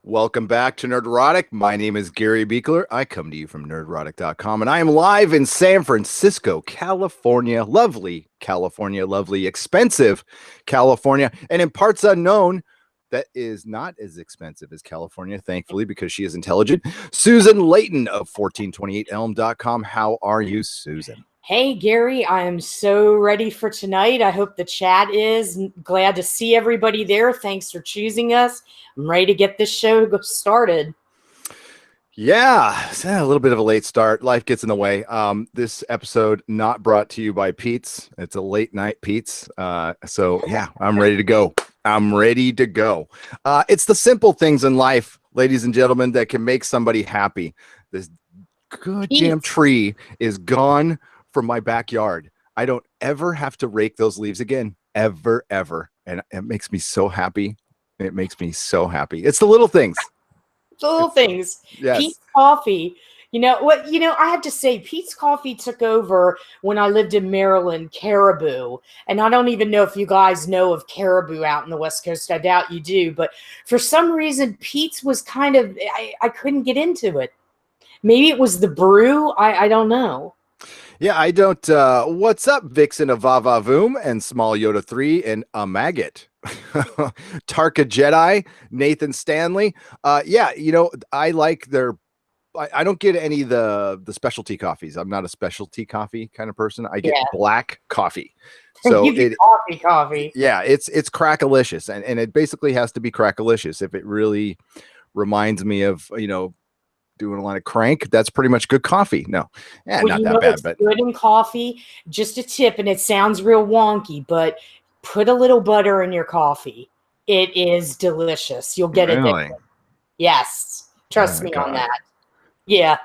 Welcome back to Nerdrotic. My name is Gary Beekler. I come to you from nerdrotic.com, and I am live in San Francisco, California. Lovely California, lovely, expensive California, and in parts unknown, that is not as expensive as California, thankfully, because she is intelligent. Susan Leighton of 1428elm.com. How are you, Susan? Hey, Gary, I am so ready for tonight. I hope the chat is. Glad to see everybody there. Thanks for choosing us. I'm ready to get this show started. Yeah, it's a little bit of a late start. Life gets in the way. This episode not brought to you by Pete's. It's a late night Pete's. So yeah, I'm ready to go. It's the simple things in life, ladies and gentlemen, that can make somebody happy. This goddamn tree is gone from my backyard. I don't ever have to rake those leaves again, ever. And it makes me so happy. It's the little things. Yes. Pete's Coffee. I have to say, Pete's Coffee took over when I lived in Maryland, Caribou. And I don't even know if you guys know of Caribou out in the West Coast. I doubt you do. But for some reason, Pete's was kind of, I couldn't get into it. Maybe it was the brew. I don't know. Yeah, I don't. What's up, Vixen of Vava Voom and Small Yoda 3 and a Maggot? Tarka Jedi, Nathan Stanley. I like their. I don't get any of the specialty coffees. I'm not a specialty coffee kind of person. I get black coffee. So coffee. Yeah, it's crackalicious, and it basically has to be crackalicious. If it really reminds me of doing a lot of crank, that's pretty much good coffee. Not that bad, but good in coffee. Just a tip, and it sounds real wonky, but put a little butter in your coffee. It is delicious. You'll get it. Yes, trust me on that. Yeah,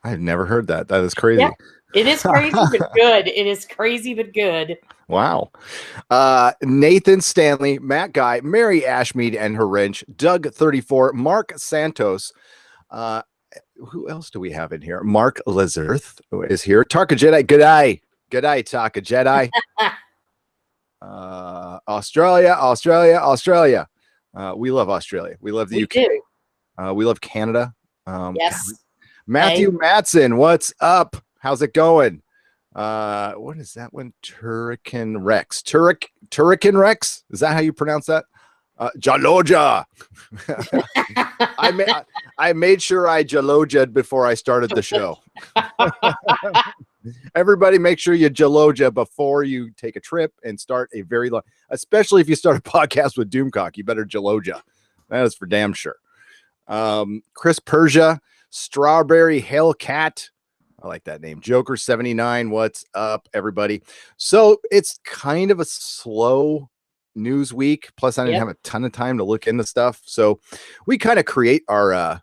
I've never heard that. That is crazy. Yeah. It is crazy, but good. It is crazy, but good. Wow. Nathan Stanley, Matt Guy, Mary Ashmead and her wrench, Doug 34, Mark Santos. Who else do we have in here? Mark Lazarth is here. Tarka Jedi. G'day, Tarka Jedi. Australia. We love Australia. We love the UK. We love Canada. Yes. Matthew Matson, what's up? How's it going? What is that one? Turrican Rex. Turrican Rex? Is that how you pronounce that? Jaloja. I made sure I Jaloja'd before I started the show. Everybody make sure you Jaloja before you take a trip and start a very long, especially if you start a podcast with Doomcock, you better Jaloja. That is for damn sure. Chris Persia, Strawberry Hellcat. I like that name. Joker 79. What's up, everybody? So it's kind of a slow news week. Plus, I didn't have a ton of time to look into stuff. So we kind of create our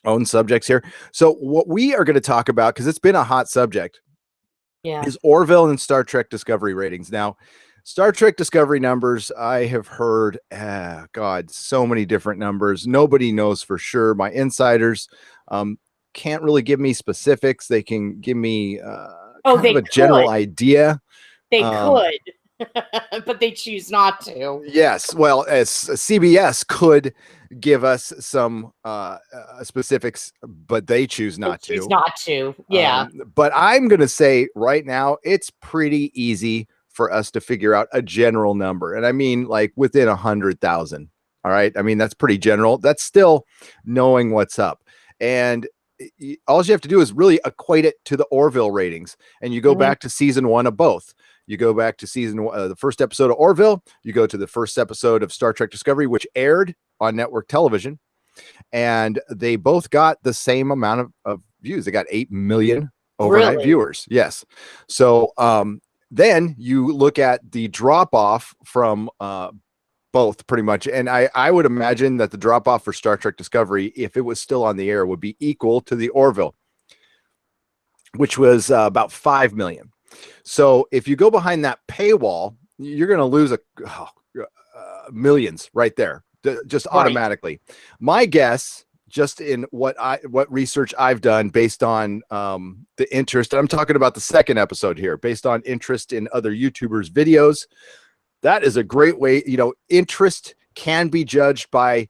own subjects here. So what we are going to talk about, because it's been a hot subject, is Orville and Star Trek Discovery ratings. Now, Star Trek Discovery numbers, I have heard, so many different numbers. Nobody knows for sure. My insiders can't really give me specifics. They can give me a general idea. They could, but they choose not to. Yes. Well, as CBS could give us some specifics, but they choose not to. Yeah. But I'm going to say right now, it's pretty easy for us to figure out a general number. And I mean, like within 100,000. All right. I mean, that's pretty general. That's still knowing what's up. And all you have to do is really equate it to the Orville ratings. And you go back to season 1 of both. You go back to season 1, the first episode of Orville. You go to the first episode of Star Trek Discovery, which aired on network television. And they both got the same amount of views. They got 8 million overnight viewers. Yes. So then you look at the drop off from both pretty much. And I would imagine that the drop off for Star Trek Discovery, if it was still on the air, would be equal to the Orville, which was about 5 million. So if you go behind that paywall, you're going to lose millions right there, just automatically. My guess, just in what research I've done based on the interest, and I'm talking about the second episode here, based on interest in other YouTubers' videos. That is a great way. Interest can be judged by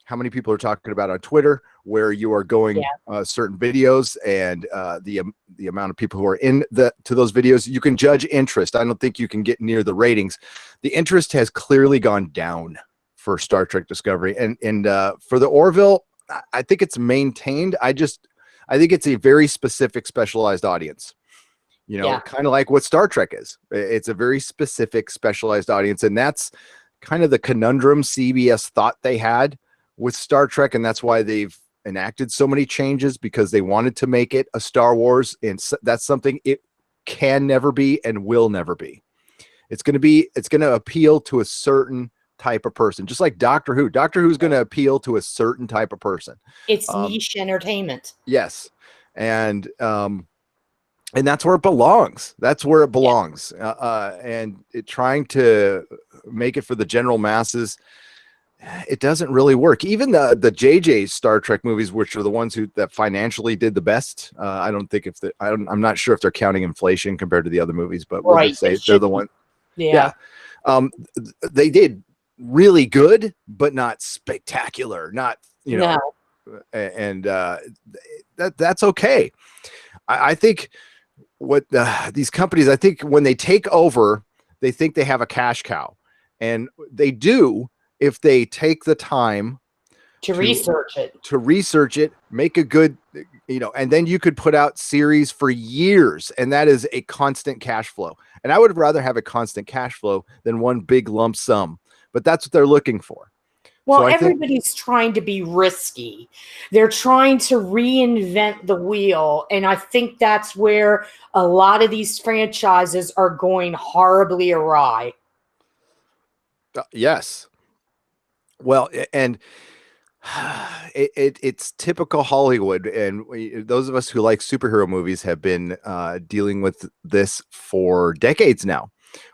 how many people are talking about on Twitter, where you are going certain videos, and the amount of people who are in to those videos. You can judge interest. I don't think you can get near the ratings. The interest has clearly gone down for Star Trek Discovery, and for the Orville, I think it's maintained. I think it's a very specific, specialized audience. You know, kind of like what Star Trek is. It's a very specific, specialized audience, and that's kind of the conundrum CBS thought they had with Star Trek, and that's why they've enacted so many changes, because they wanted to make it a Star Wars, and that's something it can never be and will never be. It's going to appeal to a certain type of person, just like Doctor Who. Doctor Who's going to appeal to a certain type of person. It's niche entertainment. Yes, and that's where it belongs. That's where it belongs. And trying to make it for the general masses, it doesn't really work. Even the JJ Star Trek movies, which are the ones that financially did the best. I don't think I'm not sure if they're counting inflation compared to the other movies, but we'll just say they're the one. Yeah. They did really good, but not spectacular. Not, and that's okay. I think what these companies, I think when they take over, they think they have a cash cow, and they do if they take the time to research it, make a good, and then you could put out series for years, and that is a constant cash flow. And I would rather have a constant cash flow than one big lump sum, but that's what they're looking for. Well, so everybody's trying to be risky. They're trying to reinvent the wheel. And I think that's where a lot of these franchises are going horribly awry. Yes. Well, and it's typical Hollywood. And those of us who like superhero movies have been dealing with this for decades now,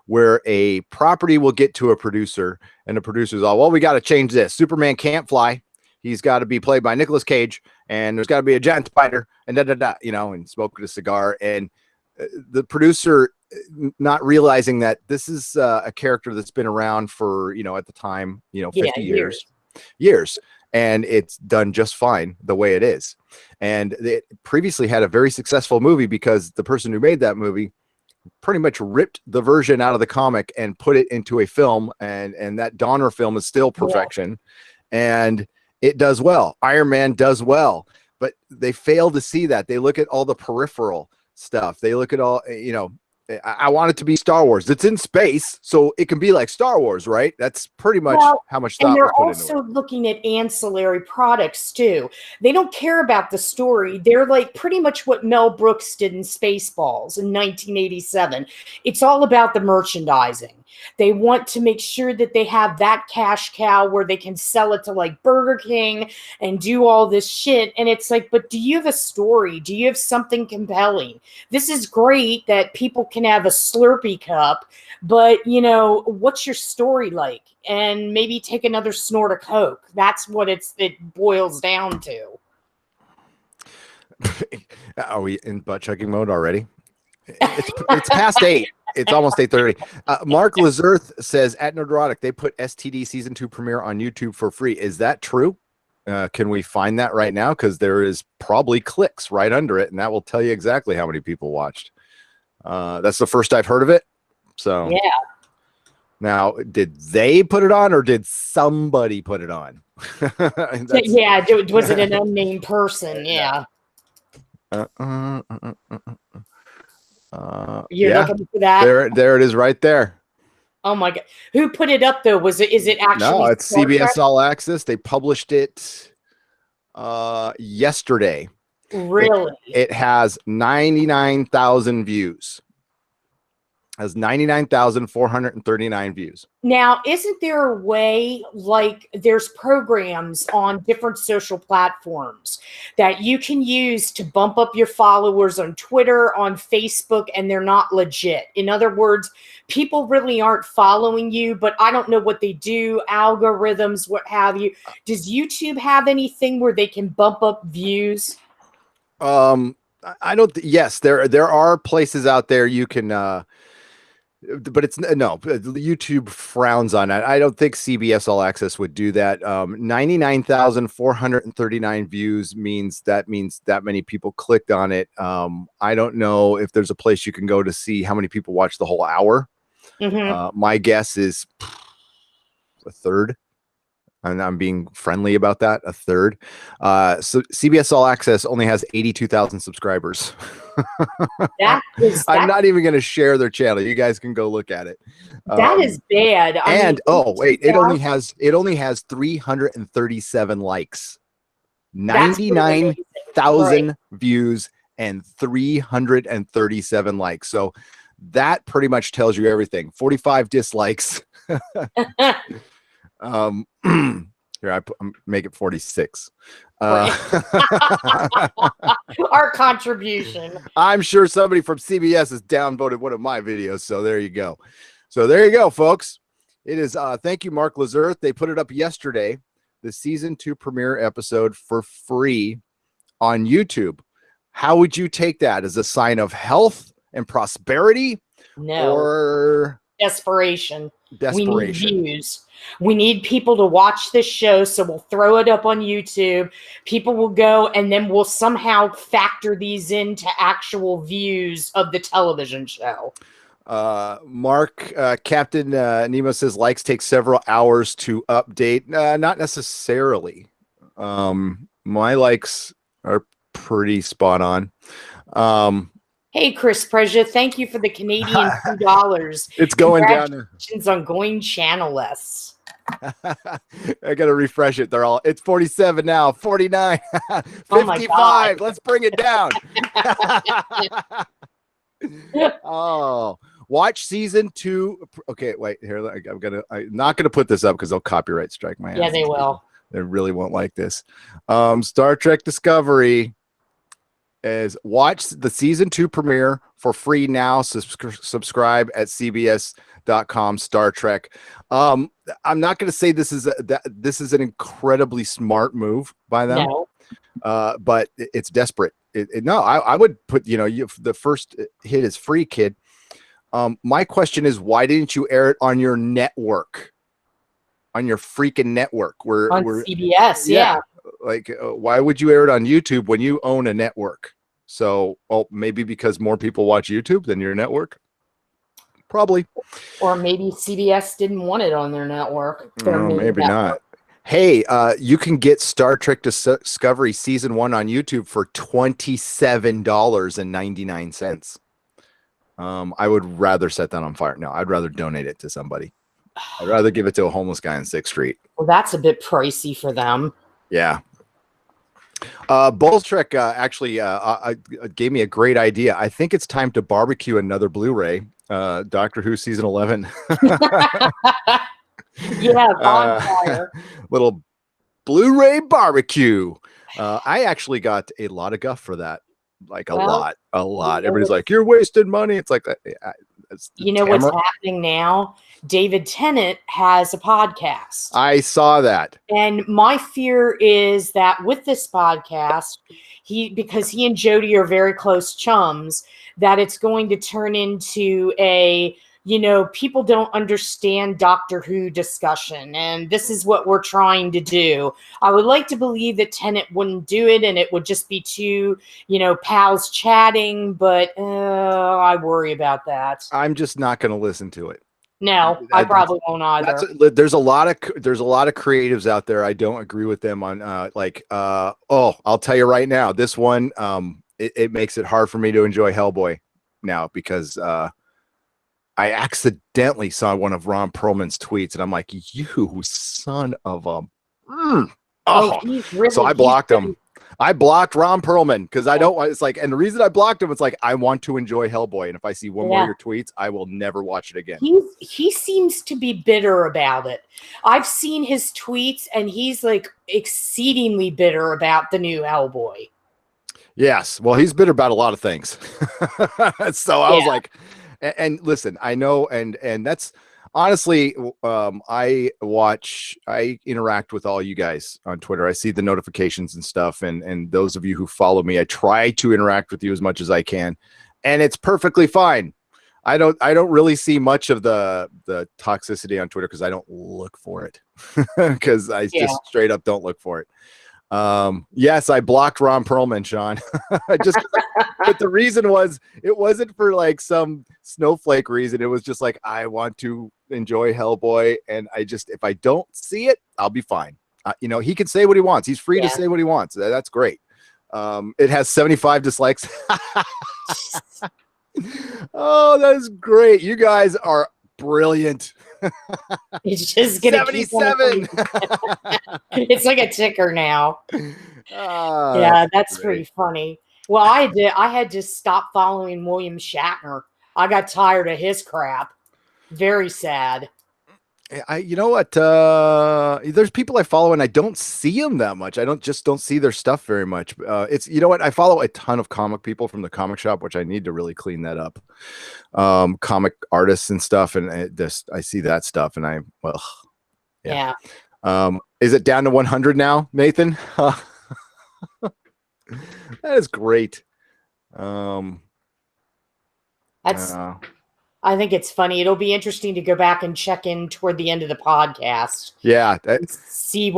where a property will get to a producer, and the producer's all, well, we got to change this. Superman can't fly. He's got to be played by Nicolas Cage, and there's got to be a giant spider, and and smoking a cigar. And the producer not realizing that this is a character that's been around for, at the time, 50 years. And it's done just fine the way it is. And it previously had a very successful movie because the person who made that movie pretty much ripped the version out of the comic and put it into a film, and that Donner film is still perfection, and it does well. Iron Man does well, but they fail to see that. They look at all the peripheral stuff. They look at all, I want it to be Star Wars. It's in space, so it can be like Star Wars, right? That's pretty much how much thought. And they're also looking at ancillary products too. They don't care about the story. They're like pretty much what Mel Brooks did in Spaceballs in 1987. It's all about the merchandising. They want to make sure that they have that cash cow where they can sell it to like Burger King and do all this shit. And it's like, but do you have a story? Do you have something compelling? This is great that people can have a Slurpee cup, but what's your story like? And maybe take another snort of Coke. That's what it boils down to. Are we in butt chugging mode already? It's past 8. It's almost 8:30. Mark Lazarth says at Nerdrotic they put STD season 2 premiere on YouTube for free. Is that true? Can we find that right now? Because there is probably clicks right under it, and that will tell you exactly how many people watched. That's the first I've heard of it. So yeah. Now, did they put it on, or did somebody put it on? Yeah, was it an unnamed person? Yeah. You're looking for that? There it is right there. Oh my God. Who put it up though? Is it actually? No, it's CBS All Access. They published it yesterday. Really? It has 99,000 views. Has 99,439 views. Now, isn't there a way, like there's programs on different social platforms that you can use to bump up your followers on Twitter, on Facebook, and they're not legit? In other words, people really aren't following you, but I don't know what they do, algorithms, what have you. Does YouTube have anything where they can bump up views? I don't. Yes, there are places out there you can but it's no, YouTube frowns on it. I don't think CBS All Access would do that. 99,439 views means that many people clicked on it. I don't know if there's a place you can go to see how many people watch the whole hour. My guess is a third. And I'm being friendly about that. A third. So CBS All Access only has 82,000 subscribers. I'm not even going to share their channel. You guys can go look at it. That is bad. It only has 337 likes, 99,000 views, and 337 likes. So that pretty much tells you everything. 45 dislikes. Here I'm make it 46. Our contribution. I'm sure somebody from CBS has downvoted one of my videos, so there you go. So there you go, folks. It is thank you, Mark Lazur. They put it up yesterday, the season 2 premiere episode for free on YouTube. How would you take that? As a sign of health and prosperity? No. Or desperation. We need views. We need people to watch this show, so we'll throw it up on YouTube. People will go, and then we'll somehow factor these into actual views of the television show. Mark, Captain Nemo says likes take several hours to update. Not necessarily. My likes are pretty spot on. Hey, Chris Preja, thank you for the Canadian $2. It's going down. Congratulations on going channel-less. I gotta refresh it. It's 47 now, 49, 55. Let's bring it down. Oh, watch season 2. Okay, wait here. I'm not gonna put this up because they'll copyright strike my ass. Yeah, they will. They really won't like this. Star Trek Discovery is watch the season 2 premiere for free now. Subscribe at cbs.com Star Trek. I'm not going to say this is an incredibly smart move by them. No. But it's desperate. I would put, the first hit is free, kid. My question is, why didn't you air it on your network? On your freaking network on CBS, yeah. Like, why would you air it on YouTube when you own a network? So, maybe because more people watch YouTube than your network? Probably. Or maybe CBS didn't want it on their network. Maybe not. Hey, you can get Star Trek Discovery Season 1 on YouTube for $27.99. I would rather set that on fire. No, I'd rather donate it to somebody. I'd rather give it to a homeless guy on 6th Street. Well, that's a bit pricey for them. Yeah. Bulls Trek actually gave me a great idea. I think it's time to barbecue another Blu-ray. Doctor Who Season 11. Yeah, bonfire. Little Blu-ray barbecue. I actually got a lot of guff for that. Like a lot. Everybody's like, you're wasting money. It's like, you know what's happening now? David Tennant has a podcast. I saw that. And my fear is that with this podcast, because he and Jodie are very close chums, that it's going to turn into a, people don't understand Doctor Who discussion. And this is what we're trying to do. I would like to believe that Tennant wouldn't do it and it would just be two, pals chatting. But I worry about that. I'm just not going to listen to it. No, I probably won't either. There's a lot of creatives out there. I don't agree with them on I'll tell you right now, this one, it makes it hard for me to enjoy Hellboy now because I accidentally saw one of Ron Perlman's tweets and I'm like, you son of a so I blocked him. I blocked Ron Perlman because I don't want, it's like, and the reason I blocked him, it's like, I want to enjoy Hellboy. And if I see one more of your tweets, I will never watch it again. He seems to be bitter about it. I've seen his tweets and he's like exceedingly bitter about the new Hellboy. Yes. Well, he's bitter about a lot of things. So I was like, and listen, I know, and that's, honestly, I interact with all you guys on Twitter. I see the notifications and stuff. And those of you who follow me, I try to interact with you as much as I can. And it's perfectly fine. I don't really see much of the toxicity on Twitter because I don't look for it. Because I just straight up don't look for it. Yes, I blocked Ron Perlman, Sean. Just but the reason was it wasn't for like some snowflake reason. It was just like I want to enjoy Hellboy, and I just if I don't see it, I'll be fine. You know, he can say what he wants. He's free to say what he wants. That's great. It has 75 dislikes. Oh, that is great. You guys are brilliant. It's just gonna 77. It's like a ticker now. Yeah, that's pretty funny. Well, I had to stop following William Shatner. I got tired of his crap. Very sad. You know what? There's people I follow and I don't see them that much. I don't see their stuff very much. It's, you know what? I follow a ton of comic people from the comic shop, which I need to really clean that up. Comic artists and stuff. And I see that stuff and yeah. Is it down to 100 now, Nathan? That is great. I think it's funny. It'll be interesting to go back and check in toward the end of the podcast. Yeah. See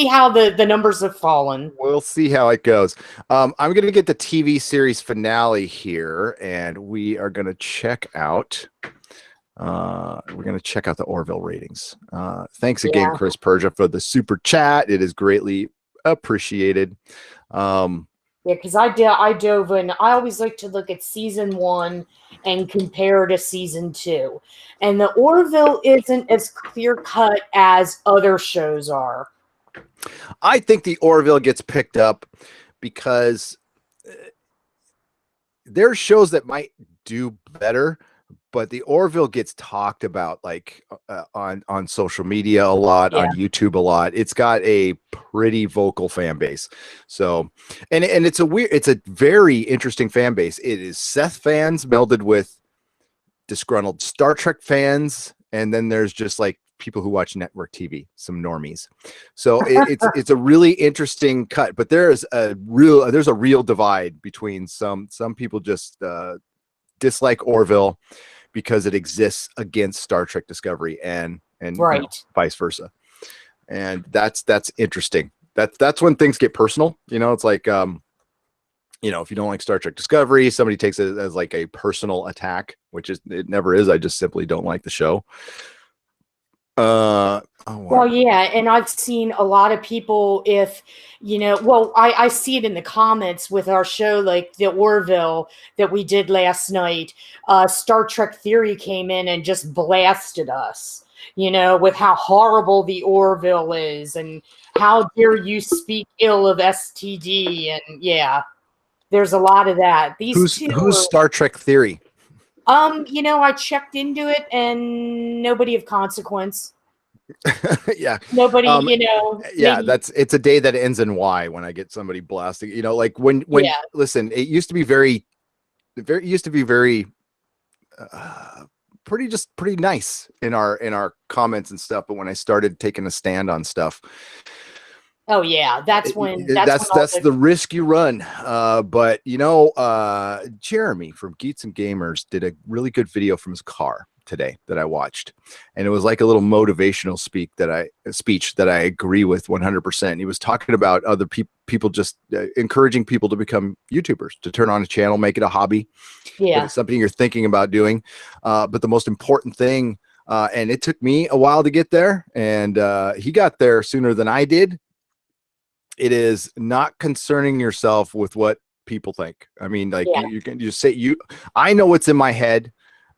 how the numbers have fallen. We'll see how it goes. I'm going to get the TV series finale here, and we are going to check out the Orville ratings. Thanks again, Chris Persia, for the super chat. It is greatly appreciated. Because I dove in. I always like to look at season 1 and compare to season 2. And the Orville isn't as clear cut as other shows are. I think the Orville gets picked up because there are shows that might do better, but the Orville gets talked about like on social media a lot, on YouTube a lot. It's got a pretty vocal fan base. So, and it's a very interesting fan base. It is Seth fans melded with disgruntled Star Trek fans, and then there's just like people who watch network TV, some normies. So it's a really interesting cut. But there's a real divide between some people just dislike Orville because it exists against Star Trek Discovery and vice versa. And that's interesting. That's when things get personal. You know, it's like, if you don't like Star Trek Discovery, somebody takes it as like a personal attack, which it never is. I just simply don't like the show. Well, yeah, and I've seen a lot of people, I see it in the comments with our show, like the Orville that we did last night. Star Trek Theory came in and just blasted us, with how horrible the Orville is and how dare you speak ill of STD. And there's a lot of that. Who's Star Trek Theory? I checked into it and nobody of consequence. Nobody, it's a day that ends in Y when I get somebody blasting, listen, it used to be very pretty nice in our comments and stuff. But when I started taking a stand on stuff, that's the risk you run. But Jeremy from Geeks and Gamers did a really good video from his car today that I watched, and it was like a little motivational speech that I agree with 100%. He was talking about other people just encouraging people to become YouTubers, to turn on a channel, make it a hobby. If it's something you're thinking about doing. But the most important thing, and it took me a while to get there, and he got there sooner than I did. It is not concerning yourself with what people think. I mean, like you can just say I know what's in my head.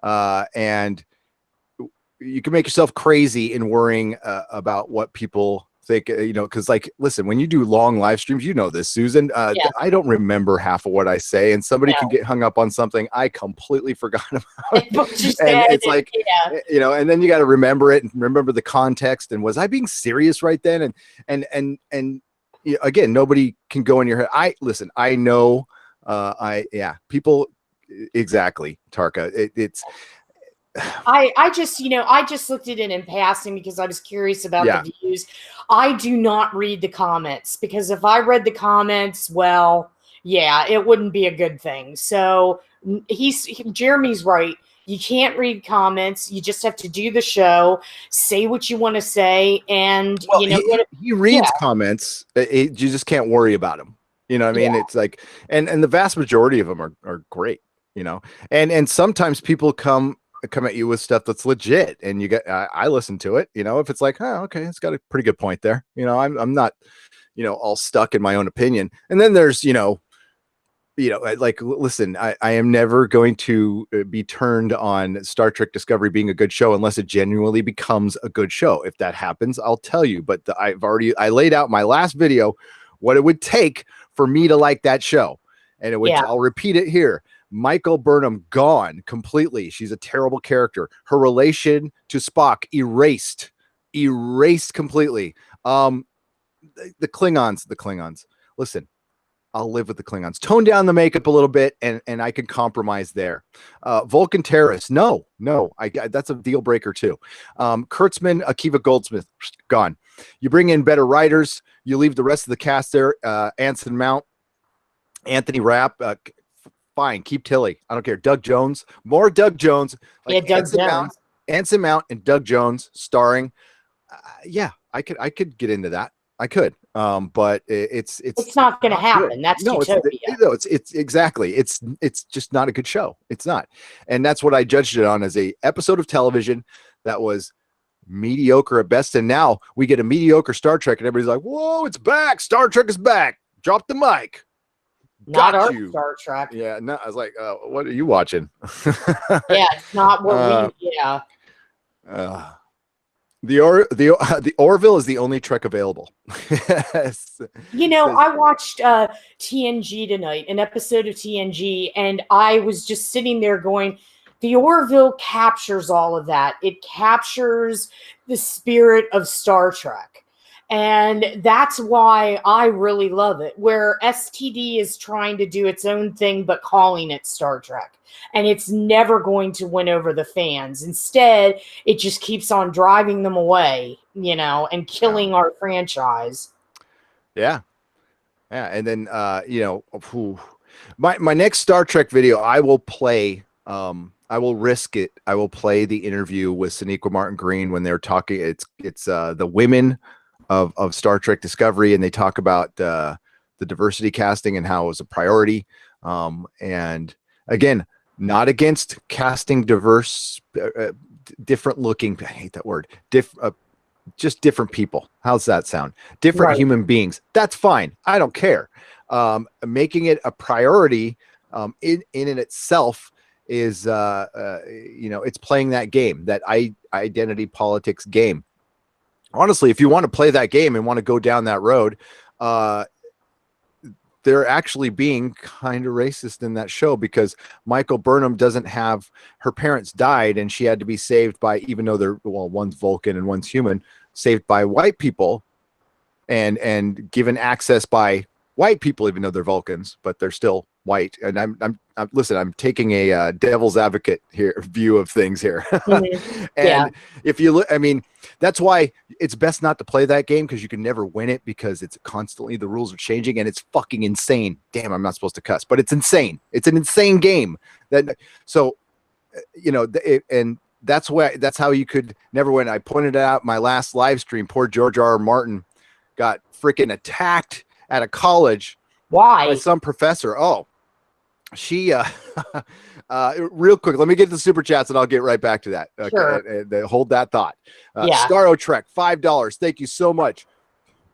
And you can make yourself crazy in worrying about what people think, because listen, when you do long live streams, this, Susan, I don't remember half of what I say, and somebody can get hung up on something I completely forgot about. And it's like, and then you got to remember it and remember the context. And was I being serious right then? And again, nobody can go in your head. I know, people. Exactly, Tarka. I just looked at it in passing because I was curious about the views. I do not read the comments because if I read the comments, it wouldn't be a good thing. So Jeremy's right. You can't read comments. You just have to do the show, say what you want to say, and well, he reads comments. You just can't worry about him. You know what I mean? It's like, and the vast majority of them are great. You know, and sometimes people come at you with stuff that's legit, and you get I listen to it. You know, if it's like, oh, okay, it's got a pretty good point there. You know, I'm not, you know, all stuck in my own opinion. And then there's, you know, like, listen, I am never going to be turned on Star Trek Discovery being a good show unless it genuinely becomes a good show. If that happens, I'll tell you. But I laid out my last video what it would take for me to like that show, and it would. I'll repeat it here. Michael Burnham gone completely. She's a terrible character. Her relation to Spock erased completely. The Klingons. Listen, I'll live with the Klingons. Tone down the makeup a little bit, and I can compromise there. Vulcan terrorists, no, that's a deal breaker too. Kurtzman, Akiva Goldsmith, gone. You bring in better writers. You leave the rest of the cast there. Anson Mount, Anthony Rapp, fine. Keep Tilly. I don't care. Doug Jones, more Doug Jones. Like Anson Mount and Doug Jones starring. I could get into that. I could. But it's not going to happen. That's Utopia. It's exactly. It's just not a good show. It's not. And that's what I judged it on, as a episode of television that was mediocre at best. And now we get a mediocre Star Trek, and everybody's like, whoa, it's back. Star Trek is back. Drop the mic. Not our Star Trek. Yeah, no, I was like, what are you watching? It's not what the Orville is the only Trek available. You know, I watched TNG tonight, an episode of TNG, and I was just sitting there going, the Orville captures all of that. It captures the spirit of Star Trek. And that's why I really love it, where STD is trying to do its own thing, but calling it Star Trek. And it's never going to win over the fans. Instead, it just keeps on driving them away, you know, and killing our franchise. Yeah. And then, my next Star Trek video, I will play, I will risk it. I will play the interview with Sonequa Martin Green when they're talking. It's the women of Star Trek Discovery, and they talk about the diversity casting and how it was a priority. And again, not against casting diverse, different looking, I hate that word, just different people. How's that sound? Different human beings. That's fine. I don't care. Making it a priority in itself is, it's playing that game, that identity politics game. Honestly, if you want to play that game and want to go down that road, they're actually being kind of racist in that show, because Michael Burnham doesn't have, her parents died and she had to be saved by, even though one's Vulcan and one's human, saved by white people and given access by white people, even though they're Vulcans, but they're still white. And I'm taking a devil's advocate here view of things here. And if you look, I mean, that's why it's best not to play that game, because you can never win it, because it's constantly, the rules are changing and it's fucking insane. Damn, I'm not supposed to cuss, but it's insane. It's an insane game. And that's how you could never win. I pointed out my last live stream, poor George R. R. Martin got freaking attacked at a college. Why? By some professor. Oh, she real quick, let me get to the super chats and I'll get right back to that. Okay. Sure. Hold that thought. Star Trek, $5. Thank you so much.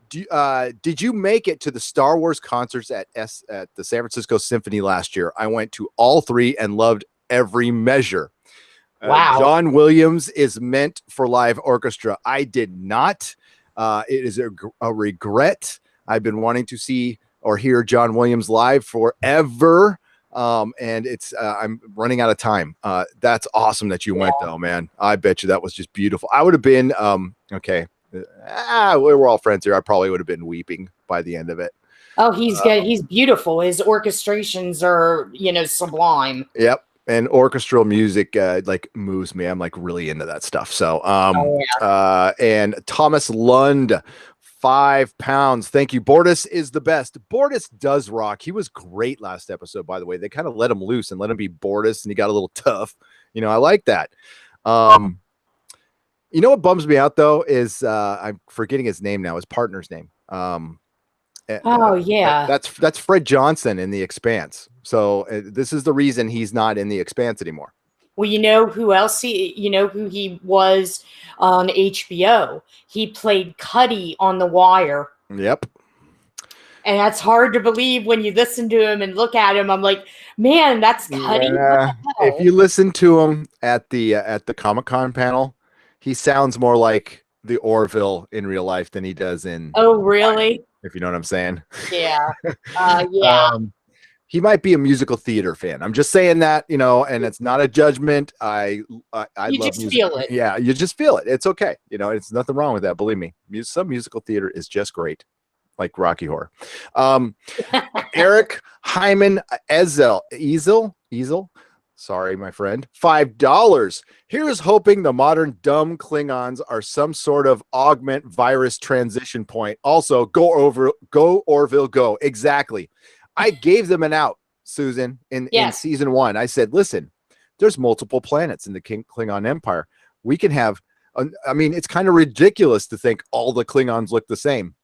Did you make it to the Star Wars concerts at the San Francisco Symphony last year? I went to all three and loved every measure. Wow. John Williams is meant for live orchestra. I did not. It is a regret. I've been wanting to see or hear John Williams live forever. And it's I'm running out of time. That's awesome that you went though, man. I bet you that was just beautiful. I would have been okay. We're all friends here. I probably would have been weeping by the end of it. Oh, he's beautiful. His orchestrations are, sublime. Yep. And orchestral music like moves me. I'm like really into that stuff. So and Thomas Lund, £5. Thank you. Bortus is the best. Bortus does rock. He was great last episode, by the way. They kind of let him loose and let him be Bortus, and he got a little tough. I like that. What bums me out though is I'm forgetting his name now, his partner's name. Oh yeah. That's Fred Johnson in The Expanse. So this is the reason he's not in The Expanse anymore. Well, you know who else who he was on HBO? He played Cuddy on The Wire. Yep. And that's hard to believe when you listen to him and look at him. I'm like, man, that's Cuddy. Yeah. If you listen to him at the Comic-Con panel, he sounds more like the Orville in real life than he does in. Oh, really? If you know what I'm saying. Yeah. Yeah. He might be a musical theater fan. I'm just saying that, and it's not a judgment. I you love just music. feel it. Yeah, you just feel it. It's okay. It's nothing wrong with that. Believe me, some musical theater is just great, like Rocky Horror. Eric Hyman Ezel. Sorry, my friend. $5. Here's hoping the modern dumb Klingons are some sort of augment virus transition point. Also, go Orville, go. Exactly. I gave them an out, Susan, in season 1. I said, listen, there's multiple planets in the Klingon Empire. We can have, it's kind of ridiculous to think all the Klingons look the same.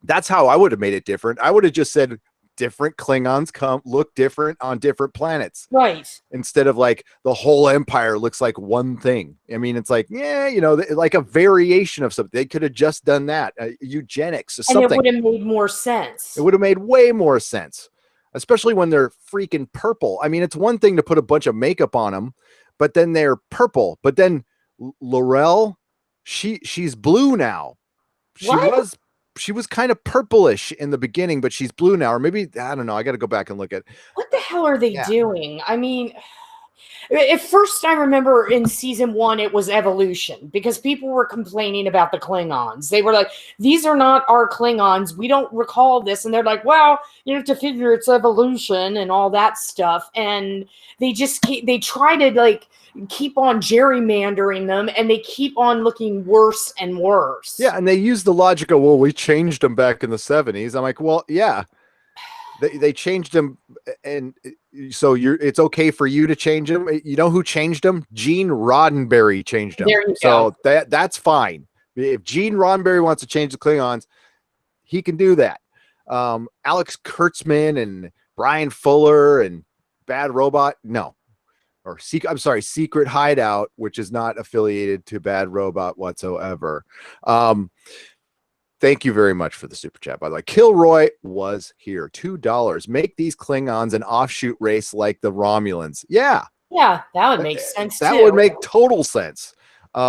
That's how I would have made it different. I would have just said different Klingons look different on different planets. Right. Instead of like the whole empire looks like one thing. It's like, like a variation of something. They could have just done that. Eugenics or something. And it would have made more sense. It would have made way more sense, especially when they're freaking purple. It's one thing to put a bunch of makeup on them, but then they're purple. But then Laurel, she's blue now. She was kind of purplish in the beginning, but she's blue now. Or maybe, I don't know. I got to go back and look at what the hell are they doing? At first, I remember in season 1, it was evolution because people were complaining about the Klingons. They were like, these are not our Klingons. We don't recall this. And they're like, well, you have to figure it's evolution and all that stuff. And they try to keep on gerrymandering them, and they keep on looking worse and worse. Yeah. And they use the logic of, well, we changed them back in the 70s. I'm like, well, yeah. They changed them, and so it's okay for you to change them. You know who changed them? Gene Roddenberry changed them. So that's fine. If Gene Roddenberry wants to change the Klingons, he can do that. Alex Kurtzman and Brian Fuller and Bad Robot, no. Secret Hideout, which is not affiliated to Bad Robot whatsoever. Thank you very much for the super chat. By the way, Kilroy was here. $2. Make these Klingons an offshoot race like the Romulans. Yeah. Yeah, that would make sense. That would make total sense. They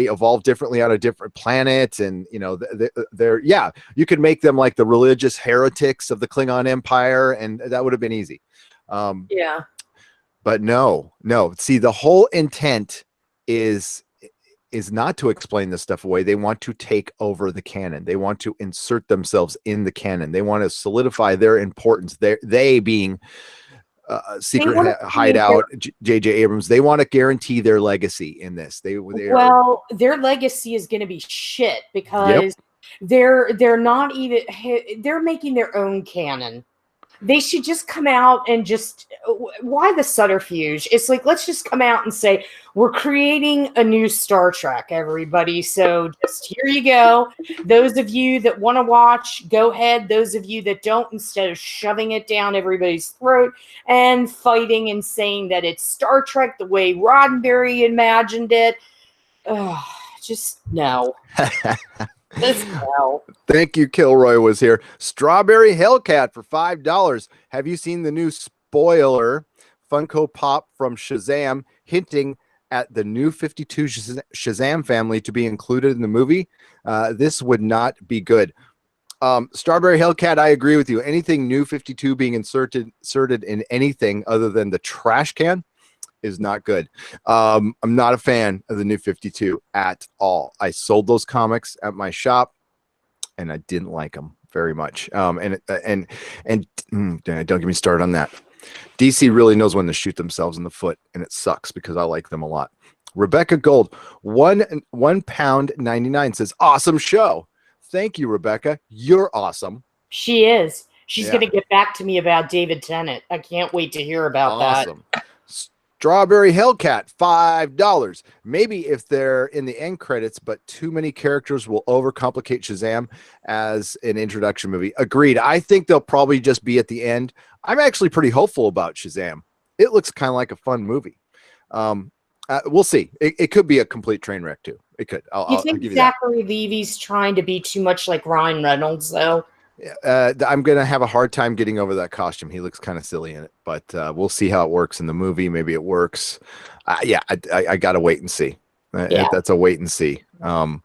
evolve differently on a different planet, and they're you could make them like the religious heretics of the Klingon Empire, and that would have been easy. But no. See, the whole intent is not to explain this stuff away. They want to take over the canon. They want to insert themselves in the canon. They want to solidify their importance. They being Secret Hideout, J.J. Abrams. They want to guarantee their legacy in this. Their legacy is going to be shit because they're not even. They're making their own canon. They should just come out and why the subterfuge? It's like, let's just come out and say, we're creating a new Star Trek, everybody. So just here you go. Those of you that want to watch, go ahead. Those of you that don't, instead of shoving it down everybody's throat and fighting and saying that it's Star Trek the way Roddenberry imagined it. Just no. Thank you. Kilroy was here. Strawberry Hellcat for $5. Have you seen the new spoiler Funko Pop from Shazam hinting at the new 52 Shazam family to be included in the movie? This would not be good. Strawberry Hellcat, I agree with you. Anything new 52 being inserted in anything other than the trash can is not good. I'm not a fan of the new 52 at all. I sold those comics at my shop, and I didn't like them very much. And don't get me started on that. DC really knows when to shoot themselves in the foot, and it sucks because I like them a lot. Rebecca Gold, £1.99 says, awesome show. Thank you, Rebecca. You're awesome. She is. She's going to get back to me about David Tennant. I can't wait to hear about that. Strawberry Hellcat, $5. Maybe if they're in the end credits, but too many characters will overcomplicate Shazam as an introduction movie. Agreed. I think they'll probably just be at the end. I'm actually pretty hopeful about Shazam. It looks kind of like a fun movie. We'll see. It could be a complete train wreck too. It could. You think Zachary Levi's trying to be too much like Ryan Reynolds, though? I'm going to have a hard time getting over that costume. He looks kind of silly in it, but we'll see how it works in the movie. Maybe it works. I got to wait and see. That's a wait and see. Okay.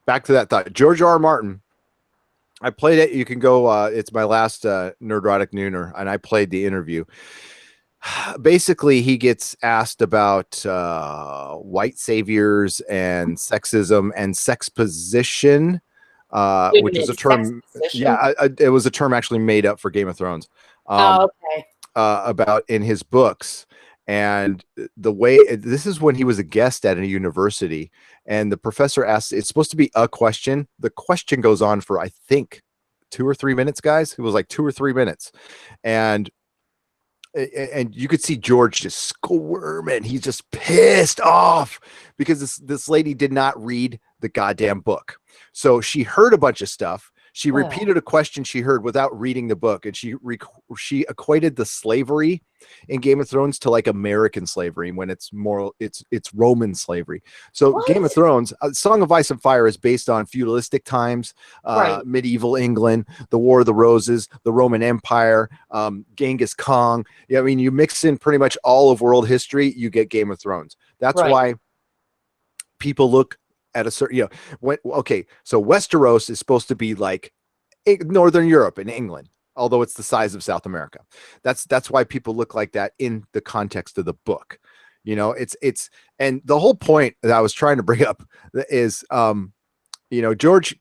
Back to that thought. George R. R. Martin. I played it. You can go. It's my last Nerdrotic Nooner, and I played the interview. Basically, he gets asked about white saviors and sexism and sexposition, which is a term. It was a term actually made up for Game of Thrones. About in his books. And the way this is when he was a guest at a university, and the professor asks, it's supposed to be a question. The question goes on for, I think, 2 or 3 minutes, guys. It was like 2 or 3 minutes. And you could see George just squirming. He's just pissed off because this lady did not read the goddamn book. So she heard a bunch of stuff. She repeated a question she heard without reading the book, and she equated the slavery in Game of Thrones to like American slavery when it's Roman slavery. So Game of Thrones, Song of Ice and Fire is based on feudalistic times, medieval England, the War of the Roses, the Roman Empire, Genghis Khan. Yeah, I mean, you mix in pretty much all of world history, you get Game of Thrones. That's why people look at a certain, so Westeros is supposed to be like Northern Europe and England, although it's the size of South America. That's why people look like that in the context of the book. It's and the whole point that I was trying to bring up is, George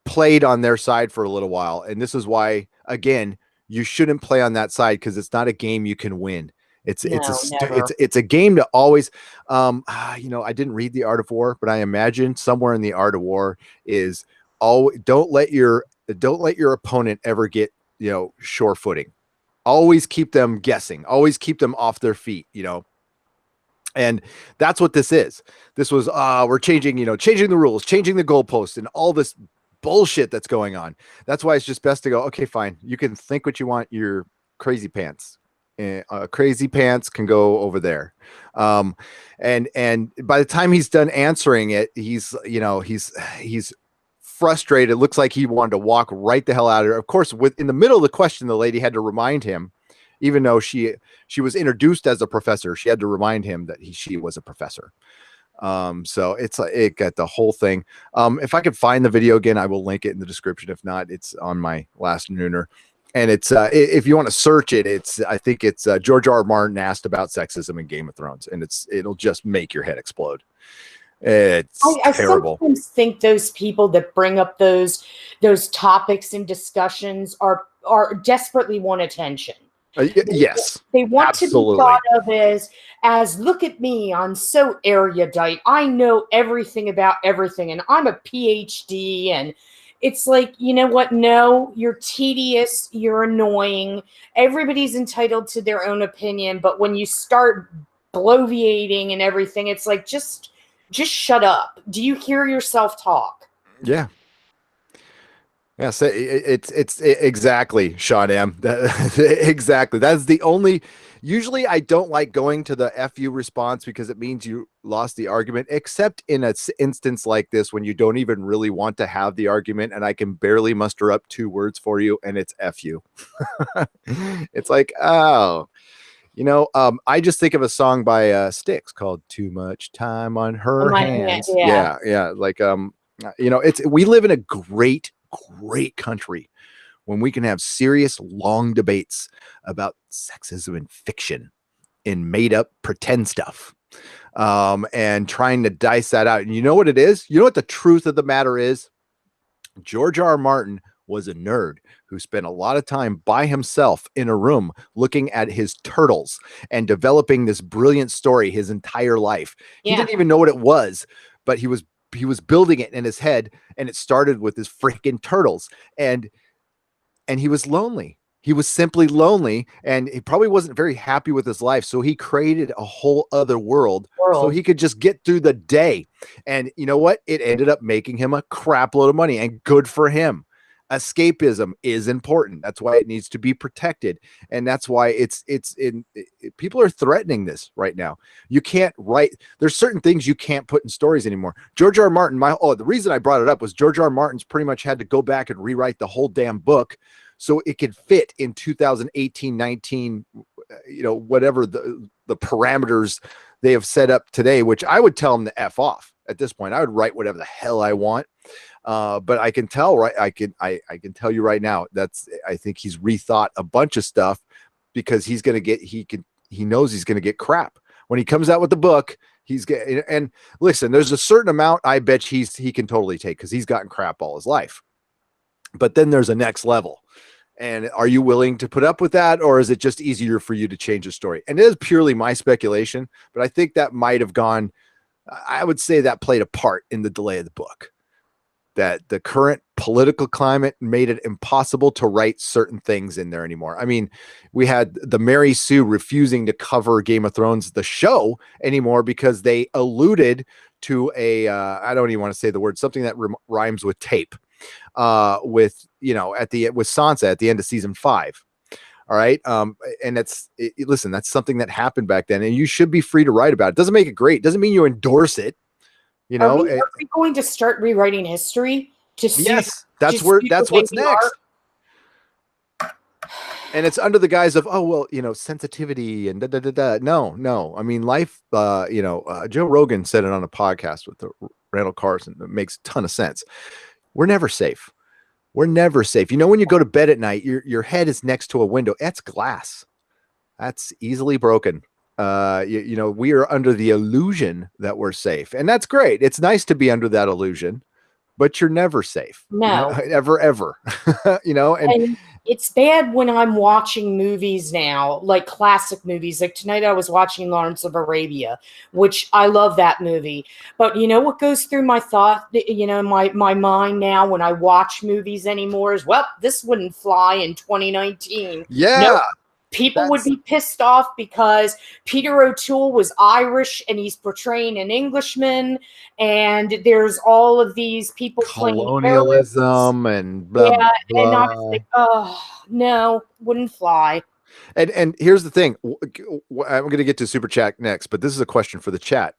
played on their side for a little while, and this is why, again, you shouldn't play on that side because it's not a game you can win. It's a game to always, I didn't read The Art of War, but I imagine somewhere in The Art of War is don't let your opponent ever get, sure footing. Always keep them guessing, always keep them off their feet, and that's what this is. This was, we're changing the rules, changing the goalposts and all this bullshit that's going on. That's why it's just best to go, okay, fine. You can think what you want. You're crazy pants. Crazy pants can go over there. And by the time he's done answering it, he's frustrated. It looks like he wanted to walk right the hell out of her. Of course, in the middle of the question, the lady had to remind him, even though she was introduced as a professor, she had to remind him that she was a professor. So it got the whole thing. If I could find the video again, I will link it in the description. If not, it's on my last Nooner. And it's if you want to search it, I think it's George R. R. Martin asked about sexism in Game of Thrones, and it'll just make your head explode. It's terrible. I sometimes think those people that bring up those topics and discussions are desperately want attention. Yes, they want to be thought of as look at me, I'm so erudite, I know everything about everything, and I'm a PhD. And it's like, you know what? No, you're tedious. You're annoying. Everybody's entitled to their own opinion. But when you start bloviating and everything, it's like, just shut up. Do you hear yourself talk? Yeah. Yeah. So it's exactly, Sean M. Exactly. That's the only. Usually I don't like going to the FU response because it means you lost the argument, except in an instance like this when you don't even really want to have the argument and I can barely muster up 2 words for you and it's FU. It's like, I just think of a song by Styx called Too Much Time on Her Hands. Yeah. Like, we live in a great country when we can have serious, long debates about sexism in fiction, in made up pretend stuff, and trying to dice that out. And you know what it is? You know what the truth of the matter is? George R. R. Martin was a nerd who spent a lot of time by himself in a room looking at his turtles and developing this brilliant story his entire life. He didn't even know what it was, but he was building it in his head, and it started with his freaking turtles, and he was lonely. He was simply lonely, and he probably wasn't very happy with his life. So he created a whole other world so he could just get through the day. And you know what? It ended up making him a crap load of money, and good for him. Escapism is important. That's why it needs to be protected. And that's why people are threatening this right now. You can't write. There's certain things you can't put in stories anymore. George R. R. Martin, the reason I brought it up was George R. R. Martin's pretty much had to go back and rewrite the whole damn book so it could fit in 2018, 19, whatever the parameters they have set up today, which I would tell them to F off at this point. I would write whatever the hell I want. But I can tell, right? I can tell you right now, I think he's rethought a bunch of stuff because he knows he's going to get crap when he comes out with the book. And listen, there's a certain amount I bet he can totally take, because he's gotten crap all his life. But then there's a next level. And are you willing to put up with that? Or is it just easier for you to change the story? And it is purely my speculation, but I think that might have gone, I would say that played a part in the delay of the book, that the current political climate made it impossible to write certain things in there anymore. I mean, we had the Mary Sue refusing to cover Game of Thrones, the show, anymore because they alluded to I don't even want to say the word, something that rhymes with tape. With Sansa at the end of season 5. All right. And listen, that's something that happened back then, and you should be free to write about it. Doesn't make it great. Doesn't mean you endorse it. Are we going to start rewriting history yes, that's what's next. And it's under the guise of, sensitivity and No. I mean, life, Joe Rogan said it on a podcast with Randall Carson. It makes a ton of sense. We're never safe. We're never safe. When you go to bed at night, your head is next to a window. That's glass. That's easily broken. We are under the illusion that we're safe. And that's great. It's nice to be under that illusion, but you're never safe. No. Ever. And it's bad when I'm watching movies now, like classic movies. Like tonight I was watching Lawrence of Arabia, which I love that movie. But what goes through my thought, my mind now when I watch movies anymore is, well, this wouldn't fly in 2019. Yeah. Nope. People would be pissed off because Peter O'Toole was Irish and he's portraying an Englishman, and there's all of these people colonialism and blah, yeah, blah. And I was like, oh no, wouldn't fly. And here's the thing. I'm going to get to Super Chat next, but this is a question for the chat.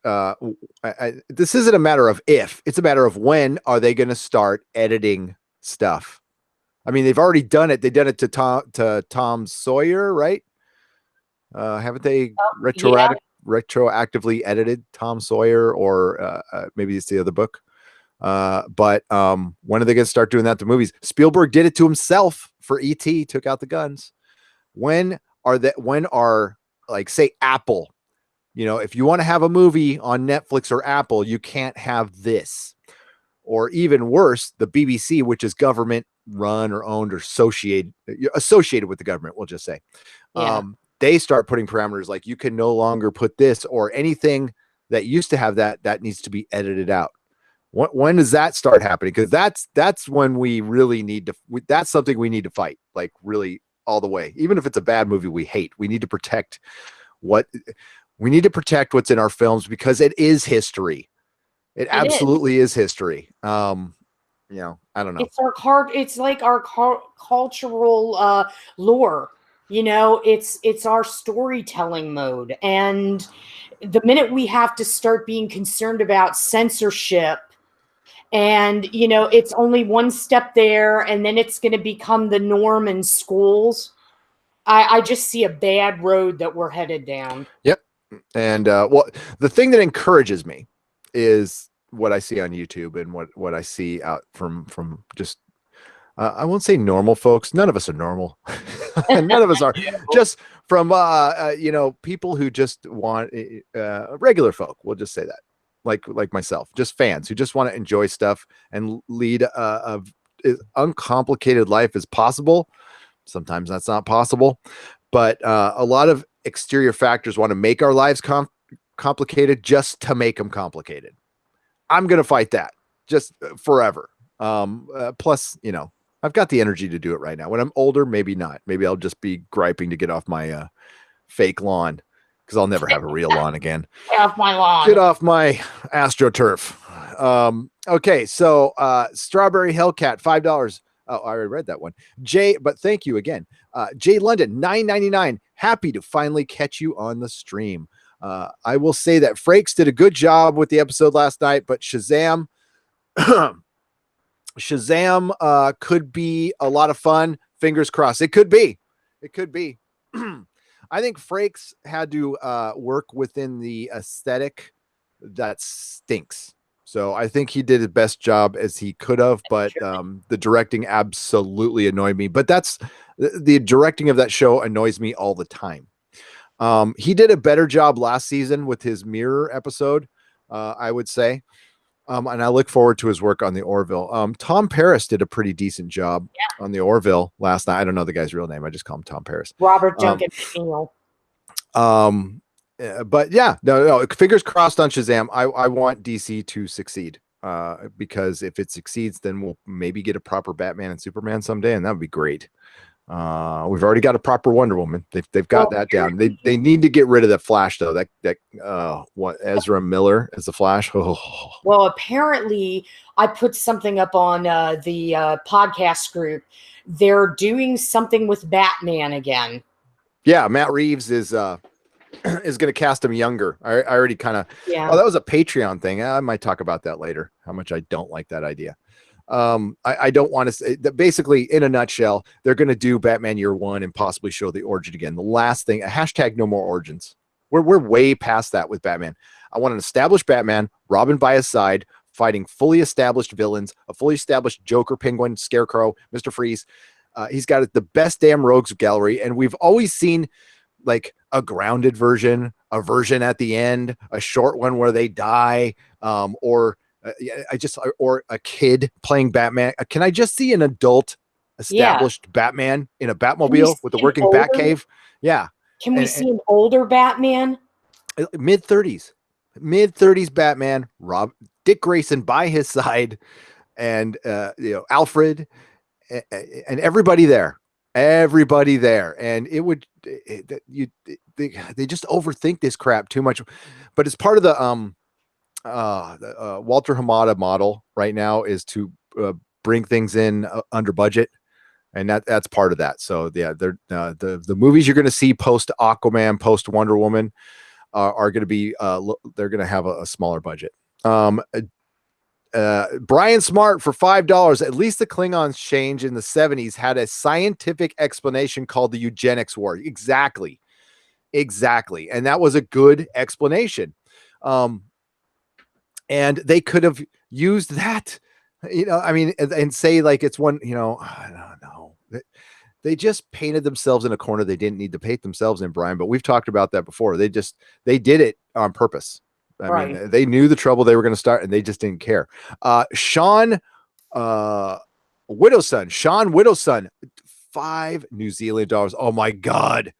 This isn't a matter of if, it's a matter of when are they going to start editing stuff. I mean, they've already done it. They did it to Tom Sawyer, right? Haven't they retroactively edited Tom Sawyer, or maybe it's the other book? But when are they going to start doing that to movies? Spielberg did it to himself for E.T., took out the guns. When are like, say, Apple, if you want to have a movie on Netflix or Apple, you can't have this. Or even worse, the BBC, which is government run or owned or associated with the government, we'll just say. Yeah. They start putting parameters like you can no longer put this, or anything that used to have that needs to be edited out. When does that start happening? Because that's when we really need to. That's something we need to fight, like really all the way. Even if it's a bad movie we hate, we need to protect what's in our films, because it is history. It absolutely is history. I don't know. It's like our cultural lore. It's our storytelling mode. And the minute we have to start being concerned about censorship, and it's only one step there, and then it's going to become the norm in schools, I just see a bad road that we're headed down. Yep. And the thing that encourages me is what I see on YouTube, and what I see out from just I won't say normal folks. None of us are normal. None of us are. Just from people who just want regular folk. We'll just say that, like myself, just fans who just want to enjoy stuff and lead a uncomplicated life as possible. Sometimes that's not possible, but a lot of exterior factors want to make our lives complicated just to make them complicated. I'm going to fight that just forever. Plus, I've got the energy to do it right now. When I'm older, maybe not. Maybe I'll just be griping to get off my fake lawn because I'll never have a real lawn again. Get off my lawn. Get off my AstroTurf. Okay, so Strawberry Hellcat, $5. Oh, I already read that one. Jay, but thank you again. Jay London, $9.99. Happy to finally catch you on the stream. I will say that Frakes did a good job with the episode last night, but Shazam could be a lot of fun. Fingers crossed. It could be. I think Frakes had to work within the aesthetic that stinks. So I think he did his best job as he could have, but the directing absolutely annoyed me. But that's the directing of that show annoys me all the time. He did a better job last season with his mirror episode, I would say. And I look forward to his work on the Orville. Tom Paris did a pretty decent job on the Orville last night. I don't know the guy's real name. I just call him Tom Paris. Robert Duncan McNeil. But yeah, no, fingers crossed on Shazam. I want DC to succeed, because if it succeeds, then we'll maybe get a proper Batman and Superman someday, and that would be great. We've already got a proper Wonder Woman. They've got that down. They need to get rid of the Flash though. What Ezra Miller as the Flash. Oh. Well, apparently I put something up on the podcast group. They're doing something with Batman again. Yeah, Matt Reeves is going to cast him younger. I already kind of. Yeah. Oh, that was a Patreon thing. I might talk about that later. How much I don't like that idea. I don't want to say that. Basically, in a nutshell, they're going to do Batman Year One and possibly show the origin again. The last thing, hashtag no more origins. We're way past that with Batman. I want an established Batman, Robin by his side, fighting fully established villains, a fully established Joker, Penguin, Scarecrow, Mr. Freeze. He's got the best damn rogues gallery, and we've always seen like a grounded version, a version at the end, a short one where they die, or a kid playing Batman. Can I just see an adult established Batman in a Batmobile with a working Batcave? Yeah. Can we see an older Batman? Mid-30s Batman, Dick Grayson by his side, and Alfred and everybody there. And it would they just overthink this crap too much. But it's part of the Walter Hamada model right now is to bring things in under budget, and that's part of that. So yeah, they're the movies you're going to see post Aquaman, post Wonder Woman are going to be they're going to have a smaller budget. Brian Smart for $5. At least the Klingons change in the 70s had a scientific explanation called the eugenics war. Exactly. And that was a good explanation. And they could have used that, and say like it's one, I don't know. They just painted themselves in a corner they didn't need to paint themselves in, Brian, but we've talked about that before. They did it on purpose. I mean, they knew the trouble they were going to start, and they just didn't care. Sean Widowson, $5 New Zealand dollars. Oh my God.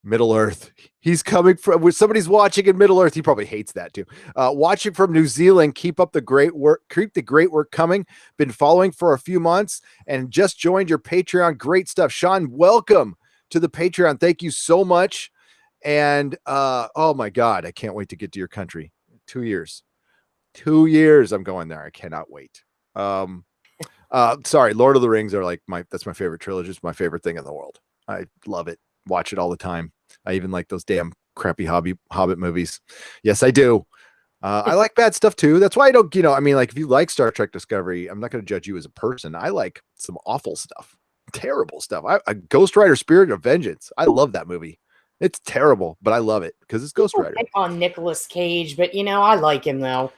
Middle Earth. He's coming from somebody's watching in Middle Earth. He probably hates that too. Watching from New Zealand. Keep up the great work. Keep the great work coming. Been following for a few months and just joined your Patreon. Great stuff. Sean, welcome to the Patreon. Thank you so much. And oh my God, I can't wait to get to your country. 2 years. I'm going there. I cannot wait. Sorry, Lord of the Rings are that's my favorite trilogy. It's my favorite thing in the world. I love it. Watch it all the time. I even like those damn crappy Hobbit movies. Yes, I do. I like bad stuff too. That's why I don't, if you like Star Trek Discovery, I'm not going to judge you as a person. I like some awful stuff, terrible stuff. Ghost Rider Spirit of Vengeance. I love that movie. It's terrible, but I love it because it's Ghost Rider. On Nicolas Cage, but I like him though.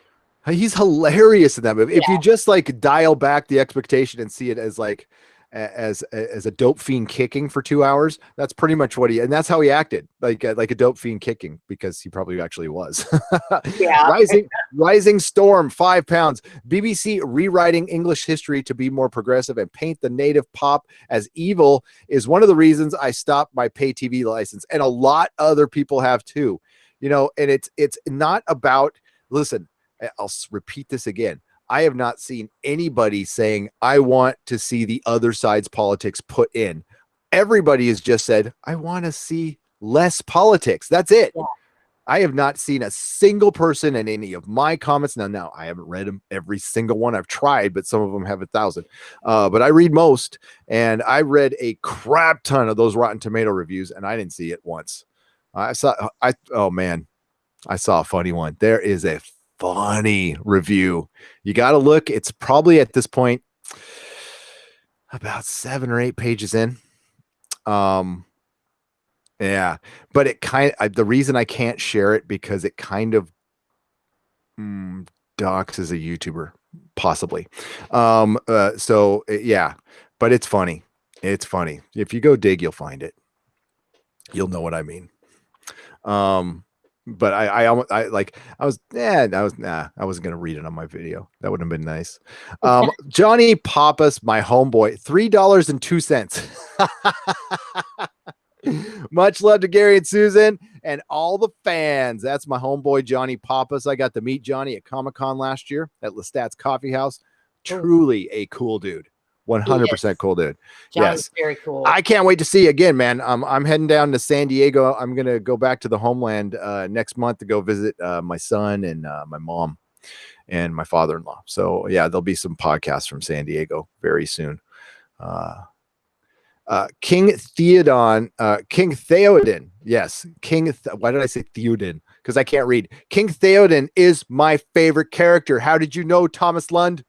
He's hilarious in that movie. Yeah. If you just dial back the expectation and see it as as a dope fiend kicking for 2 hours, that's pretty much what and that's how he acted, like a dope fiend kicking, because he probably actually was. Yeah. Rising Storm, £5. BBC rewriting English history to be more progressive and paint the native pop as evil is one of the reasons I stopped my pay TV license, and a lot other people have too. And it's not about, listen, I'll repeat this again. I have not seen anybody saying, I want to see the other side's politics put in. Everybody has just said, I want to see less politics. That's it. Yeah. I have not seen a single person in any of my comments. Now, I haven't read them every single one. I've tried, but some of them have 1,000. But I read most, and I read a crap ton of those Rotten Tomato reviews, and I didn't see it once. Oh man, I saw a funny one. There is a funny review. You got to look. It's probably at this point about 7 or 8 pages in. Yeah, but it the reason I can't share it because it kind of docs as a YouTuber, possibly. Yeah, but it's funny. It's funny. If you go dig, you'll find it. You'll know what I mean. But I wasn't gonna read it on my video. That would have been nice. Johnny Pappas, my homeboy, $3.02. Much love to Gary and Susan and all the fans. That's my homeboy Johnny Pappas. I got to meet Johnny at Comic-Con last year at Lestat's Coffee House. Truly a cool dude. 100% cool dude. Johnny's very cool. I can't wait to see you again, man. I'm heading down to San Diego. I'm gonna go back to the homeland next month to go visit my son and my mom and my father-in-law. So yeah, there'll be some podcasts from San Diego very soon. King Theoden. Yes. Why did I say Theoden? Because I can't read. King Theoden is my favorite character. How did you know, Thomas Lund?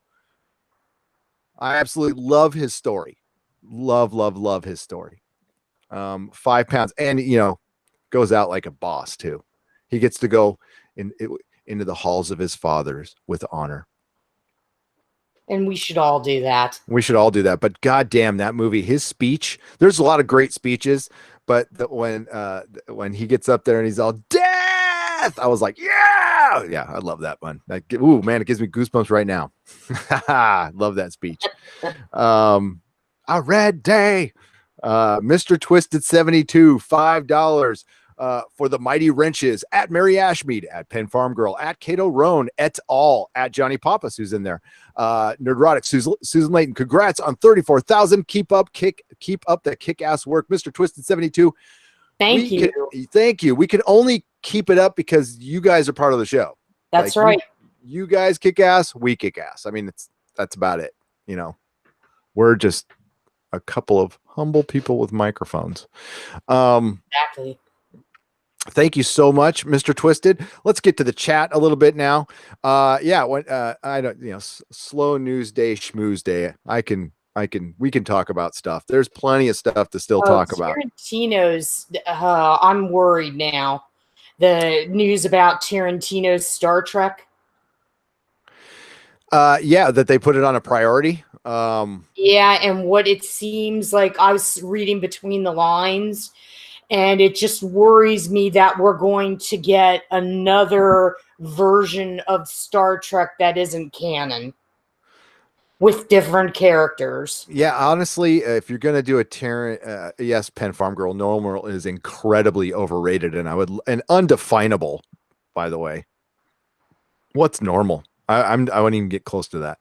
I absolutely love his story. Love his story. 5 pounds. And, goes out like a boss, too. He gets to go into the halls of his fathers with honor. And we should all do that. But goddamn, that movie, his speech, there's a lot of great speeches, but when he gets up there and he's all death, I was like, yeah, I love that one. Ooh, man, it gives me goosebumps right now. Love that speech. A red day. Mr. Twisted 72, $5. For the Mighty Wrenches, at Mary Ashmead, at Penn Farm Girl, at Cato Roan, et al., at Johnny Pappas, who's in there. Nerdrotic, Susan Leighton, congrats on 34,000. Keep up that kick-ass work. Mr. Twisted 72. Thank you. Thank you. We can only keep it up because you guys are part of the show. That's right. You guys kick ass, we kick ass. I mean, that's about it. We're just a couple of humble people with microphones. Exactly. Thank you so much, Mr. Twisted. Let's get to the chat a little bit now. I don't, slow news day, schmooze day. We can talk about stuff. There's plenty of stuff to still talk about. Tarantino's, I'm worried now. The news about Tarantino's Star Trek. That they put it on a priority. And what it seems like, I was reading between the lines, and it just worries me that we're going to get another version of Star Trek that isn't canon with different characters. Yeah, honestly, if you're going to do a yes, Penn Farm Girl, Normal is incredibly overrated and undefinable, by the way. What's normal? I wouldn't even get close to that.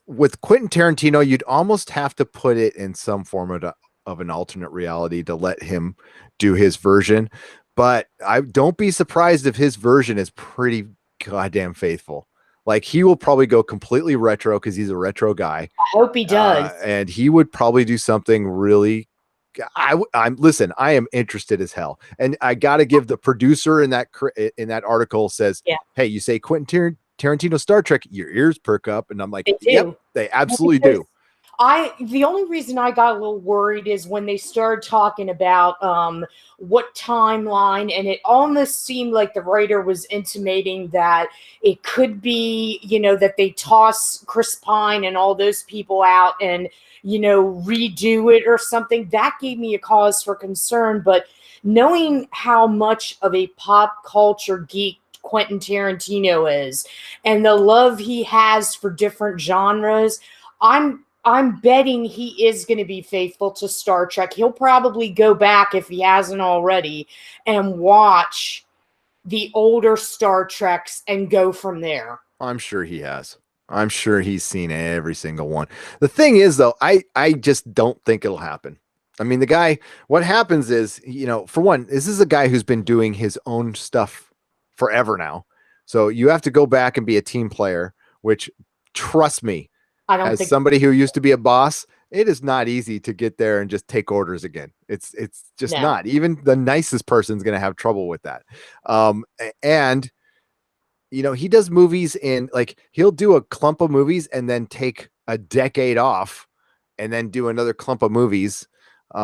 With Quentin Tarantino, you'd almost have to put it in some form of an alternate reality to let him do his version. But I don't be surprised if his version is pretty goddamn faithful. Like, he will probably go completely retro because he's a retro guy. I hope he does. And he would probably do something really. Listen, I am interested as hell, and I got to give the producer in that article says, hey, you say Quentin Tarantino Star Trek, your ears perk up, and I'm like, yep, they absolutely do. The only reason I got a little worried is when they started talking about what timeline, and it almost seemed like the writer was intimating that it could be, that they toss Chris Pine and all those people out and, redo it or something. That gave me a cause for concern. But knowing how much of a pop culture geek Quentin Tarantino is and the love he has for different genres, I'm betting he is going to be faithful to Star Trek. He'll probably go back, if he hasn't already, and watch the older Star Treks and go from there. I'm sure he has. I'm sure he's seen every single one. The thing is, though, I just don't think it'll happen. I mean, the guy, what happens is, for one, this is a guy who's been doing his own stuff forever now. So you have to go back and be a team player, which, trust me, as somebody who used to be a boss, it is not easy to get there and just take orders again. It's just not. Even the nicest person's going to have trouble with that. And he does movies he'll do a clump of movies and then take a decade off and then do another clump of movies. He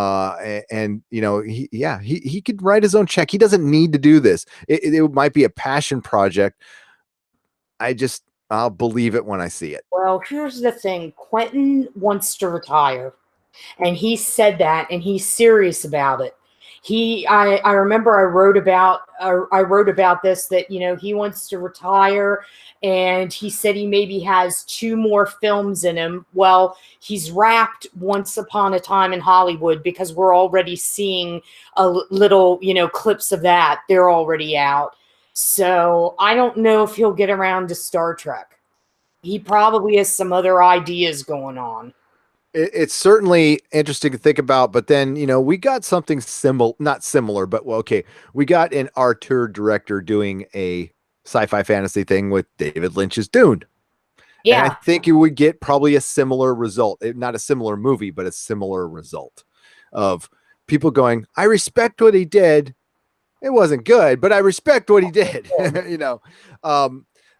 could write his own check. He doesn't need to do this. It might be a passion project. I'll believe it when I see it. Well, here's the thing. Quentin wants to retire, and he said that, and he's serious about it. I remember I wrote about this, that, he wants to retire, and he said he maybe has 2 more films in him. Well, he's wrapped Once Upon a Time in Hollywood, because we're already seeing a little, clips of that. They're already out. So I don't know if he'll get around to Star Trek. He probably has some other ideas going on. It's certainly interesting to think about, but then, we got something not similar, but okay. We got an Arthur director doing a sci-fi fantasy thing with David Lynch's Dune. Yeah. And I think you would get probably a similar result, not a similar movie, but a similar result of people going, I respect what he did. It wasn't good, but I respect what he did.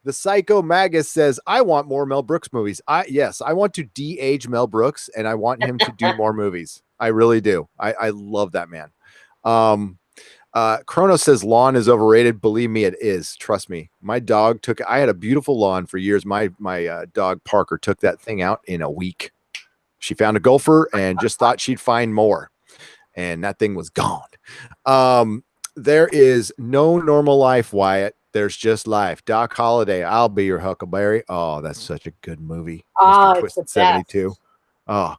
The Psycho Magus says, I want more Mel Brooks movies. Yes, I want to de-age Mel Brooks, and I want him to do more movies. I really do. I love that man. Chrono says lawn is overrated. Believe me, it is. Trust me. My dog I had a beautiful lawn for years. My dog Parker took that thing out in a week. She found a gopher and just thought she'd find more. And that thing was gone. There is no normal life, Wyatt. There's just life. Doc Holliday, I'll be your Huckleberry. Oh, that's such a good movie. Mr. Twisted 72. Oh,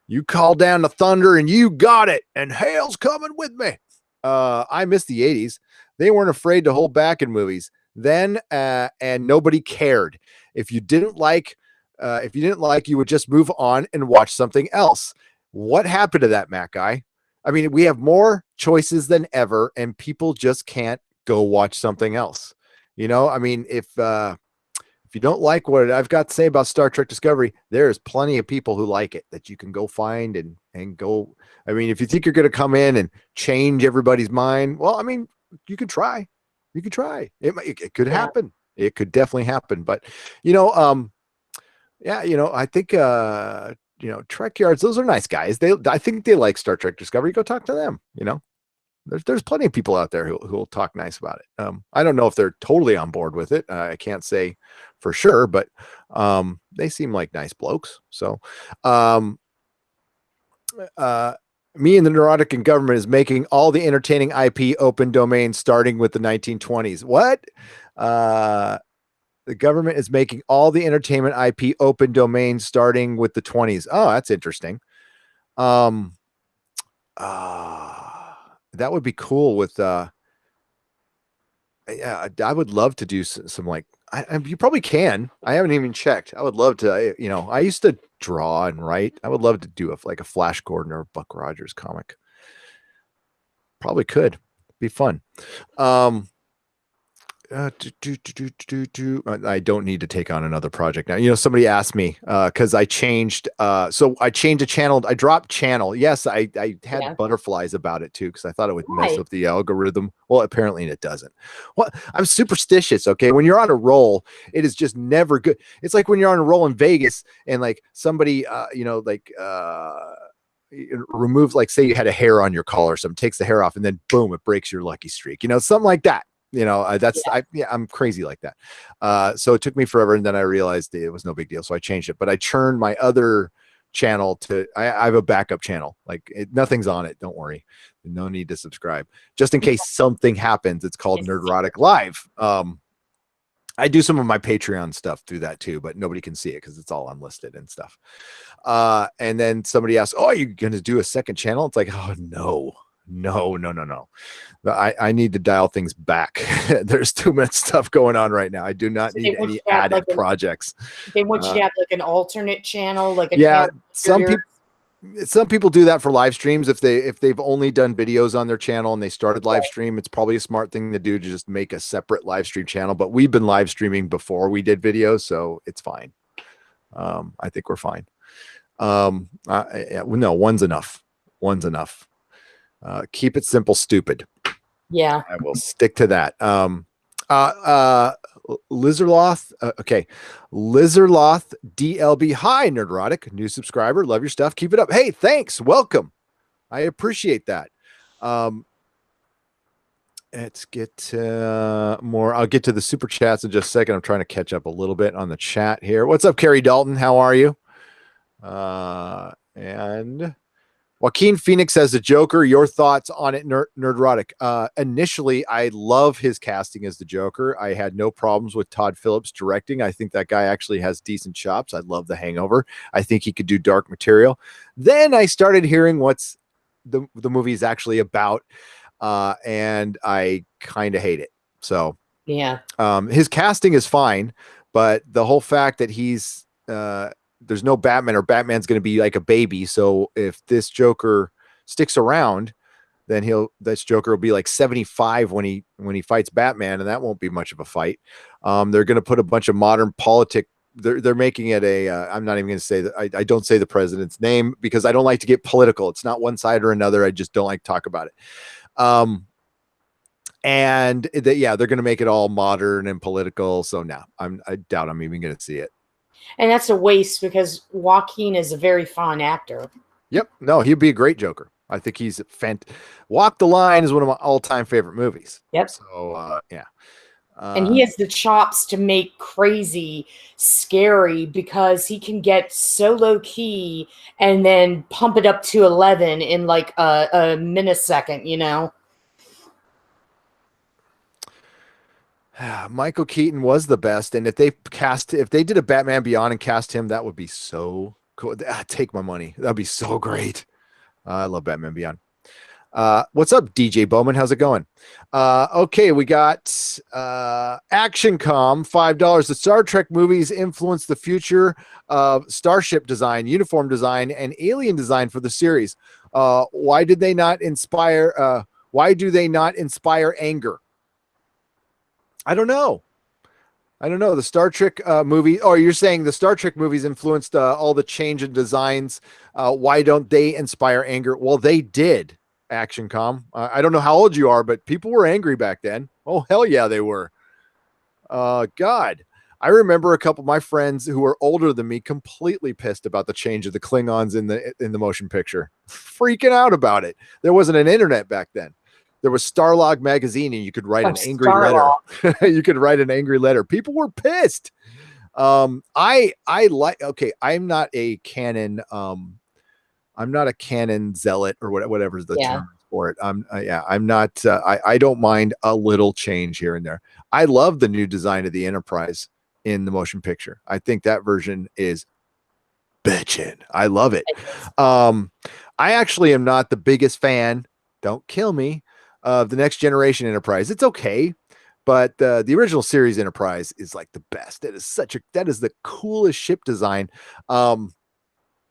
you called down the thunder and you got it. And hail's coming with me. I miss the 80s. They weren't afraid to hold back in movies then, and nobody cared. If you didn't like, you would just move on and watch something else. What happened to that, Mac guy? I mean, we have more choices than ever, and people just can't go watch something else. I mean, if you don't like what I've got to say about Star Trek Discovery, there's plenty of people who like it that you can go find and go. I mean, if you think you're going to come in and change everybody's mind, well, I mean, you could try. It could happen. It could definitely happen. But, I think, Trek Yards, those are nice guys. I think they like Star Trek Discovery. Go talk to them, There's plenty of people out there who will talk nice about it. I don't know if they're totally on board with it. I can't say for sure, but they seem like nice blokes. So me and the neurotic and government is making all the entertaining IP open domain starting with the 1920s. What? The government is making all the entertainment IP open domain starting with the 20s. Oh, that's interesting. That would be cool with I would love to do some you probably can. I haven't even checked. I would love to, I used to draw and write. I would love to do a Flash Gordon or Buck Rogers comic. Probably could be fun. I don't need to take on another project now. Somebody asked me because I changed. So I changed a channel. I dropped channel. Yes, I had butterflies about it too because I thought it would mess with the algorithm. Well, apparently it doesn't. Well, I'm superstitious. Okay, when you're on a roll, it is just never good. It's like when you're on a roll in Vegas and somebody, removes, say you had a hair on your collar or something, takes the hair off, and then boom, it breaks your lucky streak. Something like that. I'm crazy like that. So it took me forever. And then I realized it was no big deal. So I changed it, but I turned my other channel to, I have a backup channel. Nothing's on it. Don't worry. No need to subscribe just in case something happens. It's called Nerdrotic Live. I do some of my Patreon stuff through that too, but nobody can see it because it's all unlisted and stuff. And then somebody asked, oh, are you going to do a second channel? It's like, oh, No. I need to dial things back. There's too much stuff going on right now. I do not So need any added projects. They want you to have like an alternate channel, like a yeah, channel. Some people do that for live streams. If they've only done videos on their channel and they started live stream, it's probably a smart thing to do to just make a separate live stream channel. But we've been live streaming before we did videos, so it's fine. I think we're fine. No, one's enough. One's enough. Keep it simple, stupid. Yeah. I will stick to that. Lizarloth. Okay. Lizarloth DLB. Hi, Nerdrotic. New subscriber. Love your stuff. Keep it up. Hey, thanks. Welcome. I appreciate that. Let's get more. I'll get to the super chats in just a second. I'm trying to catch up a little bit on the chat here. What's up, Carrie Dalton? How are you? And Joaquin Phoenix as the Joker. Your thoughts on it, Nerdrotic? Initially, I love his casting as the Joker. I had no problems with Todd Phillips directing. I think that guy actually has decent chops. I love The Hangover. I think he could do dark material. Then I started hearing what's the movie is actually about, and I kind of hate it. So yeah, his casting is fine, but the whole fact that he's there's no Batman, or Batman's going to be like a baby. So if this Joker sticks around, then this Joker will be like 75 when he fights Batman, and that won't be much of a fight. They're going to put a bunch of modern politic. They're making it a. I'm not even going to say that. I don't say the president's name because I don't like to get political. It's not one side or another. I just don't like to talk about it. And they're going to make it all modern and political. So now I doubt I'm even going to see it. And that's a waste because Joaquin is a very fine actor. Yep. No, he'd be a great Joker. I think he's Walk the Line is one of my all-time favorite movies. Yep. So, yeah. And he has the chops to make crazy scary because he can get so low key and then pump it up to 11 in like a millisecond, you know? Michael Keaton was the best, and if they did a Batman Beyond and cast him, that would be so cool. Take my money. That'd be so great. I love Batman Beyond. What's up, DJ Bowman? How's it going? Okay, we got Action Com, $5. The Star Trek movies influenced the future of starship design, uniform design, and alien design for the series. Why do they not inspire anger? I don't know. The Star Trek movie. Oh, you're saying the Star Trek movies influenced all the change in designs. Why don't they inspire anger? Well, they did, Action Com. I don't know how old you are, but people were angry back then. Oh, hell yeah, they were. God. I remember a couple of my friends who were older than me completely pissed about the change of the Klingons in the motion picture. Freaking out about it. There wasn't an internet back then. There was Starlog magazine, and you could write an angry letter. You could write an angry letter. People were pissed. I'm not a canon. I'm not a canon zealot or whatever the term for it. I'm not. I don't mind a little change here and there. I love the new design of the Enterprise in the motion picture. I think that version is bitchin'. I love it. I actually am not the biggest fan. Don't kill me. Of the Next Generation Enterprise. It's okay, but the original series Enterprise is like the best. That is the coolest ship design. I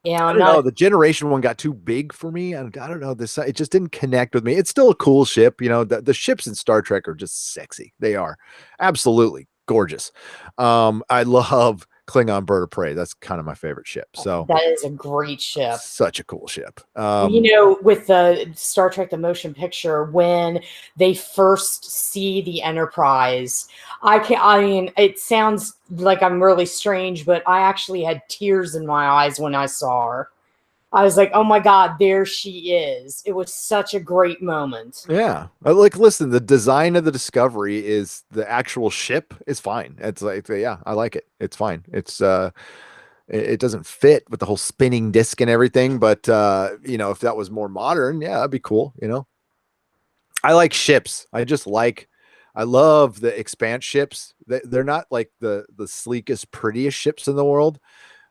don't know. The Generation one got too big for me. I don't know. It just didn't connect with me. It's still a cool ship. You know, the ships in Star Trek are just sexy. They are absolutely gorgeous. I love Klingon Bird of Prey. That's kind of my favorite ship. So that is a great ship. Such a cool ship. With the Star Trek the motion picture, when they first see the Enterprise, it sounds like I'm really strange, but I actually had tears in my eyes when I saw her. I was like, oh my God, there she is. It was such a great moment. Yeah. Listen, the design of the Discovery is the actual ship is fine. It's like, yeah, I like it. It's fine. It's, it doesn't fit with the whole spinning disc and everything, but, if that was more modern, yeah, that'd be cool. I like ships. I love the Expanse ships. They're not like the sleekest, prettiest ships in the world,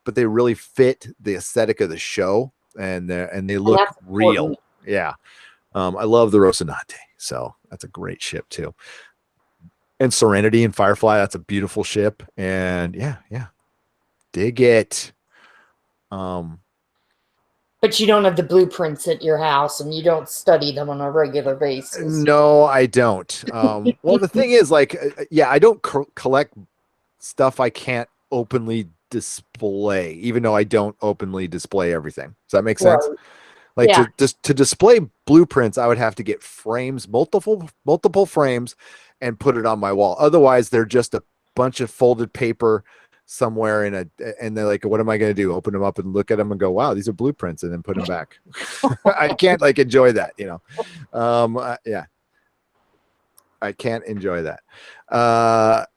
but they really fit the aesthetic of the show, and they look real. Yeah. I love the Rocinante, so that's a great ship too. And Serenity and Firefly, that's a beautiful ship. And yeah, dig it. But you don't have the blueprints at your house, and you don't study them on a regular basis. No, I don't. Well, the thing is, like, yeah, I don't collect stuff I can't openly display, even though I don't openly display everything. Does that make sense? Right. Like Yeah. to display blueprints, I would have to get frames, multiple frames, and put it on my wall. Otherwise, they're just a bunch of folded paper somewhere and they're like, what am I going to do? Open them up and look at them and go, wow, these are blueprints, and then put them back. I can't like enjoy that, you know? Yeah, I can't enjoy that. Let's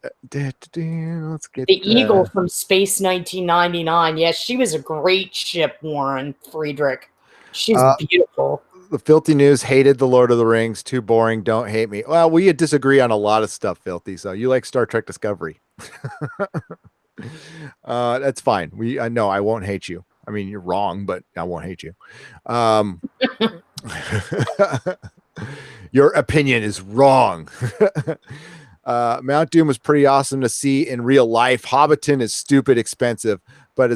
get the Eagle from Space 1999. Yes, she was a great ship, Warren Friedrich. She's beautiful. The Filthy News hated The Lord of the Rings. Too boring. Don't hate me. Well, we disagree on a lot of stuff, Filthy. So you like Star Trek Discovery. That's fine. I know I won't hate you. I mean, you're wrong, but I won't hate you. Your opinion is wrong. Mount Doom was pretty awesome to see in real life. Hobbiton is stupid expensive, but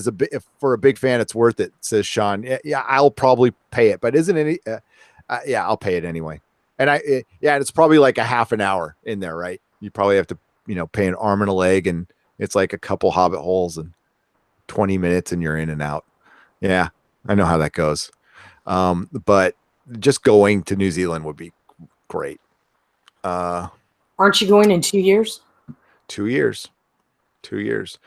for a big fan, it's worth it, says Sean. Yeah, I'll probably pay it, but isn't any? Yeah, I'll pay it anyway. And and it's probably like a half an hour in there, right? You probably have to, pay an arm and a leg, and it's like a couple Hobbit holes and 20 minutes, and you're in and out. Yeah, I know how that goes. But just going to New Zealand would be great. Aren't you going in 2 years? 2 years. 2 years.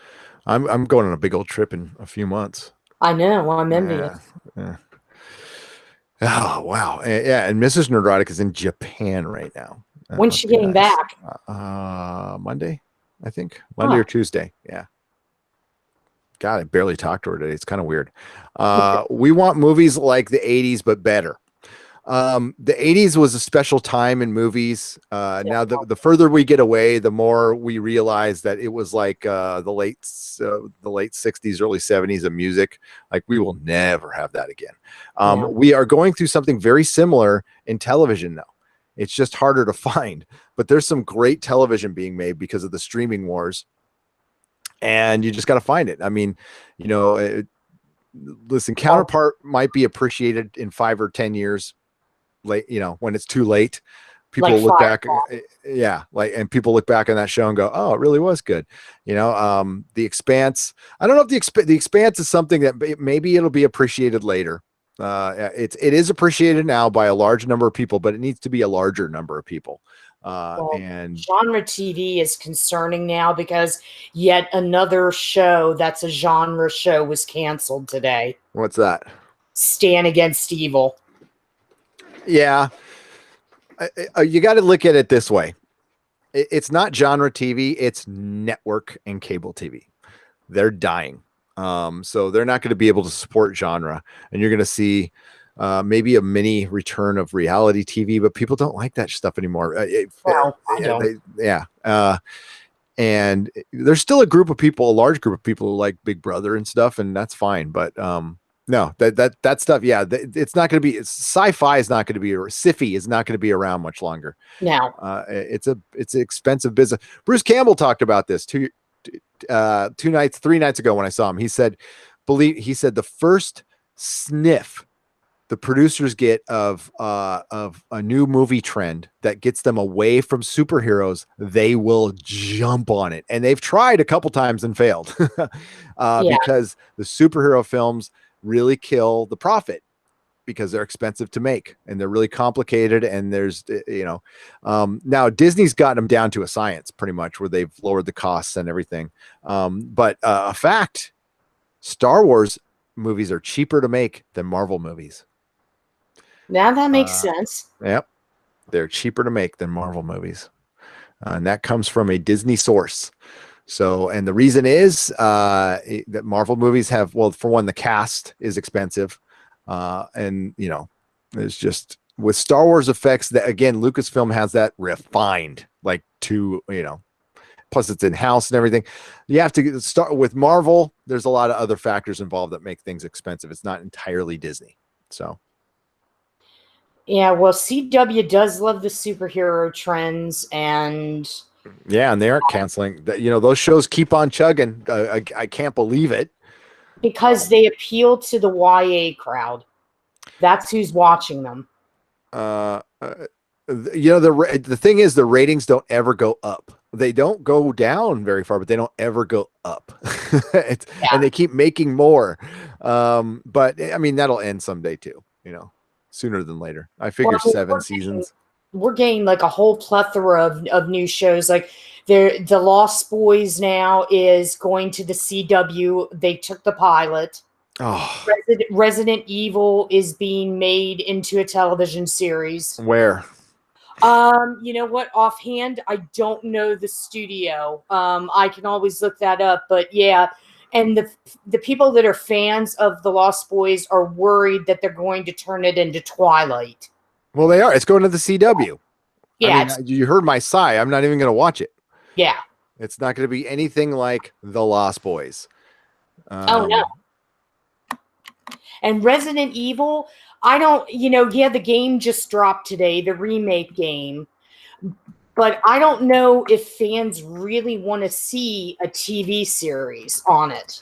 I'm going on a big old trip in a few months. I know. Well, I'm envious. Yeah. Oh, wow. Yeah. And Mrs. Neurotic is in Japan right now. When's she getting back? Monday, I think. Monday or Tuesday. Yeah. God, I barely talked to her today. It's kind of weird. We want movies like the 80s, but better. The 80s was a special time in movies. Now the further we get away, the more we realize that it was like the late 60s, early 70s of music. Like, we will never have that again. We are going through something very similar in television now. It's just harder to find, but there's some great television being made because of the streaming wars, and you just got to find it. I mean, listen, Counterpart might be appreciated in 5 or 10 years late, when it's too late. People like look back, and people look back on that show and go, oh, it really was good. The Expanse, I don't know if the Expanse is something that maybe it'll be appreciated later. It is appreciated now by a large number of people, but it needs to be a larger number of people. And genre TV is concerning now because yet another show that's a genre show was canceled today. What's that? Stand Against Evil. Yeah. You got to look at it this way. It's not genre TV. It's network and cable TV. They're dying. So they're not going to be able to support genre, and you're going to see maybe a mini return of reality TV, but people don't like that stuff anymore. And there's still a large group of people who like Big Brother and stuff, and that's fine. But no, that stuff, it's not going to be. Sci-fi is not going to be, or sci-fi is not going to be around much longer. No, it's an expensive business. Bruce Campbell talked about this 3 nights ago when I saw him. He said the first sniff the producers get of a new movie trend that gets them away from superheroes, they will jump on it. And they've tried a couple times and failed because the superhero films really kill the profit because they're expensive to make and they're really complicated. And there's, now Disney's gotten them down to a science pretty much where they've lowered the costs and everything. But a fact, Star Wars movies are cheaper to make than Marvel movies. Now that makes sense. Yep. They're cheaper to make than Marvel movies. And that comes from a Disney source. So, and the reason is that Marvel movies have, well, for one, the cast is expensive. And, it's just with Star Wars effects that, again, Lucasfilm has that refined, like plus it's in-house and everything. You have to start with Marvel. There's a lot of other factors involved that make things expensive. It's not entirely Disney. So. Yeah, well, CW does love the superhero trends, and yeah, and they aren't canceling. Those shows keep on chugging. I can't believe it. because they appeal to the YA crowd. That's who's watching them. The thing is, the ratings don't ever go up. They don't go down very far, but they don't ever go up. And they keep making more. But I mean, that'll end someday too, sooner than later. I figure 7 seasons. We're getting like a whole plethora of new shows. Like the Lost Boys now is going to the CW. They took the pilot. Oh, Resident Evil is being made into a television series. Where? You know what? Offhand, I don't know the studio. I can always look that up, but yeah. And the people that are fans of the Lost Boys are worried that they're going to turn it into Twilight. Well, they are. It's going to the CW. Yeah. I mean, you heard my sigh. I'm not even going to watch it. Yeah. It's not going to be anything like the Lost Boys. Oh, no. And Resident Evil, the game just dropped today, the remake game. But I don't know if fans really want to see a TV series on it.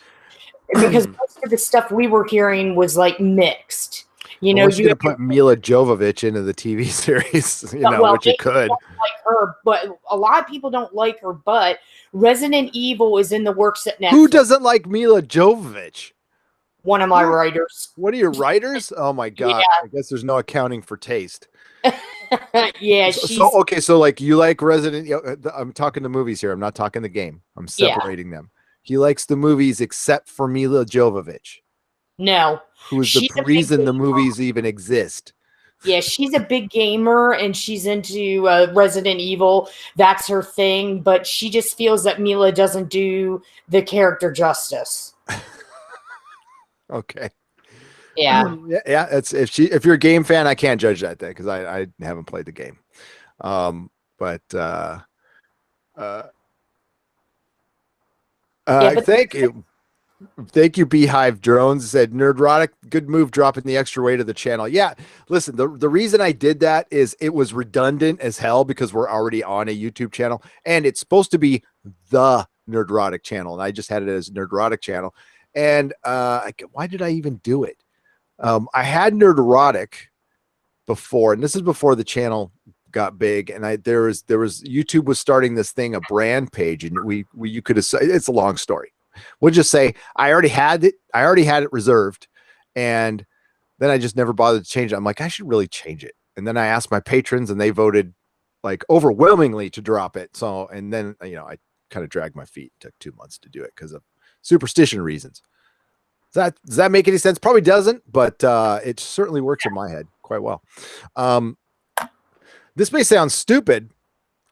Because most of the stuff we were hearing was like mixed. You're going to put Mila Jovovich into the TV series, which you could. Like her, but a lot of people don't like her. But Resident Evil is in the works at Netflix. Who doesn't like Mila Jovovich? One of my writers. One of your writers? Oh my God. Yeah. I guess there's no accounting for taste. Yeah. So like you like Resident Evil. I'm talking the movies here. I'm not talking the game. I'm separating them. He likes the movies except for Mila Jovovich. No. Who is the reason the movies even exist. Yeah, she's a big gamer and she's into Resident Evil. That's her thing. But she just feels that Mila doesn't do the character justice. Okay. Yeah. Yeah. If you're a game fan, I can't judge that thing because I haven't played the game. Thank you. Thank you, Beehive Drones. Said Nerdrotic, good move dropping the extra weight of the channel. Yeah, listen, the reason I did that is it was redundant as hell because we're already on a YouTube channel and it's supposed to be the Nerdrotic channel. And I just had it as Nerdrotic channel. And why did I even do it? I had Nerdrotic before, and this is before the channel got big, and there was YouTube was starting this thing, a brand page, and you could have, it's a long story. We'll just say I already had it reserved, and then I just never bothered to change it. I'm like, I should really change it. And then I asked my patrons and they voted like overwhelmingly to drop it. So, and then, I kind of dragged my feet. It took 2 months to do it because of superstition reasons. Does that make any sense? Probably doesn't, but it certainly works in my head quite well. This may sound stupid,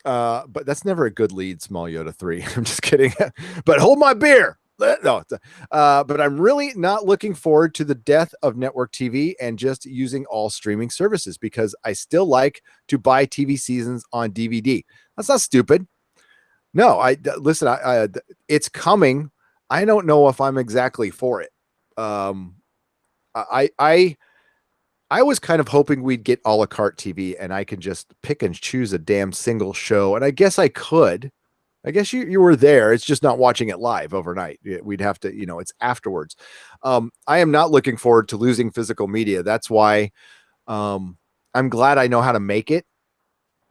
but that's never a good lead, Small Yoda 3. I'm just kidding. But hold my beer. No, but I'm really not looking forward to the death of network TV and just using all streaming services because I still like to buy TV seasons on DVD. That's not stupid. No, listen, it's coming. I don't know if I'm exactly for it. I was kind of hoping we'd get a la carte TV and I could just pick and choose a damn single show. And I guess I could. I guess you were there. It's just not watching it live overnight. We'd have to, it's afterwards. I am not looking forward to losing physical media. That's why I'm glad I know how to make it.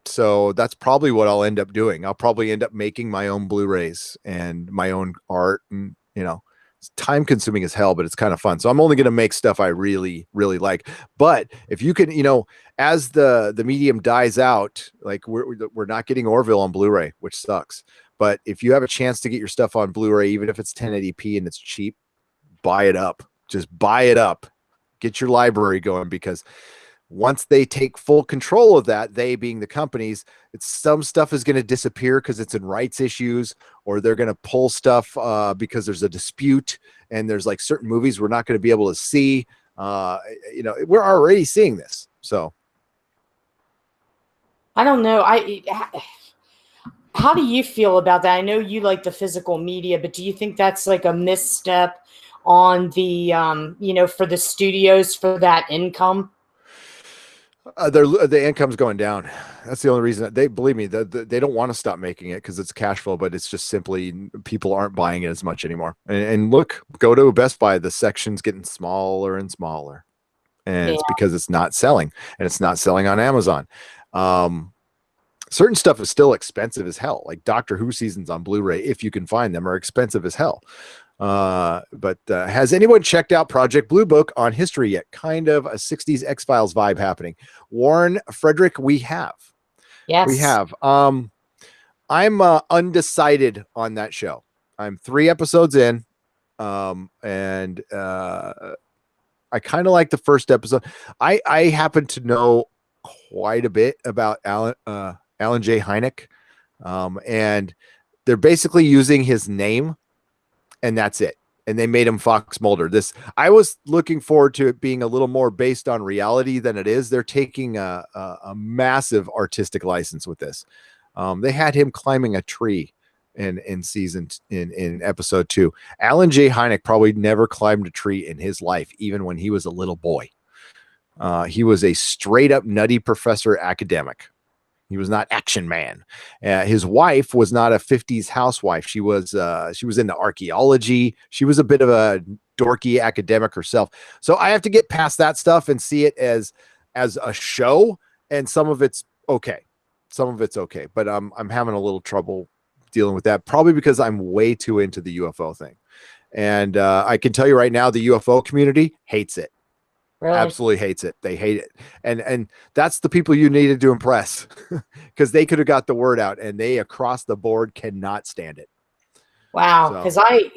So that's probably what I'll end up doing. I'll probably end up making my own Blu-rays and my own art, and it's time consuming as hell, but it's kind of fun. So I'm only going to make stuff I really, really like. But if you can, as the medium dies out, like we're not getting Orville on Blu-ray, which sucks. But if you have a chance to get your stuff on Blu-ray, even if it's 1080p and it's cheap, buy it up. Just buy it up. Get your library going, because once they take full control of that, they being the companies, some stuff is going to disappear because it's in rights issues, or they're going to pull stuff because there's a dispute and there's like certain movies we're not going to be able to see. We're already seeing this. So I don't know. How do you feel about that? I know you like the physical media, but do you think that's like a misstep on the, for the studios for that income? The income's going down. That's the only reason that they believe me. They don't want to stop making it because it's cash flow, but it's just simply people aren't buying it as much anymore. And look, go to Best Buy, the section's getting smaller and smaller, and Yeah. it's because it's not selling, and it's not selling on Amazon. Certain stuff is still expensive as hell. Like Doctor Who seasons on Blu-ray, if you can find them, are expensive as hell. But has anyone checked out Project Blue Book on History yet? Kind of a 60s X-Files vibe happening. Warren, Frederick, we have. Yes. We have. I'm undecided on that show. I'm 3 episodes in. And I kind of like the first episode. I happen to know quite a bit about Alan J. Hynek. And they're basically using his name, and that's it. And they made him Fox Mulder. I was looking forward to it being a little more based on reality than it is. They're taking a massive artistic license with this. They had him climbing a tree in episode 2. Alan J. Hynek probably never climbed a tree in his life, even when he was a little boy. He was a straight up nutty professor academic. He was not Action Man. His wife was not a 50s housewife. She was into archaeology. She was a bit of a dorky academic herself. So I have to get past that stuff and see it as a show. And some of it's okay. But I'm having a little trouble dealing with that, probably because I'm way too into the UFO thing. And I can tell you right now, the UFO community hates it. Really? Absolutely hates it. They hate it. And that's the people you needed to impress, because they could have got the word out, and they across the board cannot stand it. Wow. Because I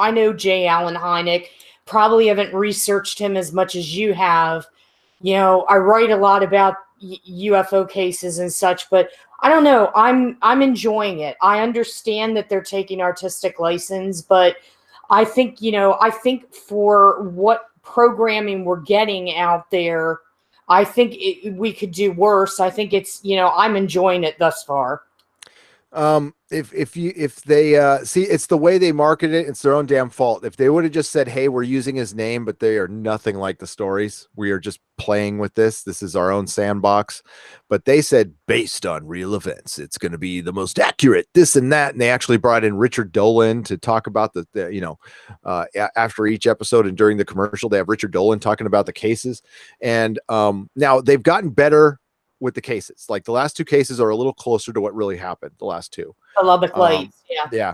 know J. Allen Hynek. Probably haven't researched him as much as you have. I write a lot about UFO cases and such, but I don't know. I'm enjoying it. I understand that they're taking artistic license, but I think for what programming we're getting out there, I think we could do worse. I think it's, I'm enjoying it thus far. If they see, it's the way they market it, it's their own damn fault. If they would have just said, hey, we're using his name, but they are nothing like the stories, we are just playing with this is our own sandbox. But they said based on real events, it's going to be the most accurate, this and that. And they actually brought in Richard Dolan to talk about after each episode and during the commercial, they have Richard Dolan talking about the cases. And now they've gotten better with the cases. Like the last 2 cases are a little closer to what really happened. The last 2, the Lubbock Lights, yeah.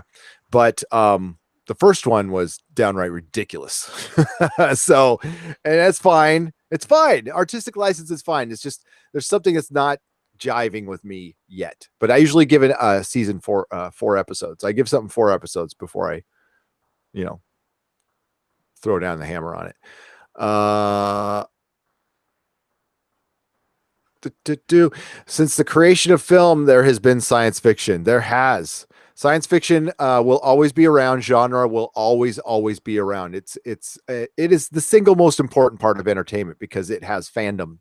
But the first one was downright ridiculous. So, and that's fine. It's fine. Artistic license is fine. It's just there's something that's not jiving with me yet. But I usually give it a season 4 episodes. I give something 4 episodes before I, throw down the hammer on it. Since the creation of film, there has been science fiction. Science fiction will always be around. Genre will always be around. It is the single most important part of entertainment because it has fandom.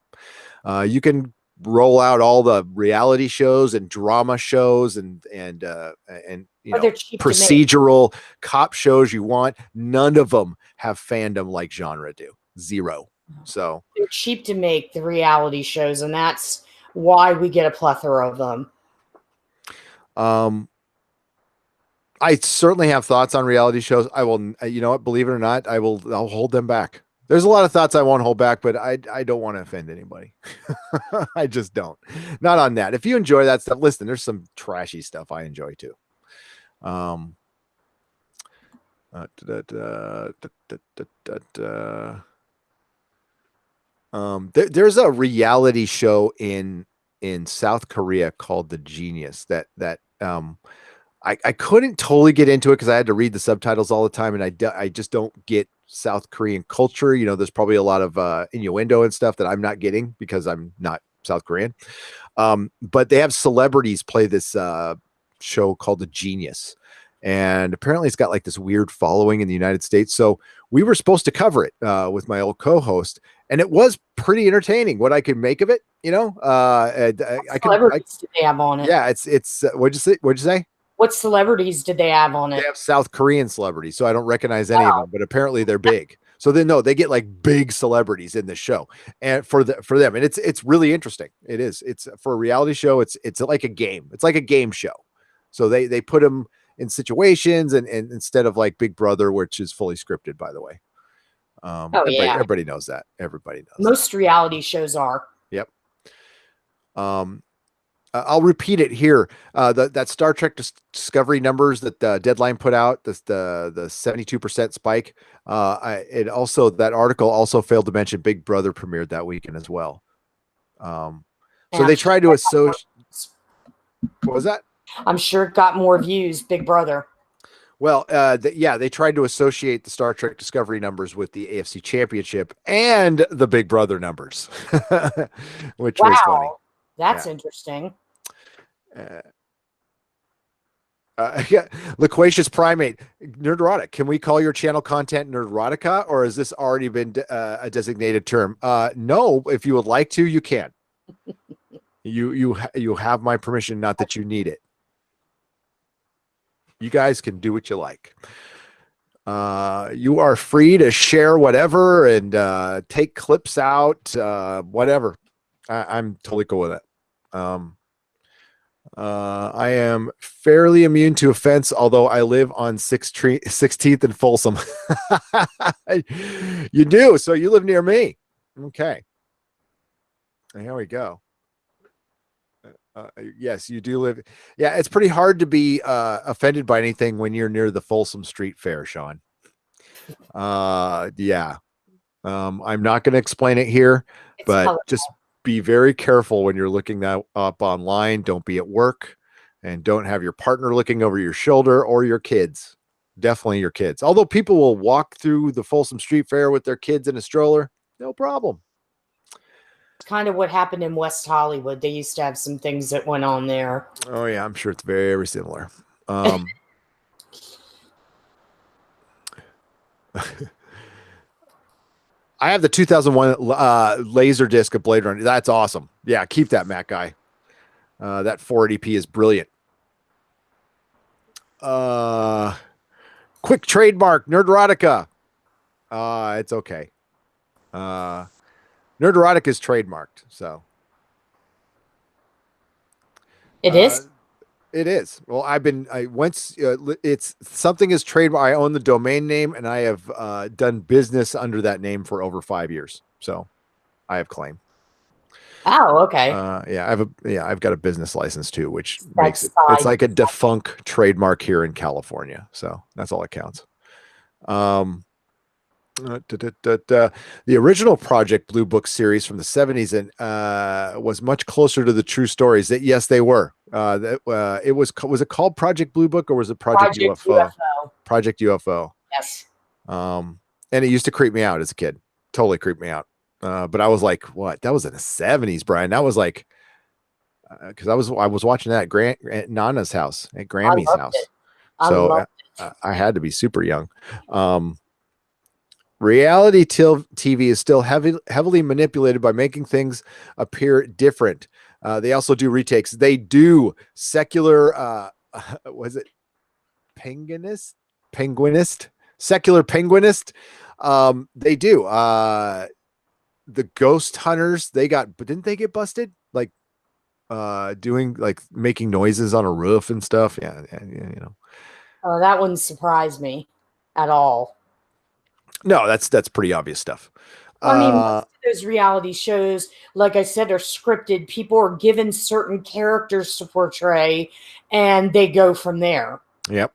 You can roll out all the reality shows and drama shows and procedural cop shows you want. None of them have fandom like genre do. Zero. So they're cheap to make, the reality shows, and that's why we get a plethora of them. I certainly have thoughts on reality shows. I will, believe it or not, I'll hold them back. There's a lot of thoughts I won't hold back, but I don't want to offend anybody. I just don't. Not on that. If you enjoy that stuff, listen, there's some trashy stuff I enjoy too. There's a reality show in South Korea called The Genius that I couldn't totally get into it because I had to read the subtitles all the time, and I just don't get South Korean culture. There's probably a lot of innuendo and stuff that I'm not getting because I'm not South Korean. But they have celebrities play this show called The Genius. And apparently it's got like this weird following in the United States. So we were supposed to cover it with my old co-host, and it was pretty entertaining what I could make of it. Celebrities did they have on it? Yeah, it's what'd you say? What celebrities did they have on it? They have South Korean celebrities, so I don't recognize any of them, but apparently they're big. So then no, they get like big celebrities in the show, and for them, and it's really interesting. It is. It's for a reality show. It's like a game. It's like a game show. So they put them in situations, and instead of like Big Brother, which is fully scripted, by the way. Everybody knows that. Everybody knows. Most reality shows are. Yep. I'll repeat it here. That Star Trek Discovery numbers that Deadline put out, the 72% spike. It also, that article also failed to mention Big Brother premiered that weekend as well. So they tried to associate. What was that? I'm sure it got more views, Big Brother. Well, they tried to associate the Star Trek Discovery numbers with the AFC Championship and the Big Brother numbers, which was funny. That's interesting. Loquacious Primate, Nerderotic. Can we call your channel content Nerderotica, or has this already been a designated term? No, if you would like to, you can. You have my permission, not that you need it. You guys can do what you like. You are free to share whatever and take clips out, whatever. I'm totally cool with it. I am fairly immune to offense, although I live on 16th and Folsom. You do, so you live near me. Okay. Here we go. Yes, you do live. Yeah, it's pretty hard to be offended by anything when you're near the Folsom Street Fair, Sean. Yeah. I'm not going to explain it here, but just be very careful when you're looking that up online. Don't be at work, and don't have your partner looking over your shoulder, or your kids. Definitely your kids. Although people will walk through the Folsom Street Fair with their kids in a stroller, no problem. It's kind of what happened in West Hollywood. They used to have some things that went on there. Oh yeah, I'm sure it's very similar. I have the 2001 laser disc of Blade Runner. That's awesome. Yeah, keep that, Matt guy. That 480p is brilliant. Quick trademark, Nerderotica. It's okay. Nerderotica is trademarked, so. It is? It is. Well, it's something is trademark. I own the domain name, and I have done business under that name for over 5 years. So I have claim. Oh, okay. I've got a business license too, which makes it's like a defunct trademark here in California. So that's all that counts. The original Project Blue Book series from the 70s and was much closer to the true stories. That yes, they were. It was it called Project Blue Book, or was it Project UFO? Project UFO. Yes. And it used to creep me out as a kid. Totally creeped me out. But I was like, what? That was in the 70s, Brian. That was like, because I was watching that at Nana's house, at Grammy's house. So I had to be super young. Reality TV is still heavily manipulated by making things appear different. They also do retakes. They do secular, was it penguinist? Secular penguinist. They do. The ghost hunters, but didn't they get busted? Like doing, like, making noises on a roof and stuff. Yeah, you know. Oh, that wouldn't surprise me at all. No, that's pretty obvious stuff. I mean, most of those reality shows, like I said, are scripted. People are given certain characters to portray, and they go from there. Yep.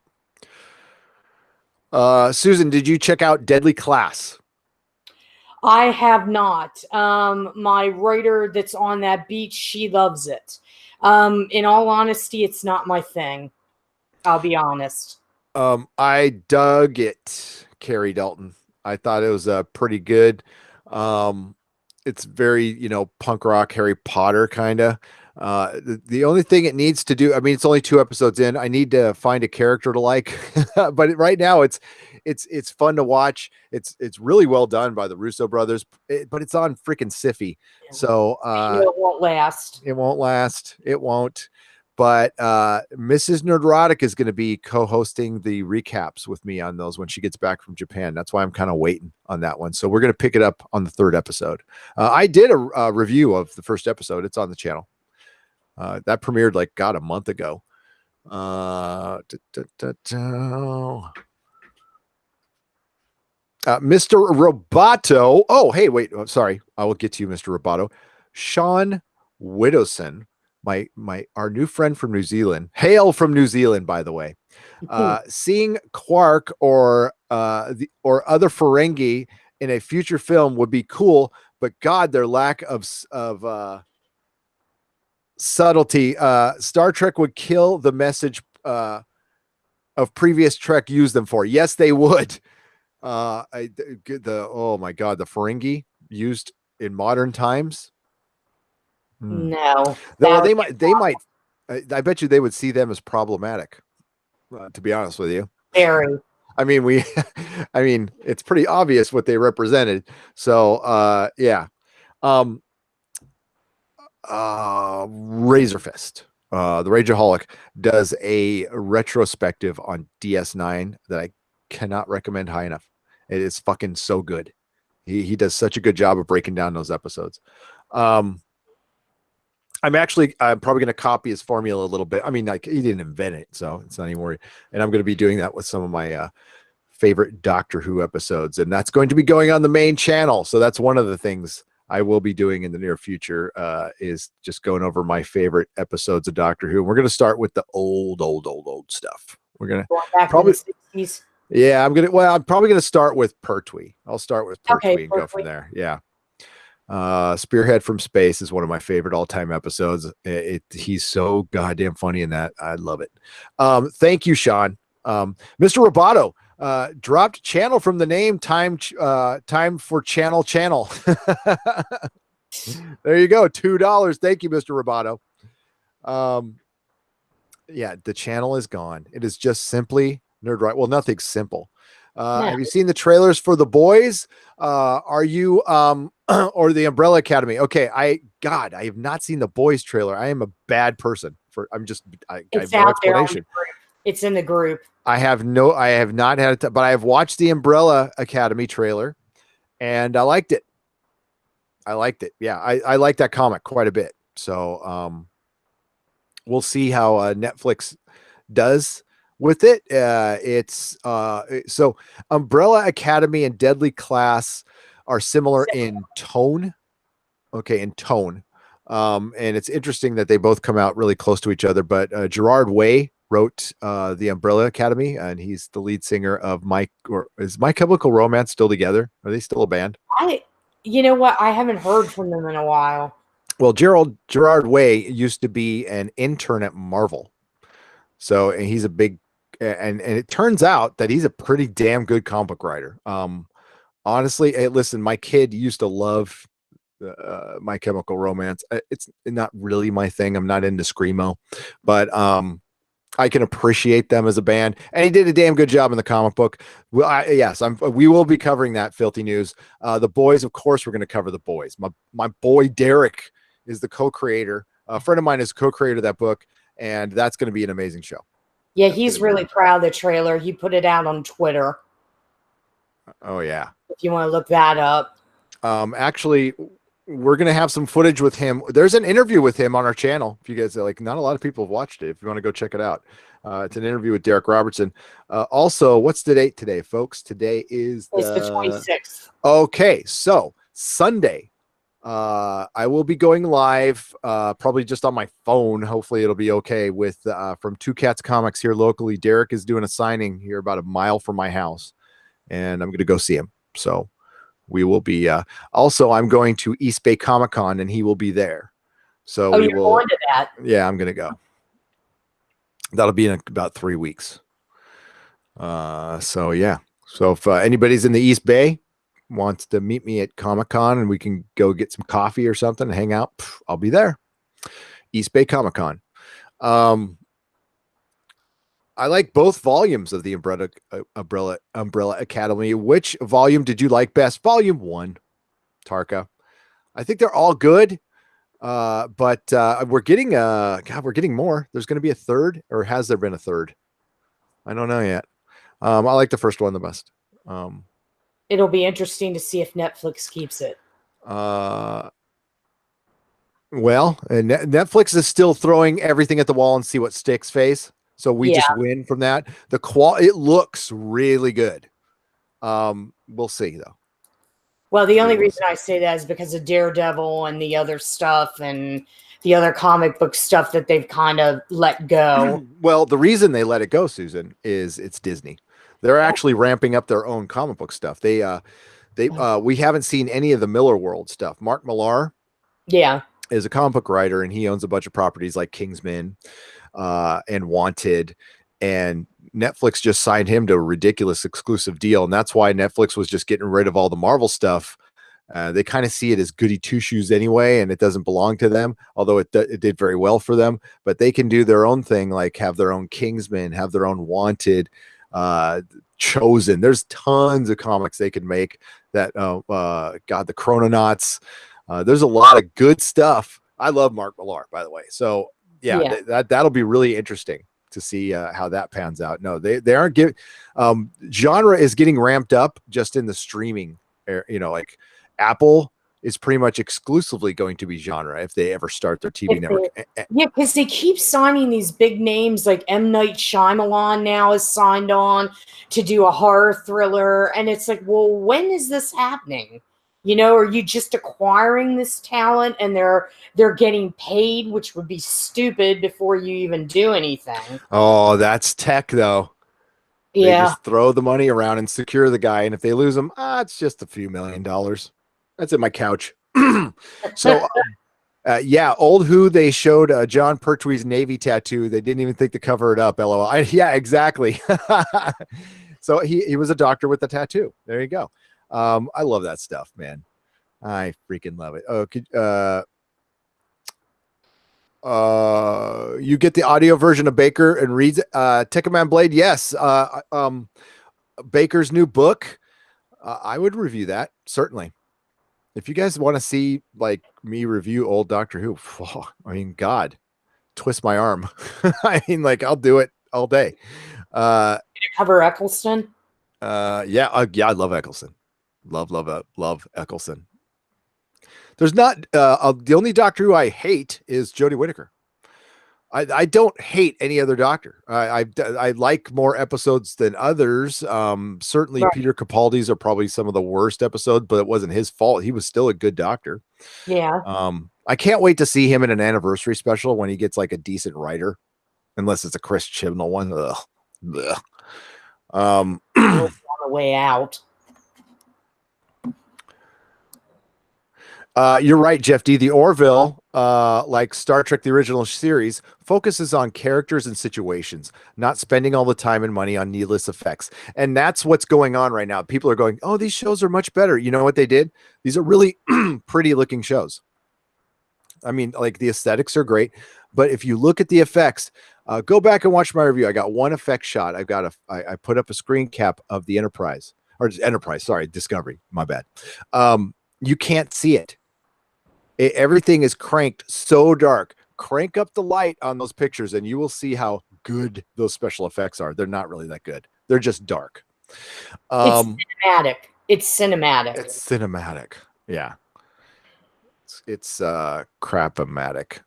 Susan, did you check out Deadly Class? I have not. My writer that's on that beach, she loves it. In all honesty, it's not my thing. I'll be honest. I dug it, Carrie Dalton. I thought it was pretty good. It's very, punk rock Harry Potter kind of. The only thing it needs to do, I mean, it's only 2 episodes in. I need to find a character to like, but right now it's fun to watch. It's really well done by the Russo brothers, but it's on freaking Syfy. So it won't last. It won't last. It won't. But Mrs. Nerdrotic is going to be co-hosting the recaps with me on those when she gets back from Japan. That's why I'm kind of waiting on that one. So we're going to pick it up on the 3rd episode. I did a review of the 1st episode. It's on the channel. That premiered like a month ago. Mr. Roboto. Oh, hey, wait. Oh, sorry. I will get to you, Mr. Roboto. Sean Widowson, our new friend from New Zealand. Hail from New Zealand, by the way. Seeing Quark or other Ferengi in a future film would be cool, but God, their lack of subtlety. Star Trek would kill the message of previous Trek used them for. Yes, they would. Oh my God, the Ferengi used in modern times. No, they might. I bet you they would see them as problematic. To be honest with you, very. I mean, it's pretty obvious what they represented. So, yeah. Razor Fist, the Rageaholic, does a retrospective on DS9 that I cannot recommend high enough. It is fucking so good. He does such a good job of breaking down those episodes. I'm probably going to copy his formula a little bit. I mean, like, he didn't invent it, so it's not even worried. And I'm going to be doing that with some of my favorite Doctor Who episodes, and that's going to be going on the main channel. So that's one of the things I will be doing in the near future, is just going over my favorite episodes of Doctor Who. And we're going to start with the old stuff. We're going to probably, yeah, I'm probably going to start with Pertwee. I'll start with Pertwee and go from there. Yeah. Spearhead from Space is one of my favorite all-time episodes. He's so goddamn funny in that. I love it. Thank you, Sean. Mr. Roboto, dropped channel from the name. Time for channel. There you go. $2. Thank you, Mr. Roboto. Yeah, the channel is gone. It is just simply Nerd Right. Well, nothing's simple. No. Have you seen the trailers for The Boys? Are you or the Umbrella Academy? Okay, I have not seen The Boys trailer. I am a bad person I have no explanation. It's in the group. I have not had it, but I have watched the Umbrella Academy trailer and I liked it. Yeah, I like that comic quite a bit. So we'll see how Netflix does with it. So Umbrella Academy and Deadly Class are similar in tone. Okay, in tone. And it's interesting that they both come out really close to each other, but Gerard Way wrote the Umbrella Academy, and he's the lead singer of is My Chemical Romance still together? Are they still a band? You know what? I haven't heard from them in a while. Well, Gerard Way used to be an intern at Marvel. So, and he's a big, and it turns out that he's a pretty damn good comic book writer. Honestly, hey, listen, my kid used to love My Chemical Romance. It's not really my thing. I'm not into screamo, but I can appreciate them as a band, and he did a damn good job in the comic book. Well, we will be covering that filthy news. The Boys, of course, we're going to cover The Boys. My boy Derek is the co-creator. A friend of mine is co-creator of that book, and that's going to be an amazing show. Yeah, he's really proud of the trailer. He put it out on Twitter. Oh yeah. If you want to look that up. Actually, we're going to have some footage with him. There's an interview with him on our channel. If you guys not a lot of people have watched it. If you want to go check it out, it's an interview with Derek Robertson. Also, what's the date today, folks? Today is the 26th. Okay. So Sunday, I will be going live, probably just on my phone. Hopefully it'll be okay with, from Two Cats Comics here locally. Derek is doing a signing here about a mile from my house, and I'm going to go see him. So we will be, also I'm going to East Bay Comic Con and he will be there. So you're going to that? Yeah, I'm going to go. That'll be in about 3 weeks. So yeah. So if anybody's in the East Bay wants to meet me at Comic Con and we can go get some coffee or something and hang out, I'll be there. East Bay Comic Con. I like both volumes of the Umbrella Academy. Which volume did you like best? Volume 1, Tarka. I think they're all good. But we're getting we're getting more. There's going to be a third, or has there been a third? I don't know yet. I like the first one the best. It'll be interesting to see if Netflix keeps it. Well, and Netflix is still throwing everything at the wall and see what sticks face. So we just win from that. It looks really good. We'll see though. Well, the only reason I say that is because of Daredevil and the other stuff and the other comic book stuff that they've kind of let go. Well, the reason they let it go, Susan, is it's Disney. They're actually ramping up their own comic book stuff. We haven't seen any of the Miller World stuff. Mark Millar, is a comic book writer, and he owns a bunch of properties like Kingsman and Wanted, and Netflix just signed him to a ridiculous exclusive deal, and that's why Netflix was just getting rid of all the Marvel stuff. They kind of see it as goody two shoes anyway, and it doesn't belong to them, although it did very well for them. But they can do their own thing, like have their own Kingsman, have their own Wanted, Chosen. There's tons of comics they can make that, God, the Chrononauts. There's a lot of good stuff. I love Mark Millar, by the way. So that'll be really interesting to see how that pans out. No, they aren't giving genre is getting ramped up just in the streaming. Like Apple is pretty much exclusively going to be genre if they ever start their TV network. Yeah, because they keep signing these big names, like M. Night Shyamalan now is signed on to do a horror thriller, and it's like, well, when is this happening? Are you just acquiring this talent and they're getting paid, which would be stupid before you even do anything? Oh, that's tech, though. Yeah. They just throw the money around and secure the guy, and if they lose him, it's just a few $1 million. That's in my couch. So, old Who, they showed John Pertwee's Navy tattoo. They didn't even think to cover it up. LOL. Yeah, exactly. So he was a doctor with a tattoo. There you go. I love that stuff, man. I freaking love it. You get the audio version of Baker and reads Ticketman Blade. Yes. Baker's new book. I would review that, certainly. If you guys want to see like me review old Doctor Who, I mean, God, twist my arm. I mean, like, I'll do it all day. Did you cover Eccleston? Yeah, I love Eccleston. Love Eccleston. There's not the only Doctor Who I hate is Jodie Whittaker. I don't hate any other Doctor. I like more episodes than others. Certainly Peter Capaldi's are probably some of the worst episodes, but it wasn't his fault. He was still a good Doctor. Yeah. I can't wait to see him in an anniversary special when he gets like a decent writer, unless it's a Chris Chibnall one. Ugh. On the way out. You're right, Jeff D. The Orville, like Star Trek, the original series, focuses on characters and situations, not spending all the time and money on needless effects. And that's what's going on right now. People are going, oh, these shows are much better. You know what they did? These are really pretty looking shows. I mean, like the aesthetics are great, but if you look at the effects, go back and watch my review. I got one effect shot. I put up a screen cap of the Discovery. My bad. You can't see it. Everything is cranked so dark. Crank up the light on those pictures and you will see how good those special effects are. They're not really that good. They're just dark. It's cinematic. Yeah. It's crap-o-matic.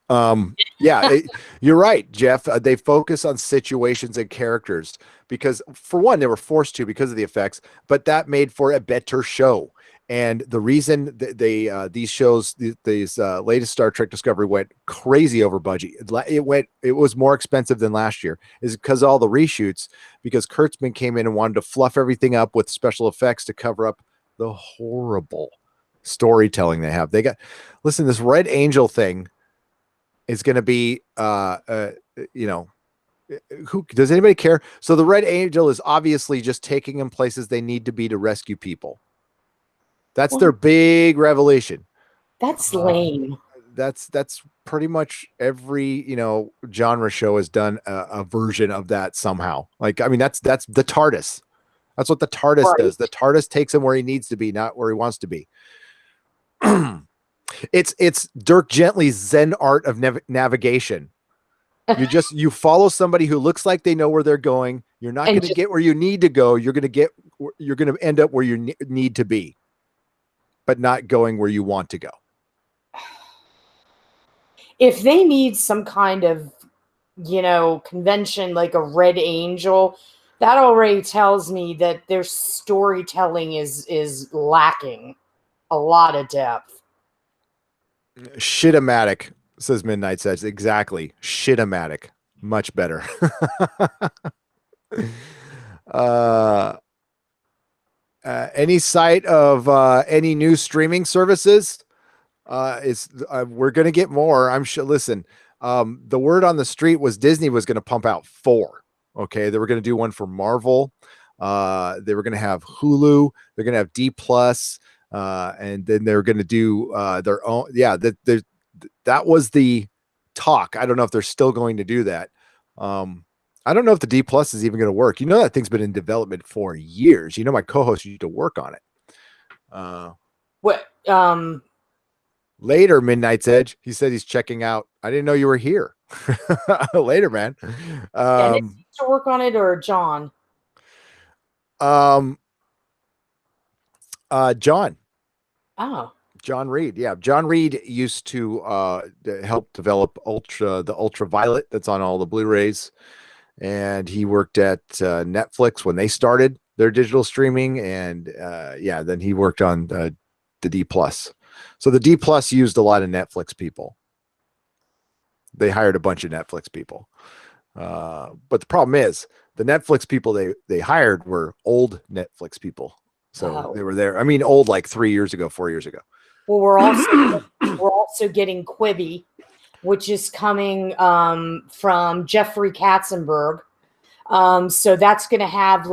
You're right, Jeff. They focus on situations and characters because, for one, they were forced to because of the effects, but that made for a better show. And the reason these latest Star Trek Discovery went crazy over budget, it was more expensive than last year, is because of all the reshoots, because Kurtzman came in and wanted to fluff everything up with special effects to cover up the horrible storytelling they have. Listen, this Red Angel thing is going to be, who does anybody care? So the Red Angel is obviously just taking them places they need to be to rescue people. That's their big revelation. That's lame. That's pretty much every genre show has done a version of that somehow. Like, I mean, that's the TARDIS. That's what the TARDIS does. The TARDIS takes him where he needs to be, not where he wants to be. It's Dirk Gently's Zen art of navigation. You follow somebody who looks like they know where they're going. You're not going to get where you need to go. You're going to end up where you need to be, but not going where you want to go. If they need some kind of, convention like a Red Angel, that already tells me that their storytelling is lacking a lot of depth. Shit-o-matic, says Midnight Says. Exactly. Shit-o-matic. Much better. Any sight of any new streaming services? We're going to get more. I'm sure. Listen, the word on the street was Disney was going to pump out 4. Okay. They were going to do one for Marvel. They were going to have Hulu. They're going to have D+. And then they're going to do their own. Yeah. That was the talk. I don't know if they're still going to do that. I don't know if the D+ is even going to work. That thing's been in development for years. My co-host used to work on it. What? Later, Midnight's Edge. He said he's checking out. I didn't know you were here. Later, man. Dennis used to work on it, or John? John. Oh. John Reed. Yeah. John Reed used to help develop the Ultraviolet that's on all the Blu-rays. And he worked at Netflix when they started their digital streaming. And then he worked on the D+. So the D+ used a lot of Netflix people. They hired a bunch of Netflix people. But the problem is the Netflix people they hired were old Netflix people. So they were there. I mean, old, like 3 years ago, 4 years ago. Well, we're also getting Quibi, which is coming from Jeffrey Katzenberg. So that's going to have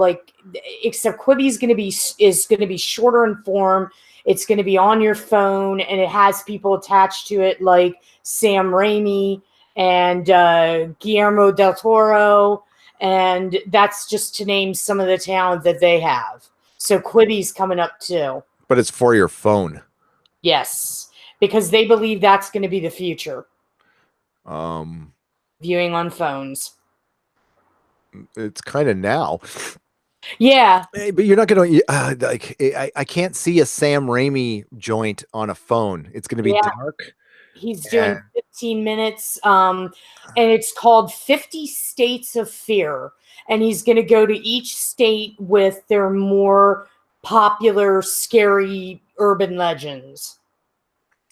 except Quibi is going to be shorter in form. It's going to be on your phone, and it has people attached to it like Sam Raimi and Guillermo del Toro, and that's just to name some of the talent that they have. So Quibi's coming up too. But it's for your phone. Yes, because they believe that's going to be the future. Viewing on phones. It's kind of now. Yeah. But you're not going to, I can't see a Sam Raimi joint on a phone. It's going to be dark. He's doing 15 minutes. And it's called 50 States of Fear. And he's going to go to each state with their more popular, scary urban legends.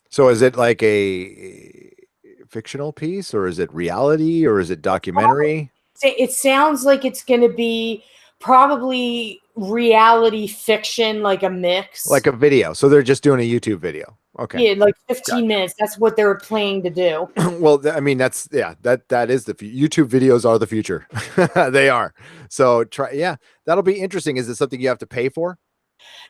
So is it like a fictional piece, or is it reality, or is it documentary? It sounds like it's going to be probably reality fiction, like a mix. Like a video. So they're just doing a YouTube video. Okay. Yeah, like 15 minutes. That's what they're planning to do. Well, I mean, that is the YouTube videos are the future. They are. So that'll be interesting. Is it something you have to pay for?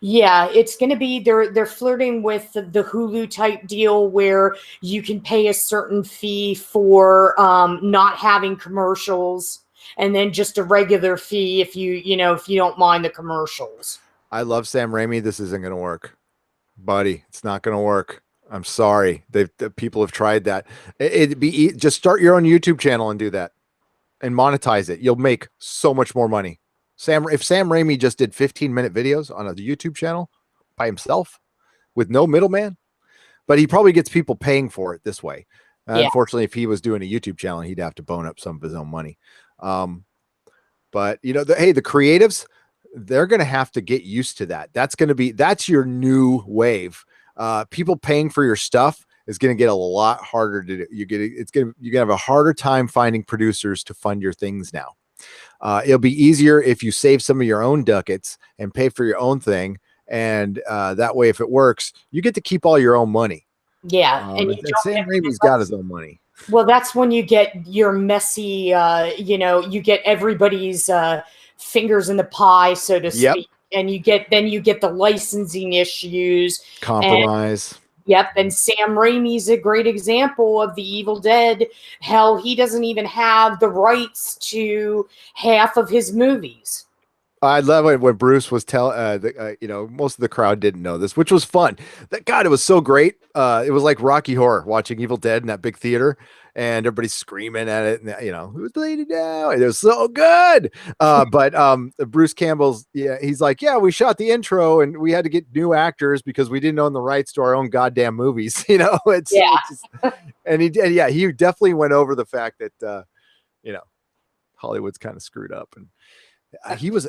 Yeah, it's going to be, they're flirting with the Hulu type deal where you can pay a certain fee for not having commercials, and then just a regular fee if you don't mind the commercials. I love Sam Raimi. This isn't going to work, buddy. It's not going to work. I'm sorry. The people have tried that. It'd be just start your own YouTube channel and do that and monetize it. You'll make so much more money. If Sam Raimi just did 15-minute videos on a YouTube channel by himself with no middleman, but he probably gets people paying for it this way. Unfortunately, if he was doing a YouTube channel, he'd have to bone up some of his own money. But the creatives, they're going to have to get used to that. That's your new wave. People paying for your stuff is going to get a lot harder to do. You're going to have a harder time finding producers to fund your things now. It'll be easier if you save some of your own ducats and pay for your own thing. And that way, if it works, you get to keep all your own money. Yeah. And Sam Raimi's got his own money. Well, that's when you get your messy, you get everybody's fingers in the pie, so to speak. And you get the licensing issues. Compromise. And Sam Raimi's a great example of the Evil Dead. Hell, he doesn't even have the rights to half of his movies. I love it when Bruce was most of the crowd didn't know this, which was fun. That God, it was so great. It was like Rocky Horror watching Evil Dead in that big theater, and everybody's screaming at it, and who's bleeding now? It was so good. But Bruce Campbell's, he's like, yeah, we shot the intro, and we had to get new actors because we didn't own the rights to our own goddamn movies. It's just, and he did, he definitely went over the fact that Hollywood's kind of screwed up and. He was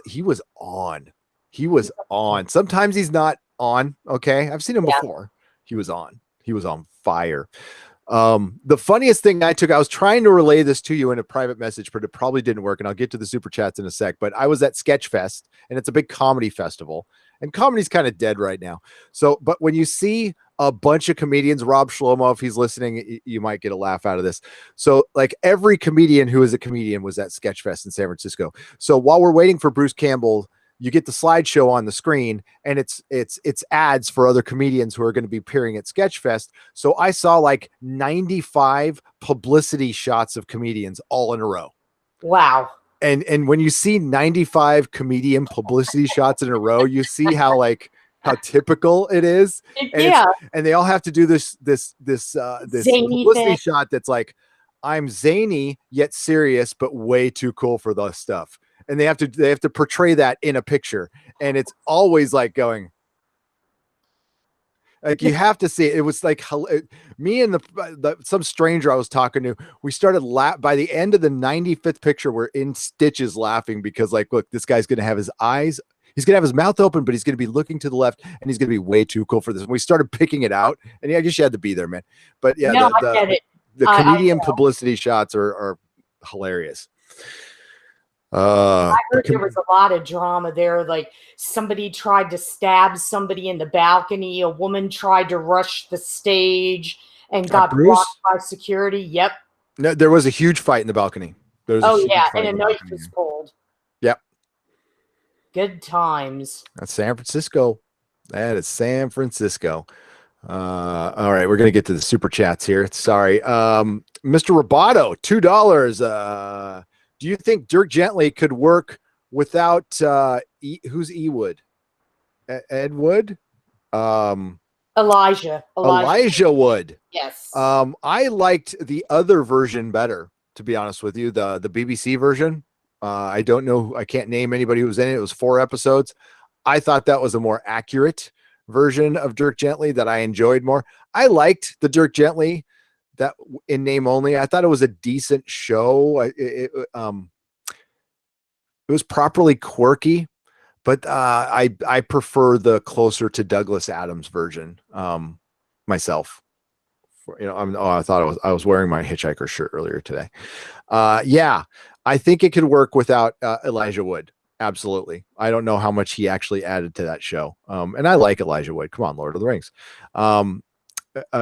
on. He was on. Sometimes he's not on. Okay. I've seen him before. He was on. He was on fire. The funniest thing I was trying to relay this to you in a private message, but it probably didn't work. And I'll get to the super chats in a sec, but I was at Sketchfest, and it's a big comedy festival, and comedy's kind of dead right now. So, but when you see a bunch of comedians, Rob Shlomo, if he's listening, you might get a laugh out of this. So like every comedian who is a comedian was at Sketchfest in San Francisco. So while we're waiting for Bruce Campbell, you get the slideshow on the screen, and it's ads for other comedians who are going to be appearing at Sketchfest. So I saw like 95 publicity shots of comedians all in a row. Wow. And when you see 95 comedian publicity shots in a row, you see how typical it is. And and they all have to do this publicity shot that's like, I'm zany yet serious, but way too cool for the stuff. And they have to portray that in a picture. And it's always like going, like, you have to see it. It was like me and some stranger I was talking to, we started by the end of the 95th picture, we're in stitches laughing because like, look, this guy's going to have his eyes, he's going to have his mouth open, but he's going to be looking to the left, and he's going to be way too cool for this. And we started picking it out, and I guess you had to be there, man. But yeah, no, I get it. The comedian publicity shots are hilarious. I heard there was a lot of drama there. Like somebody tried to stab somebody in the balcony. A woman tried to rush the stage and got blocked by security. Yep. No, there was a huge fight in the balcony. And a knife was pulled. Yep. Good times. That's San Francisco. That is San Francisco. All right, we're gonna get to the super chats here. Sorry, Mr. Roboto, $2. Do you think Dirk Gently could work without who's E Wood? Ed Wood? Elijah Wood. Yes. I liked the other version better, to be honest with you, the BBC version. I don't know, I can't name anybody who was in it. It was 4 episodes. I thought that was a more accurate version of Dirk Gently that I enjoyed more. I liked the Dirk Gently that in name only. I thought it was a decent show. It was properly quirky, but I prefer the closer to Douglas Adams version myself. I thought I was wearing my hitchhiker shirt earlier today. Yeah, I think it could work without Elijah Wood. Absolutely. I don't know how much he actually added to that show. And I like Elijah Wood. Come on, Lord of the Rings.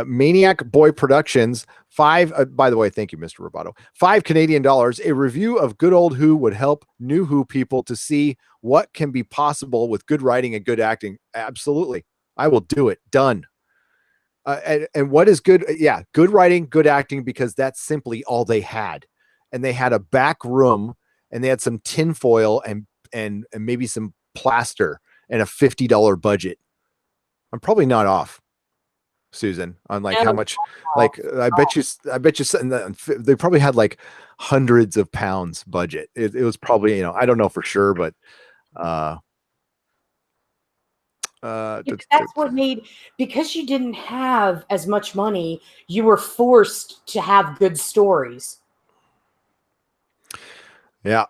Maniac Boy Productions, 5, by the way, thank you, Mr. Roboto, $5 Canadian. A review of good old Who would help new Who people to see what can be possible with good writing and good acting. Absolutely. I will do it. Done. And what is good? Yeah, good writing, good acting, because that's simply all they had. And they had a back room, and they had some tinfoil and maybe some plaster and a $50 budget. I'm probably not off, Susan, on like how much, like I bet you they probably had like hundreds of pounds budget. It was probably, I don't know for sure, but that's what made, because you didn't have as much money, you were forced to have good stories. Yeah.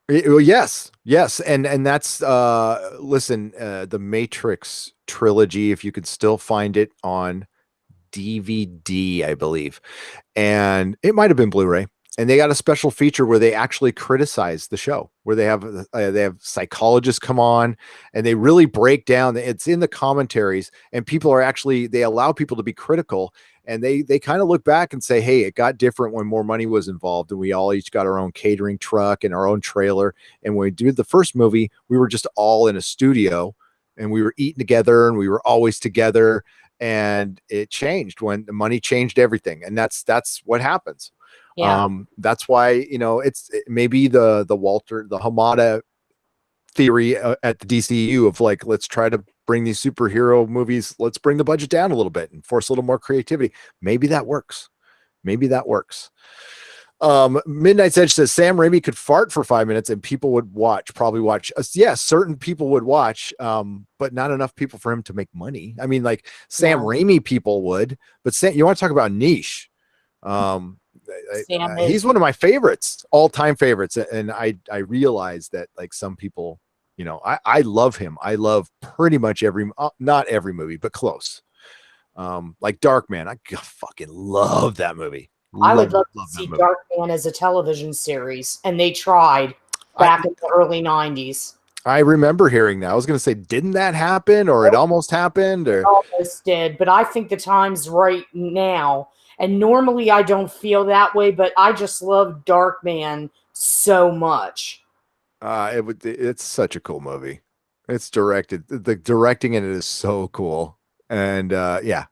Well, yes. And that's, listen, the Matrix trilogy, if you could still find it on DVD, I believe, and it might've been Blu-ray, and they got a special feature where they actually criticize the show, where they have psychologists come on and they really break down. It's in the commentaries, and they allow people to be critical, and they kind of look back and say, hey, it got different when more money was involved, and we all each got our own catering truck and our own trailer. And when we did the first movie, we were just all in a studio, and we were eating together, and we were always together. And it changed when the money changed everything. And that's what happens. Yeah. That's why, it's maybe the Walter, the Hamada theory at the DCU of like, let's try to bring these superhero movies, let's bring the budget down a little bit and force a little more creativity. Maybe that works. Maybe that works. Midnight's Edge says Sam Raimi could fart for 5 minutes and people would probably watch. Yes, certain people would watch, but not enough people for him to make money. I mean, like Sam Raimi people would, but you want to talk about niche. He's one of my favorites, all-time favorites. And I realize that like some people, you know, I love him. I love pretty much not every movie, but close. Like Darkman. I fucking love that movie. I would love to see Darkman as a television series, and they tried back in the early 90s. I remember hearing that. I was going to say, didn't that happen, or it almost happened? Or... It almost did, but I think the time's right now. And normally I don't feel that way, but I just love Darkman so much. It's such a cool movie. It's directed. The directing in it is so cool. And yeah.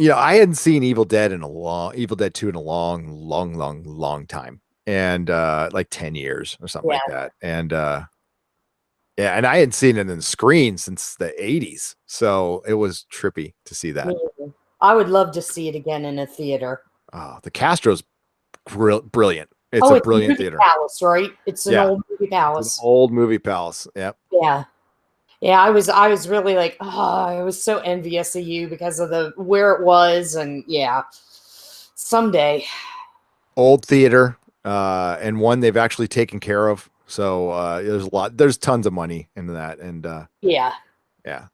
You know, I hadn't seen Evil Dead 2 in a long time. And like 10 years or something like that. And yeah, and I hadn't seen it in the screen since the 80s. So it was trippy to see that. I would love to see it again in a theater. Oh, the Castro's brilliant. It's a brilliant theater. Palace, right? It's an old movie palace. It's an old movie palace. Yep. Yeah. Yeah, I was really like, I was so envious of you because of where it was, and yeah, someday. Old theater, and one they've actually taken care of. So there's tons of money into that, and yeah.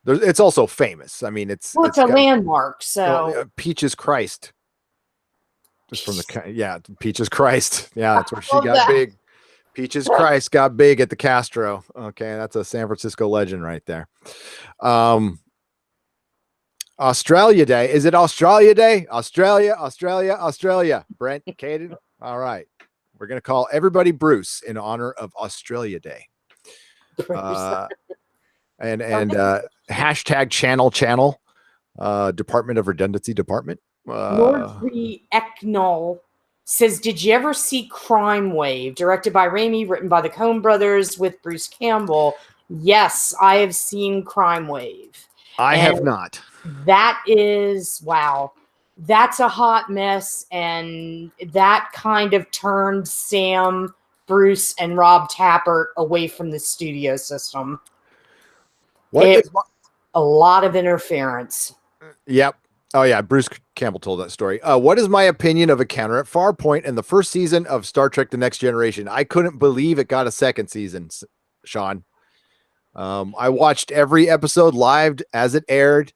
It's also famous. I mean, it's a landmark. So Peaches Christ, just from Peaches Christ. Yeah, that's where she got big. Peaches Christ got big at the Castro. Okay, that's a San Francisco legend right there. Australia Day. Is it Australia Day? Australia. Brent, Caden. All right. We're going to call everybody Bruce in honor of Australia Day. And hashtag channel, Department of Redundancy Department. Nordry Eknall says, did you ever see Crime Wave, directed by Raimi, written by the Coen brothers with Bruce Campbell? Yes, I have seen Crime Wave. I have not. That is, wow. That's a hot mess, and that kind of turned Sam, Bruce, and Rob Tapert away from the studio system. A lot of interference. Yep. Oh, yeah. Bruce Campbell told that story. What is my opinion of Encounter at Farpoint and the first season of Star Trek The Next Generation? I couldn't believe it got a second season, Sean. I watched every episode live as it aired.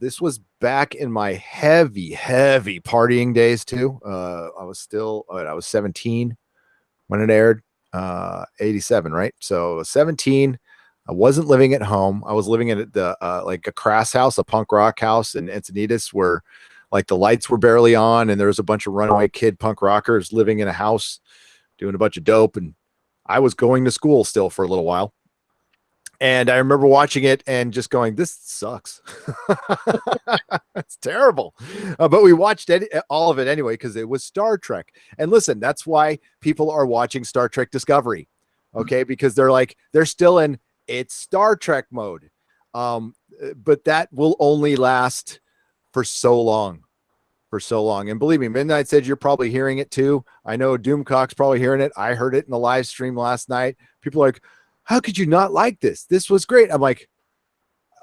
This was back in my heavy partying days, too. I was 17 when it aired. 87, right? So 17. I wasn't living at home. I was living at the like a crass house, a punk rock house in Encinitas, where like the lights were barely on, and there was a bunch of runaway kid punk rockers living in a house doing a bunch of dope. And I was going to school still for a little while. And I remember watching it and just going, this sucks. It's terrible. But we watched all of it anyway, because it was Star Trek. And listen, that's why people are watching Star Trek Discovery. Okay. Because they're still in it's Star Trek mode. But that will only last for so long. And believe me, Midnight said you're probably hearing it too. I know Doomcock's probably hearing it. I heard it in the live stream last night. People are like, how could you not like this? This was great. I'm like,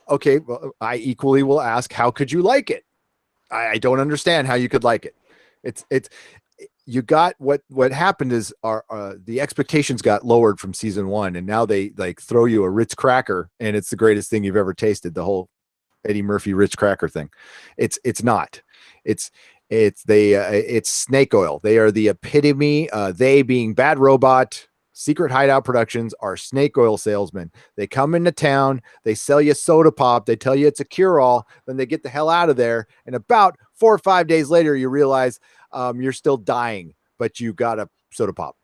okay, well, I equally will ask, how could you like it? I don't understand how you could like it. It's you got what happened is the expectations got lowered from season 1, and now they like throw you a Ritz cracker and it's the greatest thing you've ever tasted. The whole Eddie Murphy Ritz cracker thing. It's not. It's snake oil. They are the epitome. They being Bad Robot, Secret Hideout Productions, are snake oil salesmen. They come into town, they sell you soda pop, they tell you it's a cure-all, then they get the hell out of there, and about 4 or 5 days later, you realize you're still dying, but you got a soda pop.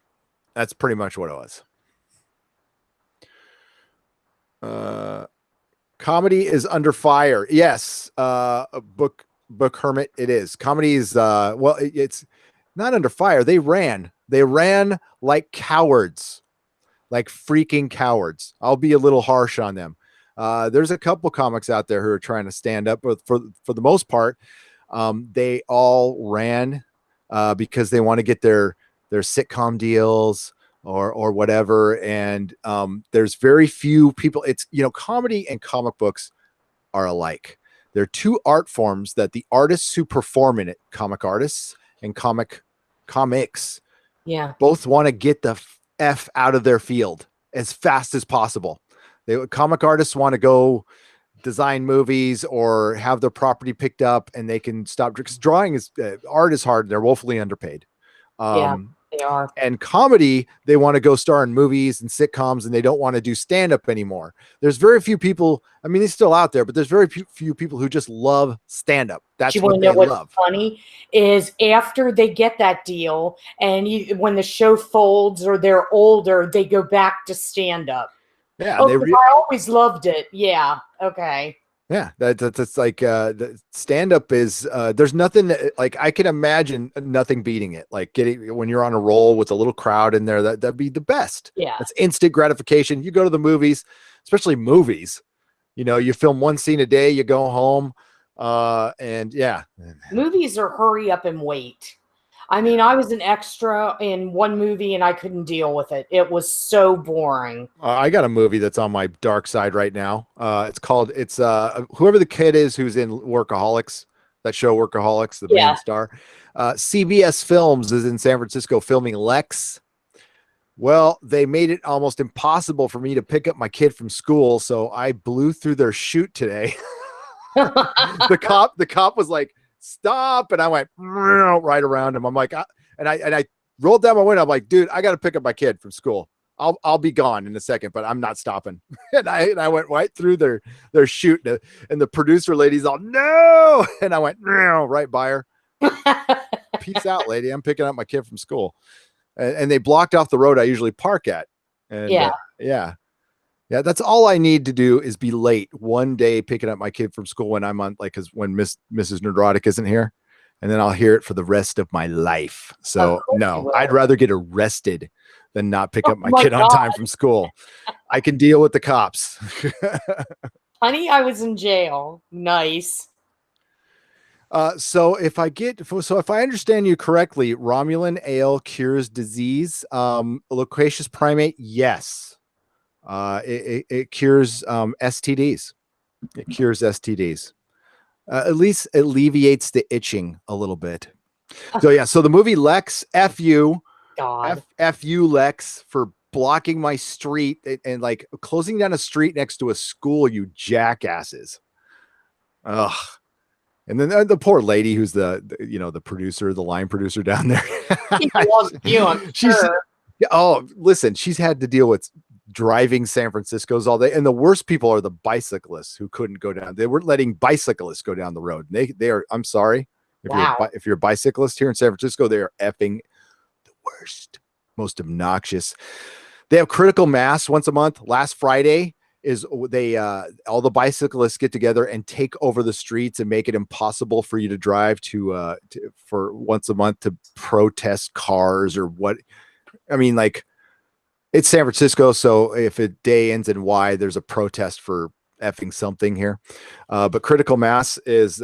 That's pretty much what it was. Comedy is under fire. Yes, book Hermit, it is. Comedy is, it's not under fire. They ran like cowards like freaking cowards. I'll be a little harsh on them. There's a couple comics out there who are trying to stand up, but for the most part, they all ran because they want to get their sitcom deals or whatever. And there's very few people. It's, comedy and comic books are alike. They're two art forms that the artists who perform in it, comic artists and comics, both want to get the F out of their field as fast as possible. Comic artists want to go design movies or have their property picked up and they can stop, because drawing is art is hard. They're woefully underpaid. They are. And comedy, they want to go star in movies and sitcoms, and they don't want to do stand-up anymore. There's very few people. I mean, it's still out there, but there's very few people who just love stand-up. That's what they love. Funny is after they get that deal, and when the show folds or they're older, they go back to stand-up. Yeah, I always loved it. Yeah. Okay. Yeah, that's like the stand-up is there's nothing like, I can imagine nothing beating it. Like when you're on a roll with a little crowd in there, that'd be the best. Yeah, that's instant gratification. You go to the movies, especially movies. You film one scene a day, you go home, and yeah, movies are hurry up and wait. I mean, I was an extra in one movie and I couldn't deal with it. It was so boring. I got a movie that's on my dark side right now. It's whoever the kid is who's in Workaholics, that show Workaholics, the main star. CBS Films is in San Francisco filming Lex. Well, they made it almost impossible for me to pick up my kid from school, so I blew through their shoot today. The cop was like, "Stop!" And I went right around him. I'm like, and I rolled down my window. I'm like, "Dude, I got to pick up my kid from school. I'll be gone in a second, but I'm not stopping." And I went right through their shoot, and the producer lady's all, "No!" And I went right by her. "Peace out, lady. I'm picking up my kid from school." And they blocked off the road I usually park at. And yeah, that's all I need to do is be late one day picking up my kid from school when I'm on, like, because when Mrs. Neurotic isn't here, and then I'll hear it for the rest of my life. So no, I'd rather get arrested than not pick up my kid on time from school. I can deal with the cops. Honey, I was in jail. Nice. So if I understand you correctly, Romulan ale cures disease. Loquacious primate, yes. It cures STDs. It cures STDs. At least alleviates the itching a little bit. So yeah, so the movie Lex, F you Lex, for blocking my street and like closing down a street next to a school, you jackasses. Ugh. And then the poor lady who's the producer, the line producer down there. I'm sure. Oh, listen, she's had to deal with driving San Francisco's all day. And the worst people are the bicyclists who couldn't go down. They weren't letting bicyclists go down the road. They are, I'm sorry. If you're a bicyclist here in San Francisco, they are effing the worst, most obnoxious. They have critical mass once a month. Last Friday is they all the bicyclists get together and take over the streets and make it impossible for you to drive for once a month to protest cars or what. I mean, like, it's San Francisco, so if a day ends in Y, there's a protest for effing something here. But critical mass is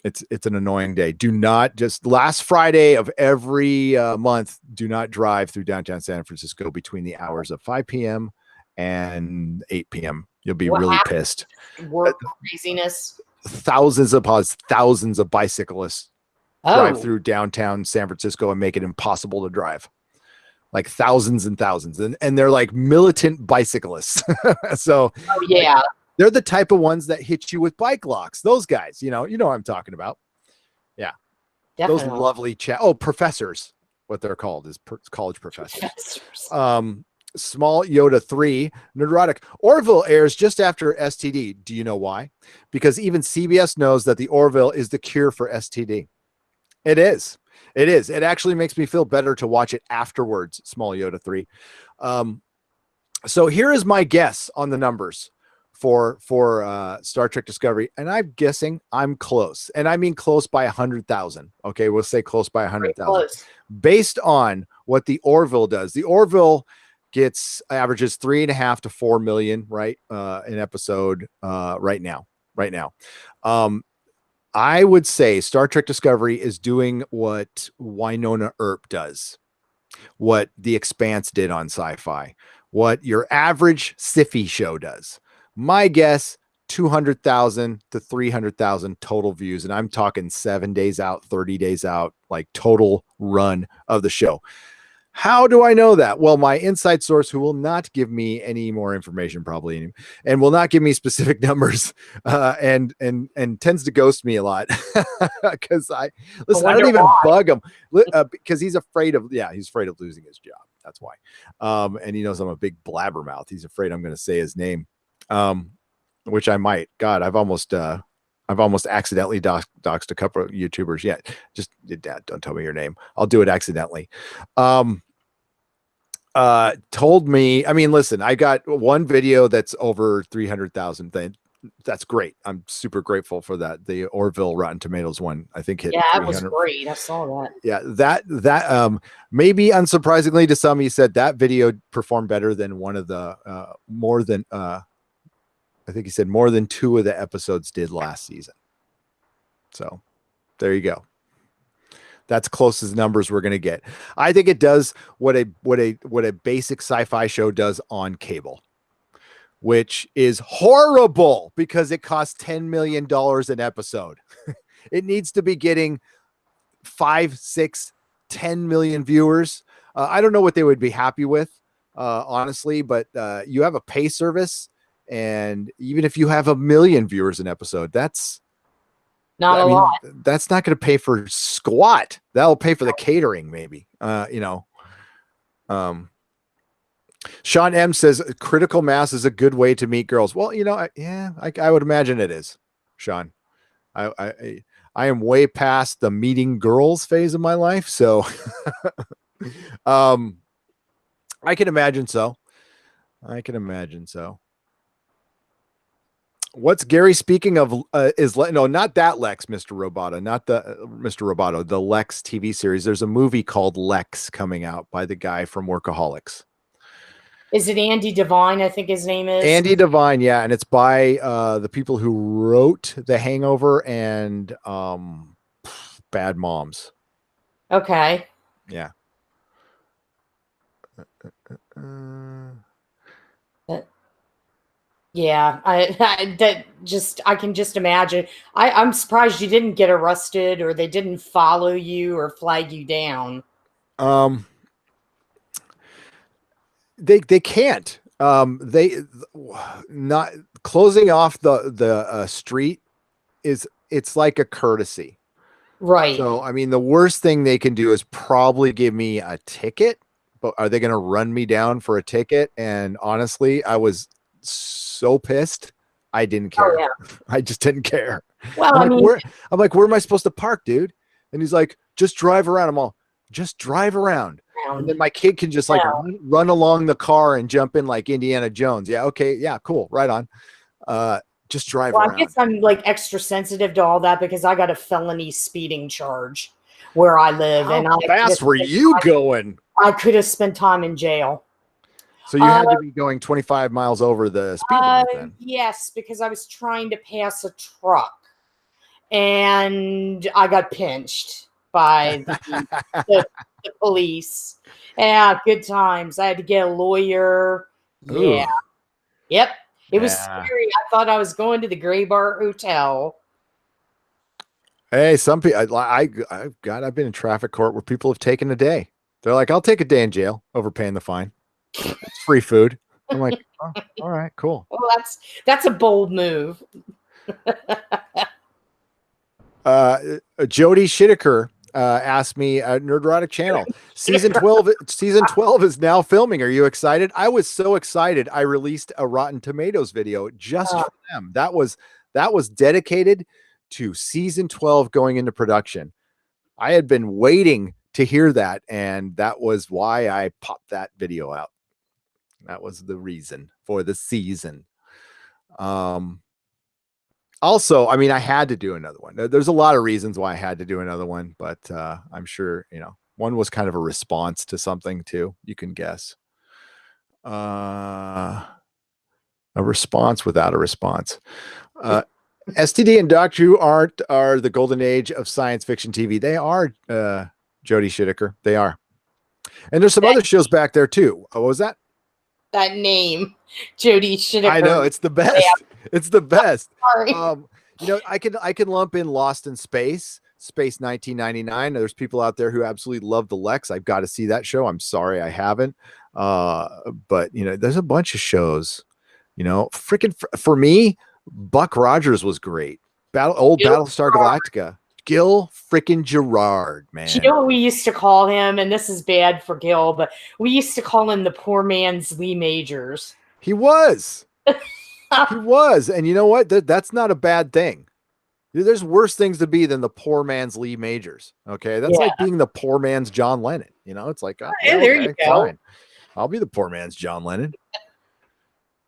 it's an annoying day. Do not, just last Friday of every month, do not drive through downtown San Francisco between the hours of 5 p.m. and 8 p.m. You'll be really pissed. Work craziness. Thousands of bicyclists drive through downtown San Francisco and make it impossible to drive. Like thousands and thousands. And they're like militant bicyclists. So they're the type of ones that hit you with bike locks. Those guys, you know what I'm talking about. Yeah. Definitely. Those lovely professors, what they're called is college professors. Small Yoda 3, Neurotic. Orville airs just after STD. Do you know why? Because even CBS knows that the Orville is the cure for STD. It is. It actually makes me feel better to watch it afterwards, Small Yoda 3. So here is my guess on the numbers for Star Trek Discovery. And I'm guessing I'm close. And I mean close by 100,000. Okay, we'll say close by 100,000. Based on what the Orville does. The Orville gets averages 3.5 to 4 million, right? An episode, right now. I would say Star Trek Discovery is doing what Winona Earp does, what The Expanse did on Sci-Fi, what your average sci-fi show does. My guess, 200,000 to 300,000 total views. And I'm talking 7 days out, 30 days out, like total run of the show. How do I know that? Well, my inside source, who will not give me any more information, probably, and will not give me specific numbers, and tends to ghost me a lot, because I don't even bug him, because he's afraid of losing his job. That's why, and he knows I'm a big blabbermouth. He's afraid I'm going to say his name, which I might. God, I've almost accidentally doxed a couple of YouTubers. Yeah, just Dad, don't tell me your name. I'll do it accidentally. Told me, I mean, listen, I got one video that's over 300,000 thing. That's great. I'm super grateful for that. The Orville Rotten Tomatoes one, I think, hit. Yeah, that was great. I saw that. Yeah, that maybe unsurprisingly to some, he said that video performed better than one of the more than I think he said more than 2 of the episodes did last season. So there you go. That's close as numbers we're going to get. I think it does what a basic sci-fi show does on cable, which is horrible because it costs $10 million an episode. It needs to be getting 5, 6, 10 million viewers. I don't know what they would be happy with, honestly, but you have a pay service, and even if you have 1 million viewers an episode, that's not a lot. That's not going to pay for squat. That'll pay for the catering, maybe. Sean M says critical mass is a good way to meet girls. Well, I would imagine it is, Sean. I am way past the meeting girls phase of my life, so I can imagine so. What's Gary speaking of? No, not that Lex, Mr. Roboto, not the Mr. Roboto, the Lex TV series. There's a movie called Lex coming out by the guy from Workaholics. Is it Andy Devine? I think his name is Andy Devine. Yeah, and it's by the people who wrote The Hangover and Bad Moms. Okay. Yeah. Yeah, I can just imagine. I'm surprised you didn't get arrested or they didn't follow you or flag you down. They can't. They not closing off the street it's like a courtesy. Right. So, I mean, the worst thing they can do is probably give me a ticket, but are they going to run me down for a ticket? And honestly, I was so pissed. I didn't care. Oh, yeah. I just didn't care. Well, I'm like, where am I supposed to park, dude? And he's like, just drive around. I'm all, just drive around. And then my kid can just like run along the car and jump in like Indiana Jones. Yeah. Okay. Yeah. Cool. Right on. Just drive around. I guess I'm like extra sensitive to all that because I got a felony speeding charge where I live. How fast were you going? I could have spent time in jail. So you had to be going 25 miles over the speed limit then? Yes, because I was trying to pass a truck and I got pinched by the police. Yeah, good times. I had to get a lawyer. Yeah. Ooh. Yep. It was scary. I thought I was going to the Gray Bar Hotel. Hey, some people, I've been in traffic court where people have taken a day. They're like, I'll take a day in jail over paying the fine. It's free food. I'm like, oh, all right, cool. Well, that's a bold move. Jody Shittaker asked me at Nerdrotic Channel, season 12 is now filming. Are you excited? I was so excited. I released a Rotten Tomatoes video just for them. That was dedicated to season 12 going into production. I had been waiting to hear that, and that was why I popped that video out. That was the reason for the season. Also, I mean, I had to do another one. There's a lot of reasons why I had to do another one, but I'm sure, one was kind of a response to something too. You can guess. A response without a response. STD and Doctor Who are the golden age of science fiction TV. They are, Jodie Whittaker. They are. And there's some other shows back there too. What was that? That name, Jodie Whittaker. I know, it's the best. It's the best. Sorry. I can lump in Lost in Space 1999. There's people out there who absolutely love the Lex. I've got to see that show. I'm sorry I haven't. But there's a bunch of shows. Freaking for me, Buck Rogers was great. Battlestar Galactica. Gil freaking Gerard, man. Do you know what we used to call him? And this is bad for Gil, but we used to call him the poor man's Lee Majors. He was. He was. And you know what? That's not a bad thing. There's worse things to be than the poor man's Lee Majors. Okay. That's like being the poor man's John Lennon. It's like, there you go. Fine. I'll be the poor man's John Lennon.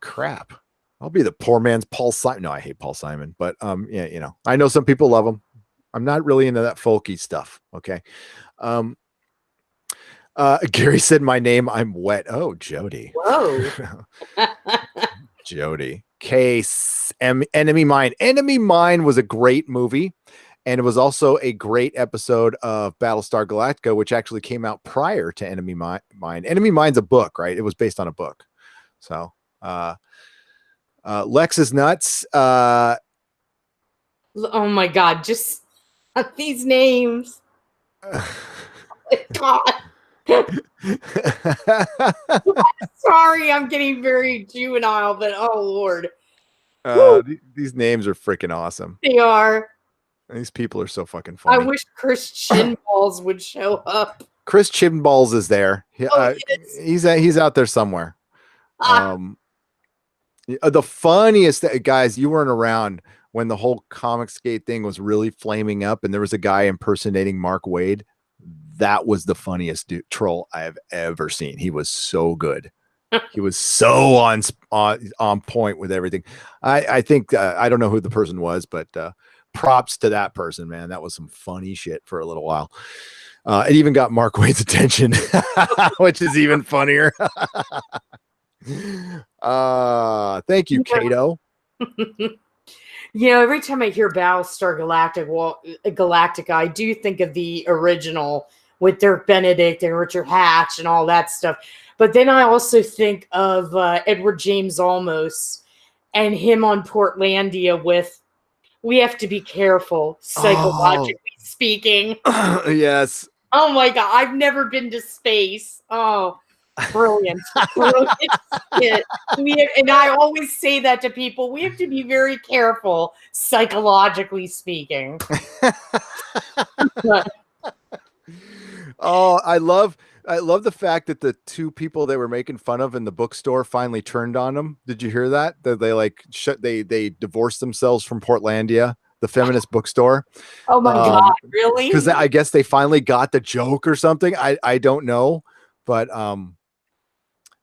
Crap. I'll be the poor man's Paul Simon. No, I hate Paul Simon, but I know some people love him. I'm not really into that folky stuff. Okay. Gary said my name, I'm wet. Oh, Jody. Whoa. Jody. Case Enemy Mine. Enemy Mine was a great movie. And it was also a great episode of Battlestar Galactica, which actually came out prior to Enemy Mine. Enemy Mine's a book, right? It was based on a book. So, Lex is nuts. Oh my God. Just these names. God. Sorry, I'm getting very juvenile, but oh Lord. These names are freaking awesome. They are. These people are so fucking funny. I wish Chris Chinballs would show up. Chris Chinballs is there. He's out there somewhere. The funniest guys, you weren't around when the whole Comicsgate thing was really flaming up, and there was a guy impersonating Mark Waid. That was the funniest troll I have ever seen. He was so good. He was so on point with everything. I think I don't know who the person was, but props to that person, man. That was some funny shit for a little while. It even got Mark Waid's attention, which is even funnier. Thank you, Kato. Every time I hear Battlestar Galactica, I do think of the original with Dirk Benedict and Richard Hatch and all that stuff. But then I also think of Edward James Olmos and him on Portlandia with "We have to be careful, psychologically speaking." Yes. Oh my God, I've never been to space. Oh, brilliant. And I always say that to people. We have to be very careful, psychologically speaking. Oh, I love the fact that the two people they were making fun of in the bookstore finally turned on them. Did you hear that? That they they divorced themselves from Portlandia, the feminist bookstore. Oh my God, really? Because I guess they finally got the joke or something. I don't know, but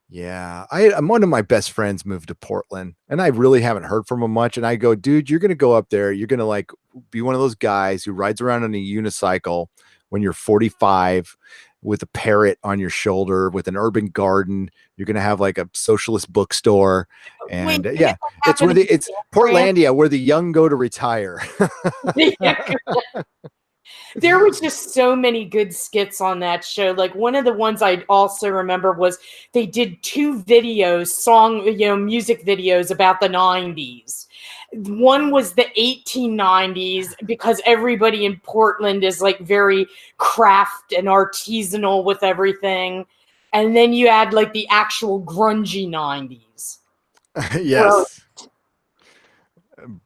yeah, one of my best friends moved to Portland, and I really haven't heard from him much. And I go, dude, you're gonna go up there. You're gonna be one of those guys who rides around on a unicycle when you're 45 with a parrot on your shoulder with an urban garden. You're going to have like a socialist bookstore. And it's Portlandia where the young go to retire. There was just so many good skits on that show. Like one of the ones I also remember was they did 2 videos, music videos about the 90s. One was the 1890s because everybody in Portland is like very craft and artisanal with everything. And then you add like the actual grungy 90s. Yes.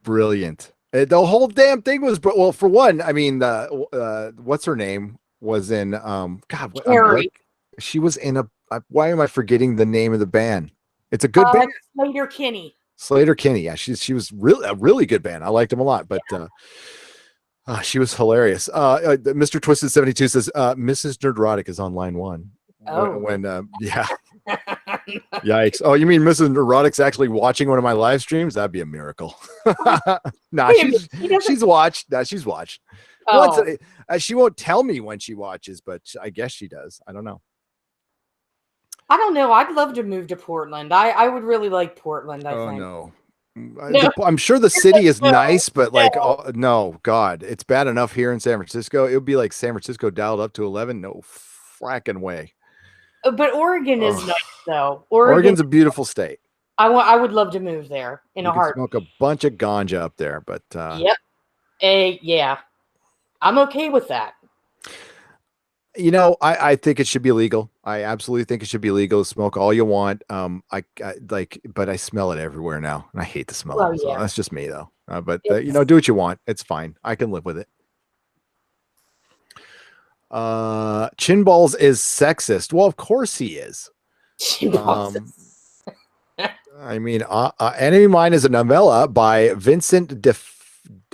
Brilliant. The whole damn thing was, well, for one, I mean, what's her name was in, she was in why am I forgetting the name of the band? It's a good band. Slater Kinney. Yeah. She was really a really good band. I liked them a lot, but, she was hilarious. Mr. Twisted 72 says, Mrs. Nerdrotic is on line 1. Oh, Yeah. Yikes. Oh, you mean Mrs. Neurotic's actually watching one of my live streams? That'd be a miracle. Nah, she's watched. Nah, she's watched. Oh. She won't tell me when she watches, but I guess she does. I don't know. I don't know. I'd love to move to Portland. I would really like Portland, I Oh think. no. No, I'm sure the city is no, nice, but like, no. oh, no, God, it's bad enough here in San Francisco. It would be like San Francisco dialed up to 11. No fracking way. But Oregon is Oh, nice, though. Oregon, Oregon's a beautiful state. I would love to move there in You a can smoke a heartbeat. bunch of ganja up there, but Yep. Yeah. I'm okay with that. I think it should be legal. I absolutely think it should be legal to smoke all you want. I like, but I smell it everywhere now, and I hate the smell. Well, So yeah. that's just me, though. But It's do what you want. It's fine. I can live with it. Chin balls is sexist. Well, of course he is. Um, I mean, Enemy Mine is a novella by Vincent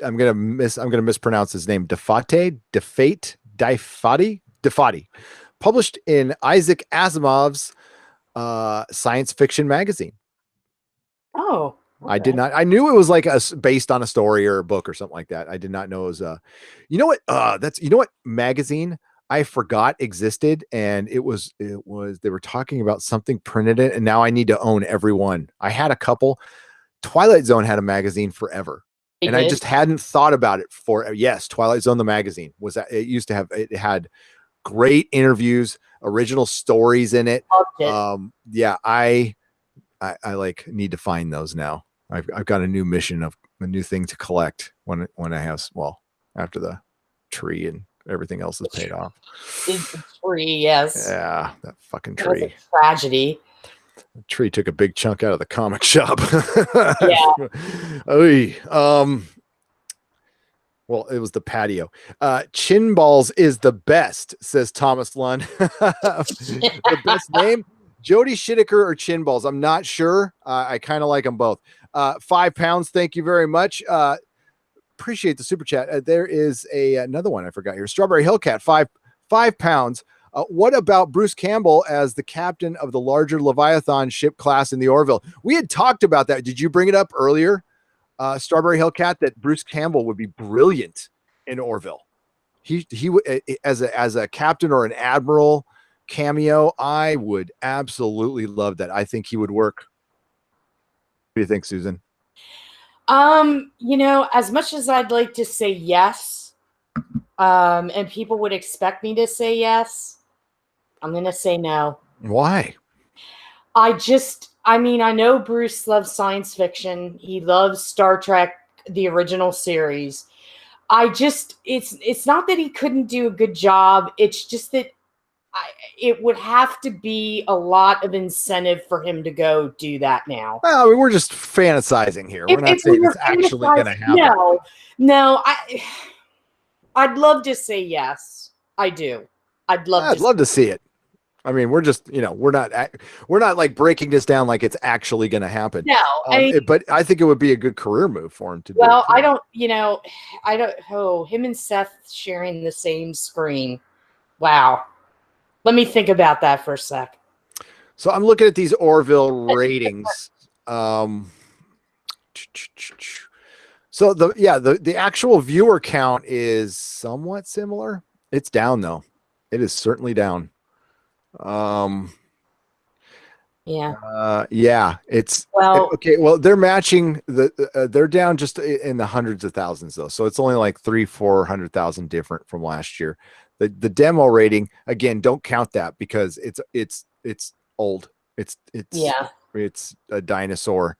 I'm gonna mispronounce his name. Defati, published in Isaac Asimov's science fiction magazine. Oh, okay. I did not. I knew it was like based on a story or a book or something like that. I did not know it was you know what? Magazine I forgot existed, and it was they were talking about something printed it, and now I need to own every one. I had a couple. Twilight Zone had a magazine forever. They And I did? just hadn't thought about it for yes, Twilight Zone the magazine was that it used to have it had great interviews, original stories in it. Loved it. Yeah, I like need to find those now. I've got a new mission of a new thing to collect when I have after the tree and everything else is paid off. It's a tree, yes. Yeah, that fucking It was tree. a tragedy. The tree took a big chunk out of the comic shop. Yeah. Oy, well, it was the patio. Chin balls is the best, says Thomas Lund. The best name, Jody Shittaker or Chin balls. I'm not sure. I kind of like them both. £5. Thank you very much. Appreciate the super chat. There is another one I forgot here. Strawberry Hillcat, £5. What about Bruce Campbell as the captain of the larger Leviathan ship class in the Orville? We had talked about that. Did you bring it up earlier, Strawberry Hillcat, that Bruce Campbell would be brilliant in Orville? He as a captain or an admiral cameo. I would absolutely love that. I think he would work. What do you think, Susan? As much as I'd like to say yes, and people would expect me to say yes, I'm going to say no. Why? I know Bruce loves science fiction. He loves Star Trek, the original series. It's not that he couldn't do a good job. It's just that it would have to be a lot of incentive for him to go do that now. Well, I mean, we're just fantasizing here. We're not saying it's actually going to happen. No, I'd love to say yes. I do. I'd love to see it. I mean, we're just, we're not like breaking this down like it's actually going to happen. No, but I think it would be a good career move for him to do. Well, him and Seth sharing the same screen. Wow. Let me think about that for a sec. So I'm looking at these Orville ratings. So the actual viewer count is somewhat similar. It's down though. It is certainly down. It's okay. Well, they're matching they're down just in the hundreds of thousands though. So it's only like 300,000-400,000 different from last year. The demo rating, again, don't count that because it's old. It's a dinosaur.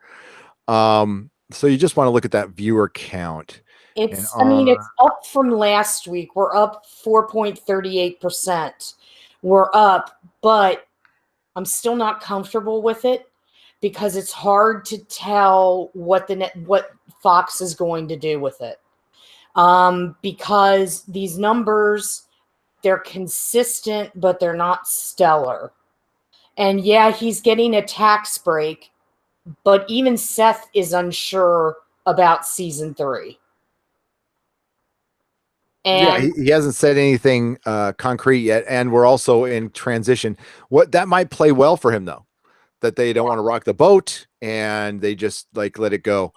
So you just want to look at that viewer count. It's up from last week. We're up 4.38%. We're up, but I'm still not comfortable with it because it's hard to tell what Fox is going to do with it. Because these numbers, they're consistent, but they're not stellar. And yeah, he's getting a tax break, but even Seth is unsure about season 3. And he hasn't said anything concrete yet, and we're also in transition. What that might play well for him though, that they don't want to rock the boat and they just like let it go.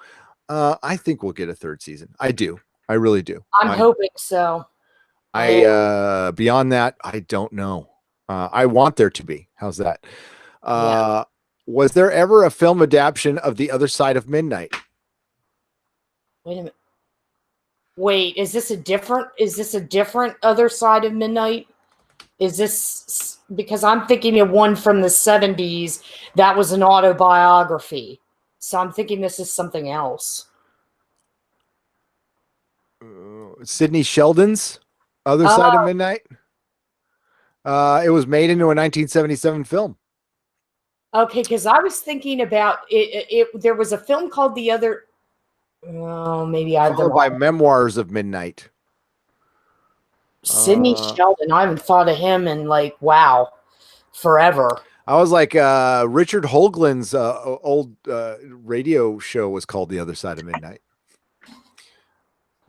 I think we'll get a 3rd season. I do. I really do. I'm hoping so. Beyond that, I don't know. I want there to be. How's that? Yeah. Was there ever a film adaptation of The Other Side of Midnight? Wait a minute. Wait, is this a different Other Side of Midnight? Is this because I'm thinking of one from the 70s that was an autobiography. So I'm thinking this is something else. Sidney Sheldon's Other Side of Midnight? It was made into a 1977 film. Okay, because I was thinking about it. There was a film called The Other. Oh, maybe I have them Followed by Memoirs of Midnight. Sidney Sheldon. I haven't thought of him in wow, forever. I was like, Richard Hoagland's old radio show was called The Other Side of Midnight.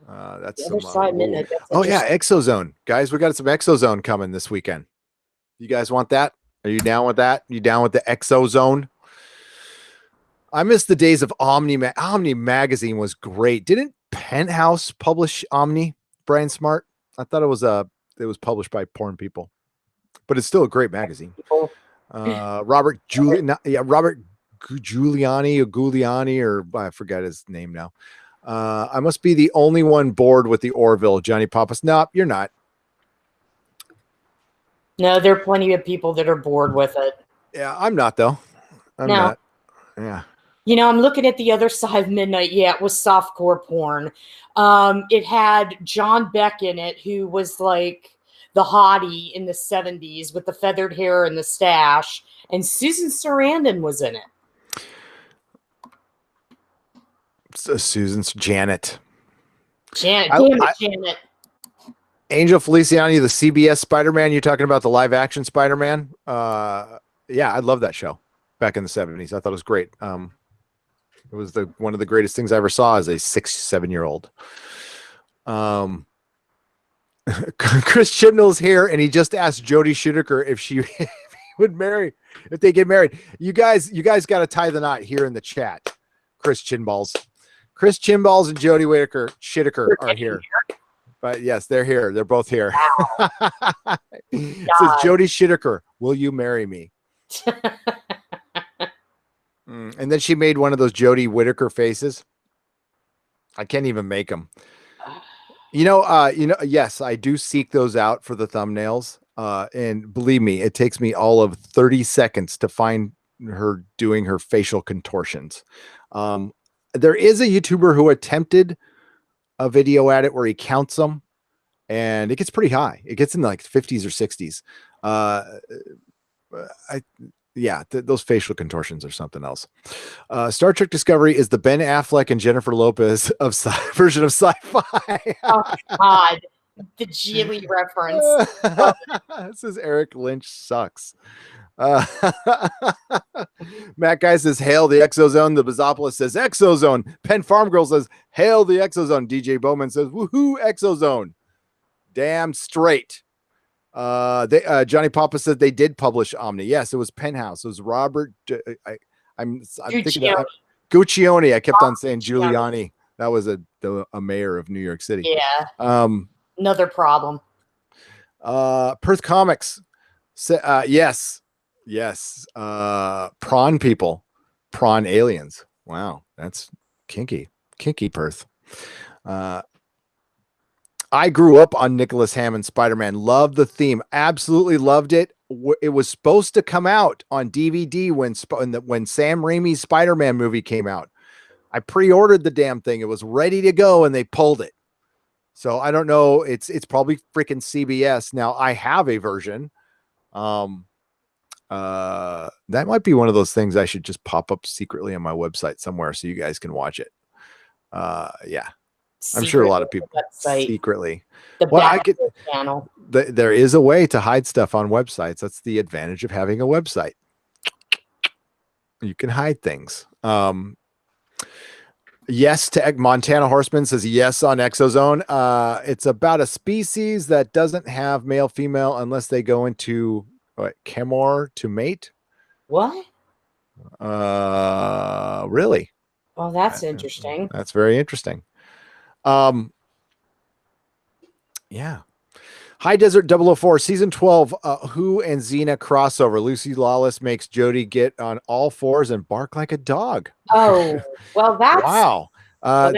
That's The Other Side of Midnight. Oh yeah, Exozone, guys. We got some Exozone coming this weekend. You guys want that? Are you down with that? You down with the Exozone? I miss the days of Omni. Omni magazine was great. Didn't Penthouse publish Omni? Brian Smart. I thought it was published by porn people, but it's still a great magazine. Robert Giuliani or Giuliani, or I forget his name now. I must be the only one bored with the Orville. Johnny Pappas. No, you're not. No, there are plenty of people that are bored with it. Yeah, I'm not though. I'm not. Yeah. You know, I'm looking at The Other Side of Midnight. Yeah, it was softcore porn. It had John Beck in it, who was like the hottie in the 70s with the feathered hair and the stash. And Susan Sarandon was in it. So Susan's Janet. Janet. Angel Feliciani, the CBS Spider-Man. You're talking about the live action Spider-Man? Yeah, I love that show back in the 70s. I thought it was great. It was one of the greatest things I ever saw as a 6-7-year-old. Chris Chibnall's here, and he just asked Jodie Whittaker if if they get married. You guys got to tie the knot here in the chat. Chris Chinballs and Jodie Whittaker are here. But yes, they're here. They're both here. Wow. It says Jodie Whittaker, will you marry me? And then she made one of those Jodie Whittaker faces. I can't even make them. Yes, I do seek those out for the thumbnails. And believe me, it takes me all of 30 seconds to find her doing her facial contortions. There is a YouTuber who attempted a video at it where he counts them, and it gets pretty high. It gets in like 50s or 60s. Those facial contortions are something else. Star Trek Discovery is the Ben Affleck and Jennifer Lopez version of sci-fi. Oh God, the Geely reference. This is Eric Lynch sucks. Matt Guy says, hail the Exozone. The Bizopolis says, Exozone. Penn Farm Girl says, hail the Exozone. DJ Bowman says, woohoo, Exozone. Damn straight. Johnny Papa said they did publish Omni. Yes, it was Penthouse. It was Robert. I'm thinking of Guccione. I kept on saying Giuliani. That was a mayor of New York City. Yeah. Another problem. Perth Comics. Yes. Prawn people, prawn aliens. Wow, that's kinky Perth. I grew up on Nicholas Hammond's Spider-Man. Loved the theme. Absolutely loved it. It was supposed to come out on DVD when Sam Raimi's Spider-Man movie came out. I pre-ordered the damn thing. It was ready to go, and they pulled it. So I don't know. It's probably freaking CBS. Now I have a version. That might be one of those things I should just pop up secretly on my website somewhere so you guys can watch it. Yeah. I'm sure a lot of people secretly. Channel. There is a way to hide stuff on websites. That's the advantage of having a website. You can hide things. Yes to Montana Horseman says yes on Exozone. It's about a species that doesn't have male female unless they go into Chemor to mate. What? Really? Oh, that's interesting. That's very interesting. Yeah. High Desert 004, season 12, Who and Xena crossover. Lucy Lawless makes Jodie get on all fours and bark like a dog. Oh, well, that's wow. well,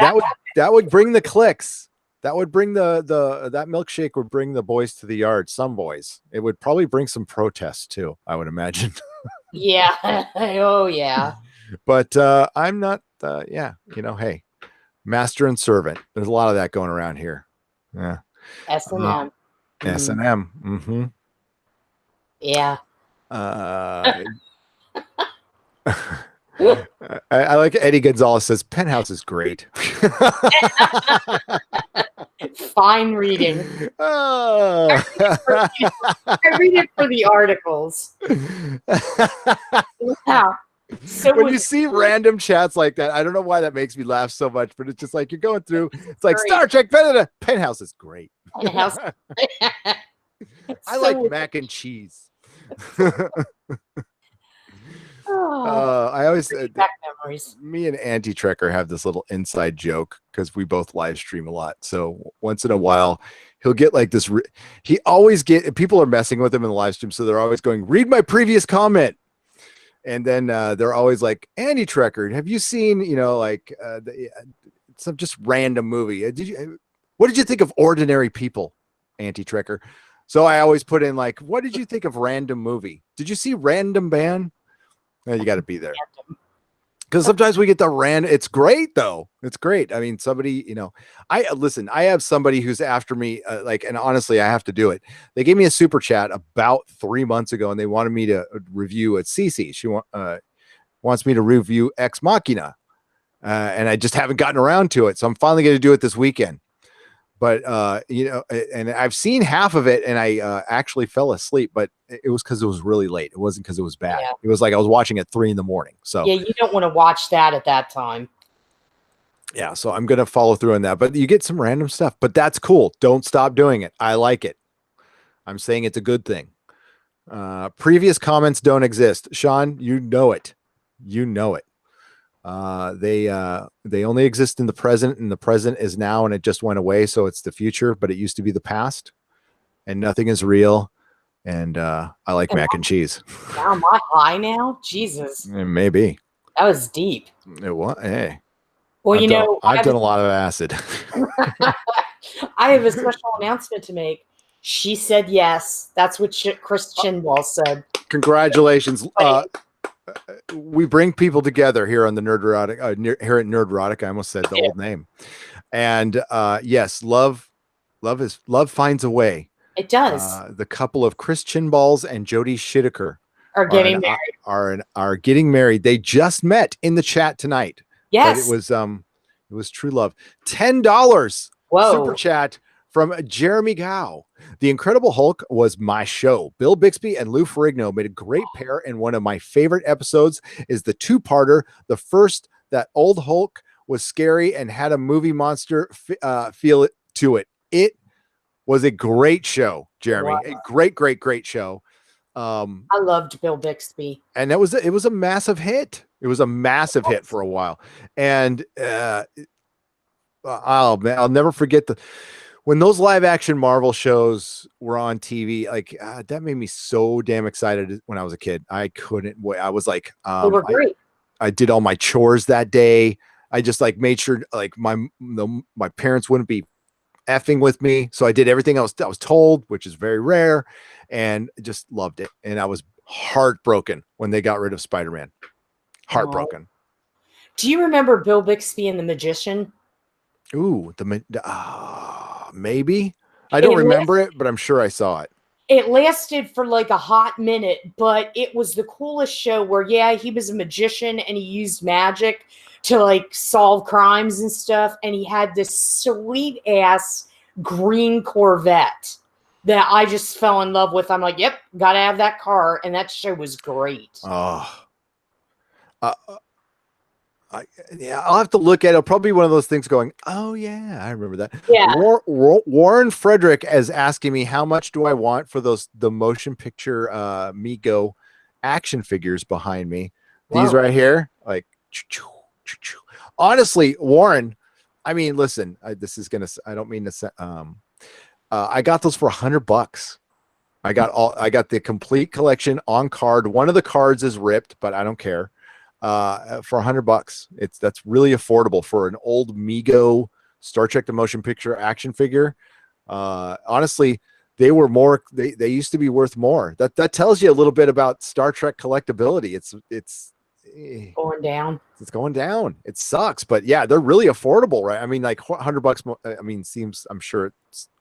That would bring the clicks. That would bring that milkshake would bring the boys to the yard. Some boys. It would probably bring some protests too, I would imagine. yeah. Oh, yeah. But I'm not. Yeah, hey, master and servant. There's a lot of that going around here. Yeah. S&M. S&M. Mm-hmm. Yeah. I like Eddie Gonzalez says Penthouse is great. Fine reading. I read it for the articles. Yeah. So when you see random chats like that, I don't know why that makes me laugh so much, but it's just like you're going through. It's like great. Star Trek Penthouse is great. Penthouse. I like mac and cheese. I always memories. Me and Auntie Trekker have this little inside joke because we both live stream a lot. So once in a while, he'll get like this. He always people are messing with him in the live stream, so they're always going, "Read my previous comment," and then they're always like, "Auntie Trekker, have you seen some just random movie? What did you think of Ordinary People, Auntie Trekker?" So I always put in like, "What did you think of Random Movie? Did you see Random Band?" Well, you got to be there because sometimes we get the random. It's great though. It's great. I mean, somebody, I have somebody who's after me, and honestly, I have to do it. They gave me a super chat about 3 months ago and they wanted me to review at Cece. She wants me to review Ex Machina. And I just haven't gotten around to it. So I'm finally going to do it this weekend. But, and I've seen half of it and I actually fell asleep, but it was because it was really late. It wasn't because it was bad. Yeah. It was like I was watching at 3 a.m. So yeah, you don't want to watch that at that time. Yeah, so I'm going to follow through on that. But you get some random stuff, but that's cool. Don't stop doing it. I like it. I'm saying it's a good thing. Previous comments don't exist. Sean, you know it. You know it. They only exist in the present, and the present is now, and it just went away. So it's the future, but it used to be the past, and nothing is real. And I like mac and cheese. Now am I high now? Jesus. Maybe. That was deep. It was. Hey. Well, I've done a lot of acid. I have a special announcement to make. She said yes. That's what Chris Chinwall said. Congratulations. We bring people together here on the Nerdrotic, here at Nerdrotic. I almost said the old name. And yes, love finds a way. It does. The couple of Chris Chinballs and Jodie Whittaker are getting married. Are getting married. They just met in the chat tonight. Yes. But it was true love. $10 super chat from Jeremy Gow. The Incredible Hulk was my show. Bill Bixby and Lou Ferrigno made a great pair, and one of my favorite episodes is the two-parter. The first, that old Hulk was scary and had a movie monster feel to it. It was a great show, Jeremy. Wow. A great show. I loved Bill Bixby, and it was a massive hit. It was a massive hit for a while, and I'll never forget when those live action Marvel shows were on TV. Like that made me so damn excited when I was a kid. I couldn't wait. I was like, they were great. I did all my chores that day. I just like made sure like my parents wouldn't be effing with me, so I did everything I was told, which is very rare, and just loved it. And I was heartbroken when they got rid of Spider-Man. Heartbroken. Do you remember Bill Bixby and the Magician? Ooh, maybe. I don't remember it, but I'm sure I saw it. It lasted for like a hot minute, but it was the coolest show where, he was a magician and he used magic to like solve crimes and stuff. And he had this sweet ass green Corvette that I just fell in love with. I'm like, yep, gotta have that car. And that show was great. Oh, I'll have to look at it. It'll probably be one of those things going, oh yeah, I remember that. Yeah. Warren Frederick is asking me how much do I want for the motion picture Mego action figures behind me. These right here, like honestly, Warren, I mean, listen, I don't mean to say, I got those for $100. I got the complete collection on card. One of the cards is ripped, but I don't care. For $100, that's really affordable for an old Mego Star Trek the Motion Picture action figure. Honestly, they used to be worth more. That tells you a little bit about Star Trek collectability. It's going down. It's going down. It sucks, but yeah, they're really affordable, right? I mean, like $100. I mean, I'm sure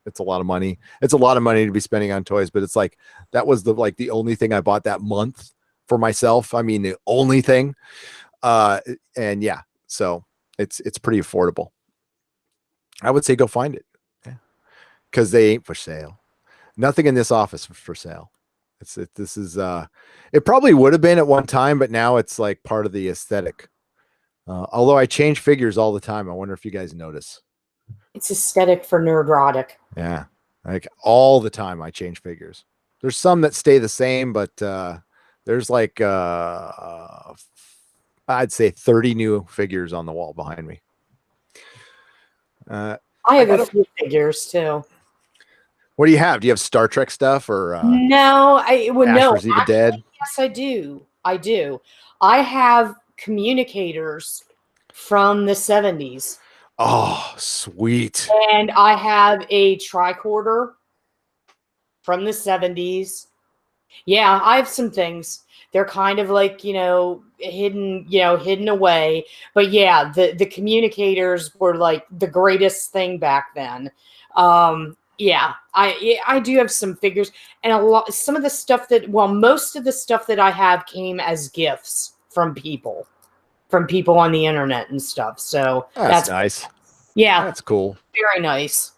it's a lot of money. It's a lot of money to be spending on toys, but it's like that was the only thing I bought that month for myself. I mean, the only thing. And yeah, so it's pretty affordable. I would say go find it. Yeah. Because they ain't for sale. Nothing in this office for sale. It probably would have been at one time, but now it's like part of the aesthetic. Although I change figures all the time. I wonder if you guys notice. It's aesthetic for nerdrotic. Yeah. Like all the time I change figures. There's some that stay the same, but there's like I'd say 30 new figures on the wall behind me. I have a few figures too. What do you have? Do you have Star Trek stuff or no? No. Even Dead? Yes, I do. I have communicators from the 70s. Oh, sweet. And I have a tricorder from the 70s. Yeah, I have some things. They're kind of like, hidden away. But yeah, the communicators were like the greatest thing back then. Yeah, I do have some figures, and most of the stuff that I have came as gifts from people on the internet and stuff. So that's nice. Yeah, that's cool. Very nice.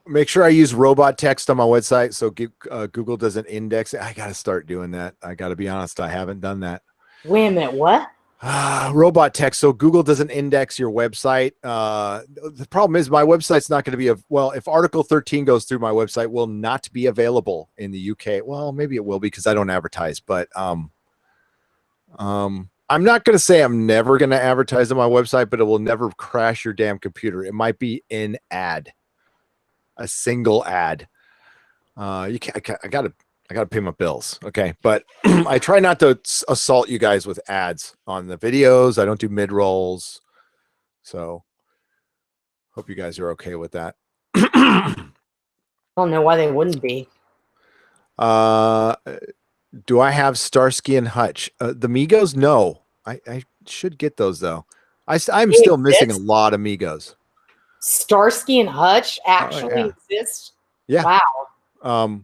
Make sure I use robot text on my website so Google doesn't index it. I got to start doing that. I got to be honest, I haven't done that. Wait a minute, what? Robot text so Google doesn't index your website. The problem is my website's not going to be if Article 13 goes through, my website will not be available in the UK. Well, maybe it will because I don't advertise, but I'm not going to say I'm never going to advertise on my website, but it will never crash your damn computer. It might be an ad, a single ad. I gotta pay my bills. Okay. But I try not to assault you guys with ads on the videos. I don't do mid rolls. So hope you guys are okay with that. I don't know why they wouldn't be. Do I have Starsky and Hutch? The Migos? No, I should get those though. I'm still missing a lot of Migos. Starsky and Hutch actually exist? Yeah. Wow.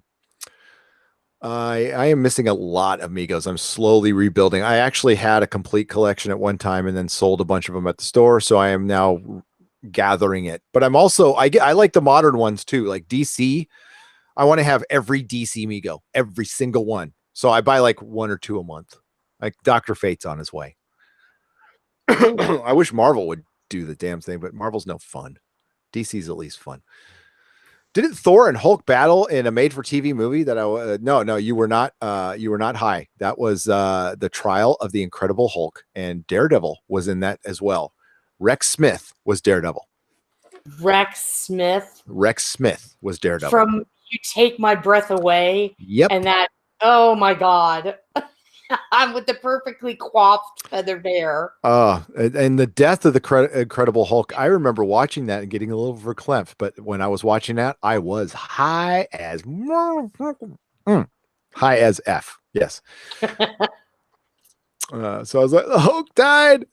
I am missing a lot of Migos. I'm slowly rebuilding. I actually had a complete collection at one time and then sold a bunch of them at the store. So I am now gathering it. But I'm also I like the modern ones too, like DC. I want to have every DC Migo, every single one. So I buy like 1 or 2 a month. Like Dr. Fate's on his way. I wish Marvel would do the damn thing, but Marvel's no fun. DC's at least fun. Didn't Thor and Hulk battle in a made-for-TV movie that no, you were not high. That was the Trial of the Incredible Hulk, and Daredevil was in that as well. Rex Smith was Daredevil. Rex Smith was Daredevil. From You Take My Breath Away. Yep. And that, oh my God. I'm with the perfectly coiffed feathered hair. And the death of the Incredible Hulk. I remember watching that and getting a little verklempt. But when I was watching that, I was high as F. Yes. So I was like, the Hulk died.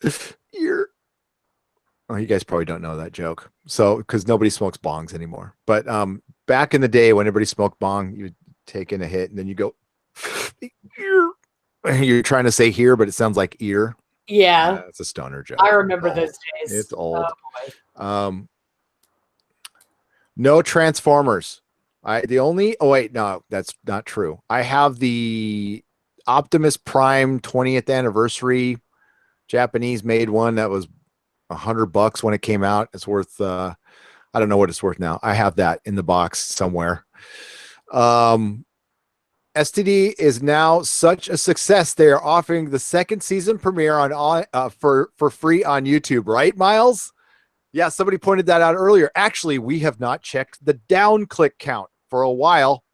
Oh, you guys probably don't know that joke. So because nobody smokes bongs anymore. But back in the day when everybody smoked bong, you take in a hit and then you go. You're trying to say here, but it sounds like ear. Yeah, it's a stoner joke. I remember those days. It's old. No Transformers. Oh wait, no, that's not true. I have the Optimus Prime 20th anniversary Japanese made one that was $100 when it came out. It's worth I don't know what it's worth now. I have that in the box somewhere. STD is now such a success. They are offering the 2nd season premiere for free on YouTube, right, Miles? Yeah, somebody pointed that out earlier. Actually, we have not checked the down click count for a while.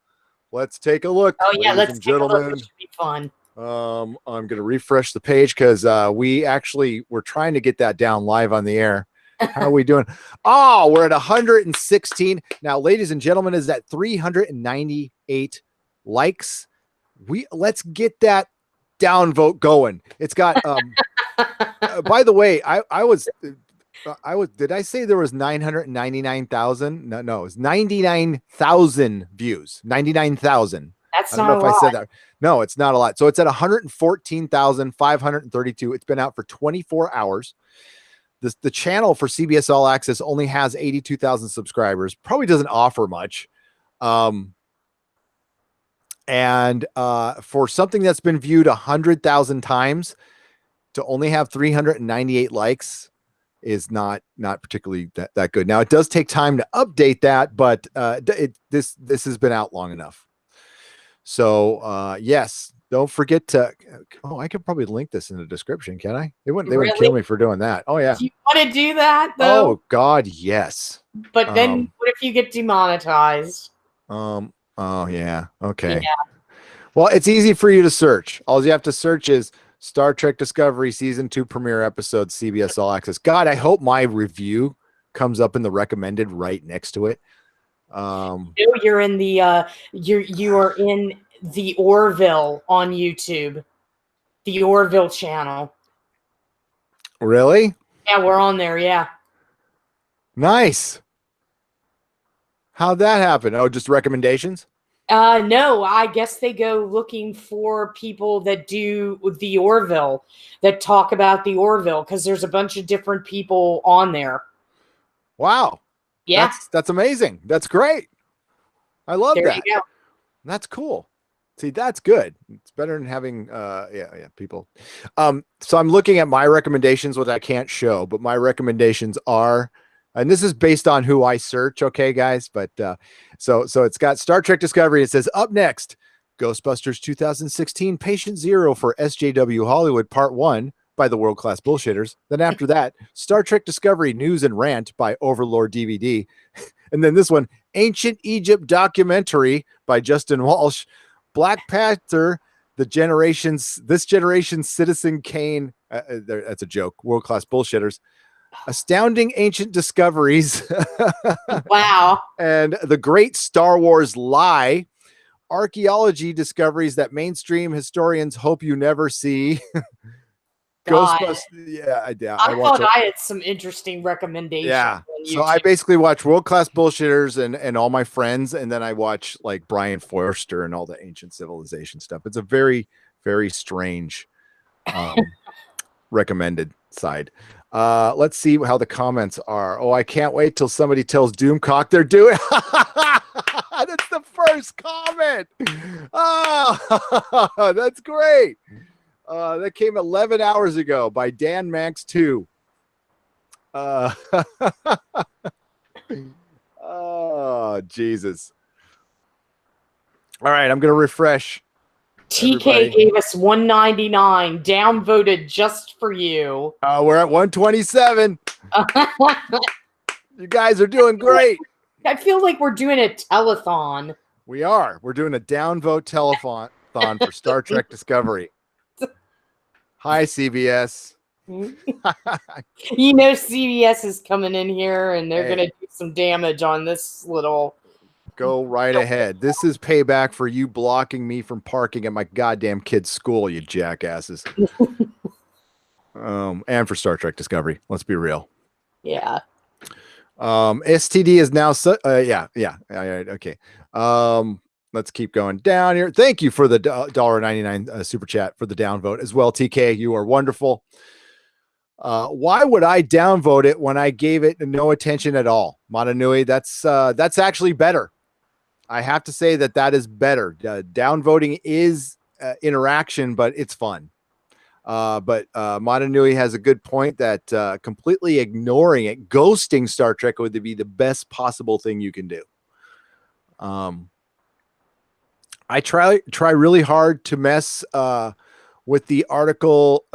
Let's take a look. Oh yeah, ladies let's and take a gentlemen. look. It should be fun. I'm going to refresh the page because we're trying to get that down live on the air. How are we doing? Oh, we're at 116. Now, ladies and gentlemen, is that 398 likes? Let's get that downvote going. It's got by the way, I was did I say there was 999,000? No, it was 99,000 views. 99,000. That's I don't not know if a I lot. said that. No, it's not a lot. So it's at 114,532. It's been out for 24 hours. The channel for CBS All Access only has 82,000 subscribers. Probably doesn't offer much. And for something that's been viewed 100,000 times to only have 398 likes is not particularly that good. Now it does take time to update that, but this has been out long enough. So yes, don't forget to. Oh, I could probably link this in the description, can I? They wouldn't kill me for doing that. Oh yeah. Do you want to do that though? Oh God, yes. But then what if you get demonetized? Oh yeah. Okay. Yeah. Well, it's easy for you to search. All you have to search is Star Trek Discovery Season 2 premiere episode, CBS All Access. God, I hope my review comes up in the recommended right next to it. You're in the you are in the Orville on YouTube. The Orville channel. Really? Yeah, we're on there, yeah. Nice. How'd that happen? Oh, just recommendations? No, I guess they go looking for people that do the Orville, that talk about the Orville, because there's a bunch of different people on there. Wow. Yeah. That's amazing. That's great. I love there that. You go. That's cool. See, that's good. It's better than having people. So I'm looking at my recommendations, which I can't show, but my recommendations are, and this is based on who I search, okay, guys? But so it's got Star Trek Discovery. It says up next, Ghostbusters 2016 Patient Zero for SJW Hollywood Part 1 by the World Class Bullshitters. Then after that, Star Trek Discovery News and Rant by Overlord DVD. And then this one, Ancient Egypt Documentary by Justin Walsh. Black Panther, this generation's Citizen Kane. That's a joke. World Class Bullshitters. Astounding Ancient Discoveries. Wow. And The Great Star Wars Lie. Archaeology discoveries that mainstream historians hope you never see. Ghostbusters. Yeah, I thought I had some interesting recommendations. Yeah. So I basically watch World Class Bullshitters and all my friends, and then I watch like Brian Forster and all the ancient civilization stuff. It's a very, very strange recommended side. Let's see how the comments are. Oh, I can't wait till somebody tells Doomcock they're doing. That's the first comment. Oh, that's great. That came 11 hours ago by Dan Max 2. Oh, Jesus. All right, I'm going to refresh. TK Everybody. Gave us 199, downvoted just for you. We're at 127. You guys are doing great. I feel like we're doing a telethon. We are. We're doing a downvote telethon for Star Trek Discovery. Hi, CBS. CBS is coming in here and they're going to do some damage on this little. Go right ahead. This is payback for you blocking me from parking at my goddamn kid's school, you jackasses. And for Star Trek Discovery. Let's be real. Yeah. STD is now okay. Let's keep going down here. Thank you for the $1.99 super chat for the downvote as well, TK. You are wonderful. Why would I downvote it when I gave it no attention at all? Motanui, that's actually better. I have to say that is better. Downvoting is interaction, but it's fun. But Motanui has a good point that completely ignoring it, ghosting Star Trek would be the best possible thing you can do. I try really hard to mess with the article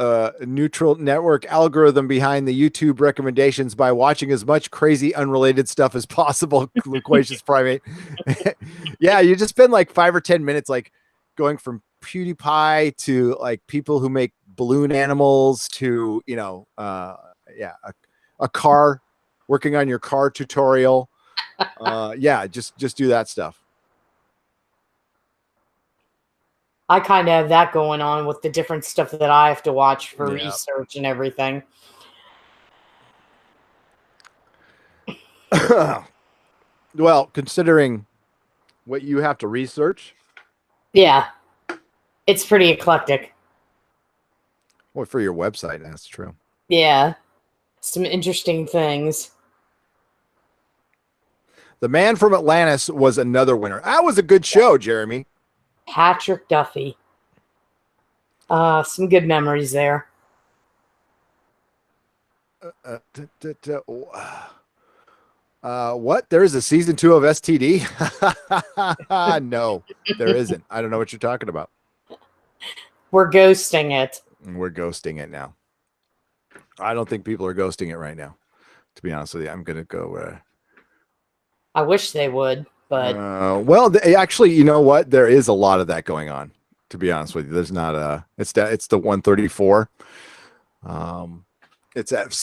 neutral network algorithm behind the YouTube recommendations by watching as much crazy unrelated stuff as possible. Loquacious primate. Yeah, you just spend like 5 or 10 minutes like going from PewDiePie to like people who make balloon animals to, you know, a car, working on your car tutorial. Yeah, just do that stuff. I kind of have that going on with the different stuff that I have to watch for research and everything. Well, considering what you have to research. Yeah. It's pretty eclectic. Well, for your website, that's true. Yeah. Some interesting things. The Man from Atlantis was another winner. That was a good show, Jeremy. Patrick Duffy. Some good memories there. What? There is a season 2 of STD? No, there isn't. I don't know what you're talking about. We're ghosting it. We're ghosting it now. I don't think people are ghosting it right now. To be honest with you, I'm going to go. I wish they would, but. Well, actually, you know what? There is a lot of that going on. To be honest with you, there's not a. It's the 134. It's at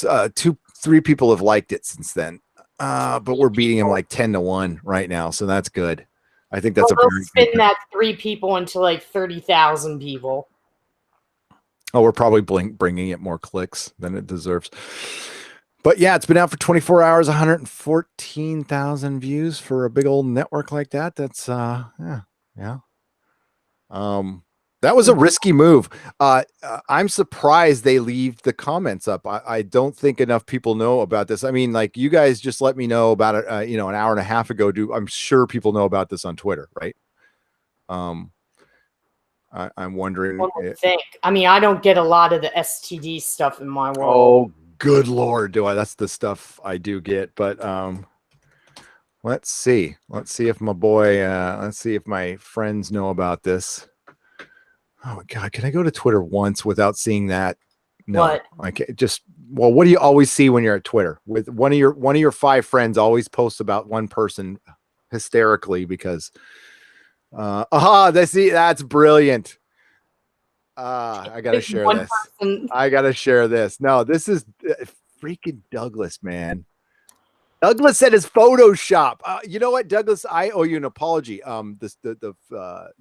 3 people have liked it since then. But we're beating him like 10-1 right now, so that's good. I think that's we'll spin that 3 people into like 30,000 people. Oh, we're probably bringing it more clicks than it deserves. But yeah, it's been out for 24 hours, 114,000 views for a big old network like that. That's yeah. That was a risky move. I'm surprised they leave the comments up. I don't think enough people know about this. I mean, like you guys just let me know about it, an hour and a half ago. I'm sure people know about this on Twitter, right? I'm wondering. I mean, I don't get a lot of the STD stuff in my world. Oh, good Lord, do I? That's the stuff I do get. But let's see. Let's see if my boy. Let's see if my friends know about this. Oh my God! Can I go to Twitter once without seeing that? No, what? I can't. Well, what do you always see when you're at Twitter? With one of your 5 friends always posts about one person hysterically because. That's brilliant. I gotta share this. I gotta share this. No, this is freaking Douglas, man. Douglas said his Photoshop. You know what, Douglas? I owe you an apology.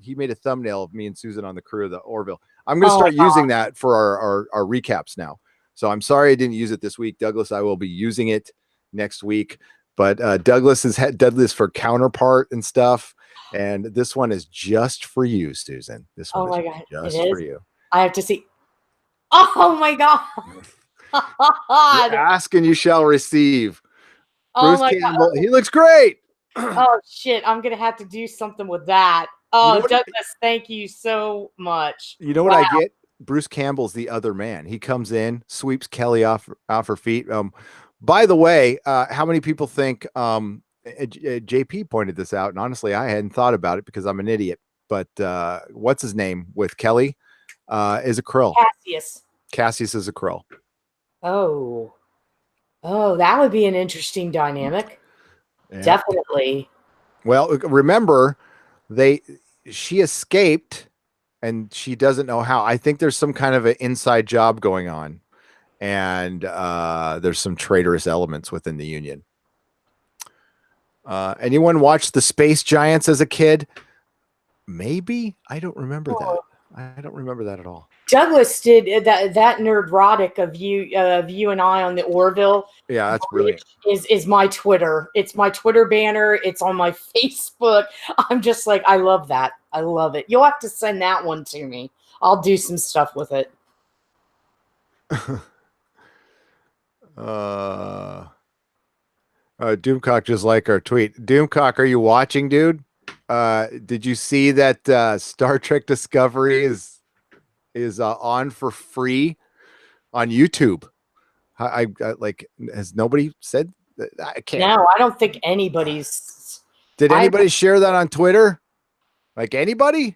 He made a thumbnail of me and Susan on the crew of the Orville. I'm going to start using that for our recaps now. So I'm sorry I didn't use it this week, Douglas. I will be using it next week. But Douglas has had Douglas for counterpart and stuff. And this one is just for you, Susan. This one is just for you. I have to see. Oh my God. Ask and you shall receive. Oh Bruce Campbell, he looks great. Oh shit, I'm gonna have to do something with that. Oh, Douglas, thank you so much. You know what I get? Bruce Campbell's the other man. He comes in, sweeps Kelly off her feet. By the way, how many people think JP pointed this out? And honestly, I hadn't thought about it because I'm an idiot. But what's his name with Kelly? Is a Krill. Cassius is a Krill. Oh, that would be an interesting dynamic. Yeah. Definitely. Well, remember, she escaped, and she doesn't know how. I think there's some kind of an inside job going on, and there's some traitorous elements within the Union. Anyone watch The Space Giants as a kid? Maybe. I don't remember that. I don't remember that at all. Douglas did that nerdrotic of you and I on the Orville. Yeah, that's brilliant. Is my Twitter. It's my Twitter banner. It's on my Facebook. I'm just like, I love that. I love it. You'll have to send that one to me. I'll do some stuff with it. Doomcock just like our tweet. Doomcock, are you watching, dude? Did you see that Star Trek Discovery is on for free on YouTube? I like, has nobody said that? I can't. No, I don't think anybody's. Did anybody share that on Twitter? Like anybody?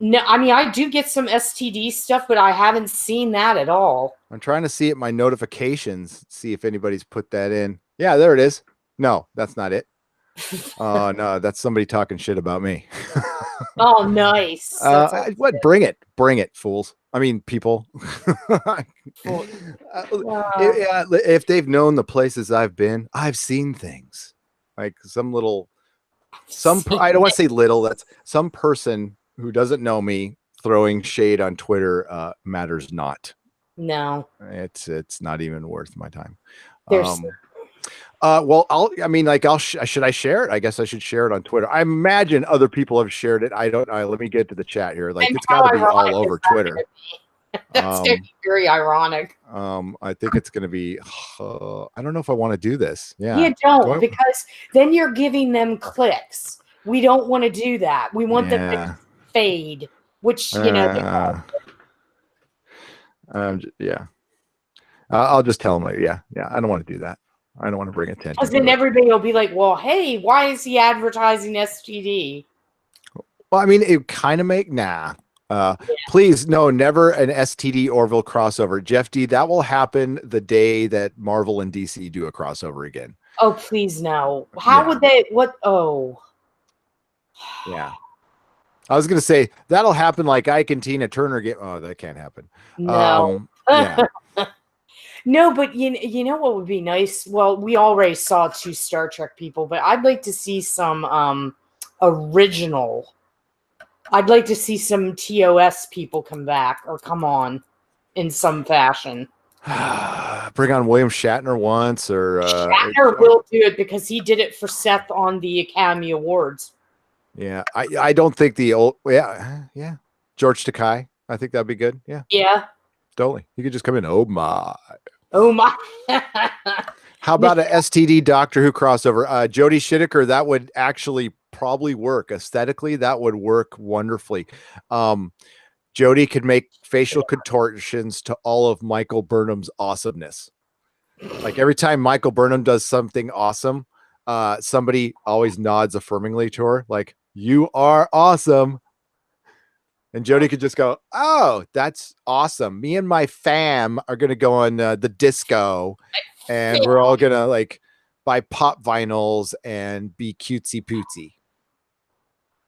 No, I mean, I do get some STD stuff, but I haven't seen that at all. I'm trying to see it my notifications, see if anybody's put that in. Yeah, there it is. No, that's not it. Oh no, that's somebody talking shit about me. Oh, nice. What? Bring it, fools. I mean, people. Well, If they've known the places I've been, I've seen things like I don't want to say little. That's some person who doesn't know me throwing shade on Twitter matters not. no, It's not even worth my time. there's Well, should I share it? I guess I should share it on Twitter. I imagine other people have shared it. I don't know. Let me get to the chat here. Like, it's got to be all over Twitter. That's going to be very ironic. I think it's going to be, I don't know if I want to do this. Yeah. You don't, because then you're giving them clicks. We don't want to do that. We want them to fade, which, yeah. I'll just tell them, yeah, I don't want to do that. I don't want to bring attention. Because then everybody will be like, well, hey, why is he advertising STD? Well, I mean, it kind of please, no, never an STD Orville crossover. Jeff D, that will happen the day that Marvel and DC do a crossover again. Oh, please, no. How would they? What? Oh. Yeah. I was going to say, that'll happen like Ike and Tina Turner get. Oh, that can't happen. No. Yeah. No, but you know what would be nice? Well, we already saw 2 Star Trek people, but I'd like to see some original. I'd like to see some TOS people come back or come on in some fashion. Bring on William Shatner once, or Shatner will do it because he did it for Seth on the Academy Awards. Yeah, I don't think the old George Takei. I think that'd be good. Yeah. Totally. You could just come in. Oh my. How about a STD Doctor Who crossover? Jodie Whittaker, that would actually probably work aesthetically. That would work wonderfully. Jodie could make facial contortions to all of Michael Burnham's awesomeness. Like every time Michael Burnham does something awesome, somebody always nods affirmingly to her, like, you are awesome. And Jodie could just go, oh, that's awesome. Me and my fam are going to go on the disco, and we're all going to like buy pop vinyls and be cutesy pootsy.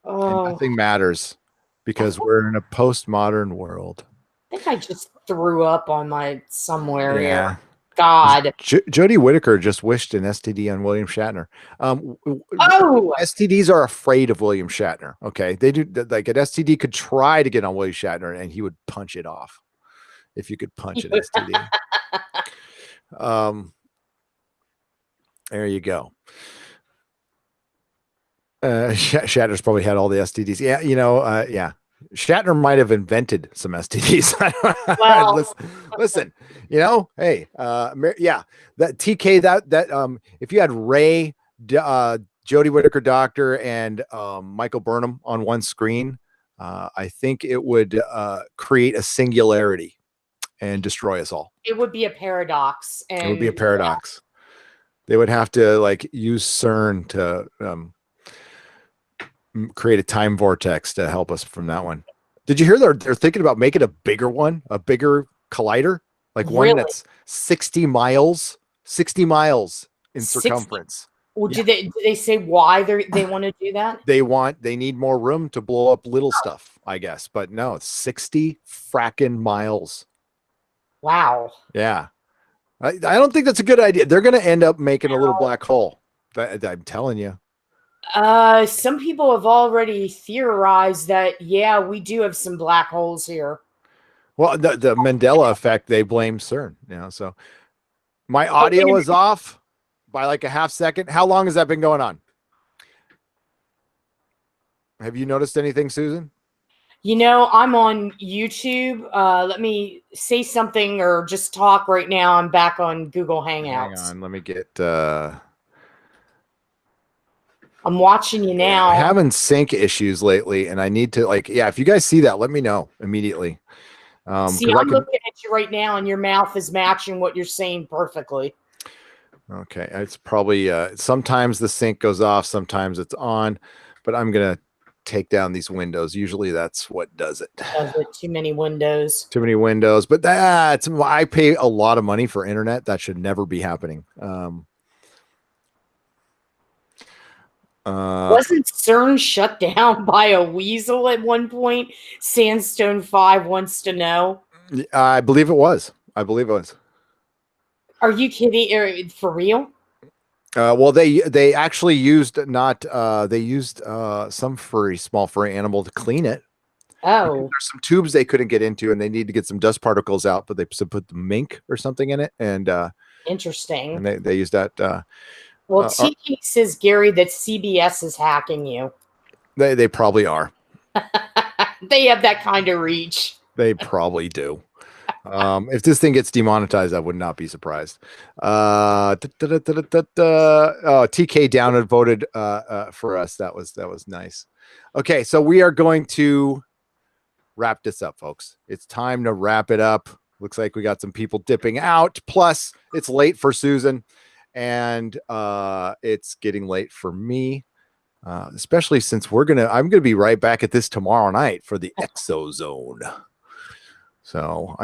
And nothing matters because we're in a postmodern world. I think I just threw up on my somewhere here. God. Jodie Whittaker just wished an STD on William Shatner. STDs are afraid of William Shatner. Okay. They do, like, an STD could try to get on William Shatner and he would punch it off if you could punch an STD. There you go. Shatner's probably had all the STDs. Yeah. Yeah. Shatner might have invented some STDs. Well, listen, hey, that TK, that if you had Ray, Jodie Whittaker Doctor, and Michael Burnham on one screen, I think it would create a singularity and destroy us all. It would be a paradox. It would be a paradox. They would have to like use CERN to create a time vortex to help us from that one. Did you hear they're thinking about making a bigger one, a bigger collider, like one that's 60 miles in circumference? Well, do they say why they want to do that? They need more room to blow up little stuff, I guess. But no, it's 60 fracking miles. Wow. Yeah. I don't think that's a good idea. They're going to end up making a little black hole. I'm telling you. Some people have already theorized that, we do have some black holes here. Well, the Mandela effect, they blame CERN. So my audio is off by like a half second. How long has that been going on? Have you noticed anything, Susan? I'm on YouTube. Let me say something or just talk right now. I'm back on Google Hangouts. Hang on, let me get... I'm watching you now. I'm having sync issues lately, and I need to if you guys see that, let me know immediately. See, I'm looking at you right now, and your mouth is matching what you're saying perfectly. Okay, it's probably sometimes the sync goes off, sometimes it's on, but I'm gonna take down these windows. Usually that's what does it. Too many windows. Too many windows. But I pay a lot of money for internet. That should never be happening. Wasn't CERN shut down by a weasel at one point? Sandstone 5 wants to know. I believe it was. Are you kidding? For real? Well, they actually used some small furry animal to clean it. Oh, there's some tubes they couldn't get into, and they need to get some dust particles out, but they put the mink or something in it, and interesting. And they used that. Well, TK says, Gary, that CBS is hacking you. They probably are. They have that kind of reach. They probably do. If this thing gets demonetized, I would not be surprised. TK down and voted for us. That was nice. Okay, so we are going to wrap this up, folks. It's time to wrap it up. Looks like we got some people dipping out. Plus, it's late for Susan, and it's getting late for me. Especially since I'm gonna be right back at this tomorrow night for the Exozone. So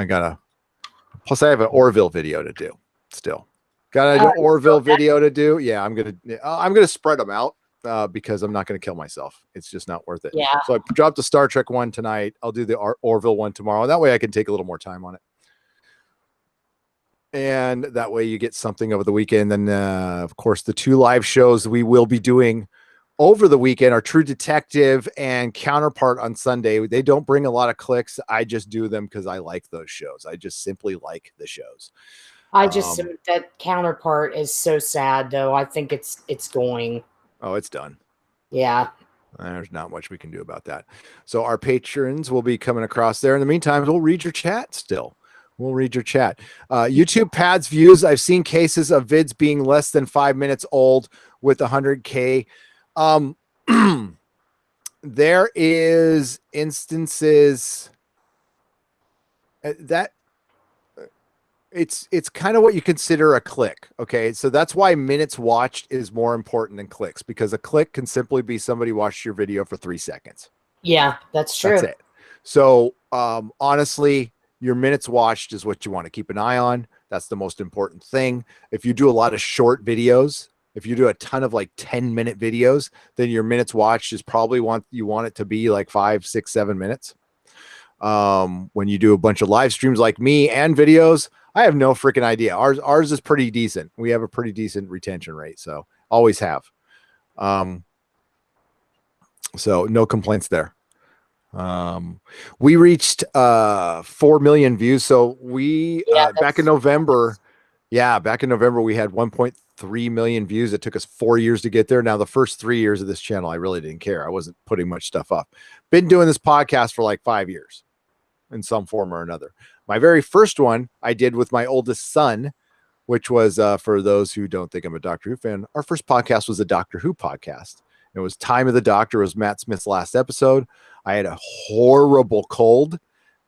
plus I have an Orville video to do still. Got an Orville video to do. Yeah, I'm gonna spread them out because I'm not gonna kill myself. It's just not worth it. Yeah. So I dropped the Star Trek one tonight. I'll do the Orville one tomorrow. That way I can take a little more time on it. And that way you get something over the weekend. Then of course the 2 live shows we will be doing over the weekend are True Detective and Counterpart on Sunday. They don't bring a lot of clicks. I just do them because I like those shows. I just simply like the shows. That Counterpart is so sad, though. I think it's going. Oh, it's done. Yeah. There's not much we can do about that. So our patrons will be coming across there. In the meantime, we'll read your chat still. We'll read your chat. YouTube pads views. I've seen cases of vids being less than 5 minutes old with 100K. There is instances that it's kind of what you consider a click. Okay. So that's why minutes watched is more important than clicks, because a click can simply be somebody watched your video for 3 seconds. Yeah, that's true. That's it. So, honestly, your minutes watched is what you want to keep an eye on. That's the most important thing. If you do a lot of short videos, if you do a ton of like 10-minute videos, then your minutes watched is probably you want it to be like 5, 6, 7 minutes. When you do a bunch of live streams like me and videos, I have no freaking idea. Ours is pretty decent. We have a pretty decent retention rate. So always have. So no complaints there. We reached 4 million views. So back in November, we had 1.3 million views. It took us 4 years to get there. Now, the first 3 years of this channel, I really didn't care. I wasn't putting much stuff up. Been doing this podcast for like 5 years in some form or another. My very first one I did with my oldest son, which was, for those who don't think I'm a Doctor Who fan, our first podcast was a Doctor Who podcast. It was Time of the Doctor. It was Matt Smith's last episode. I had a horrible cold,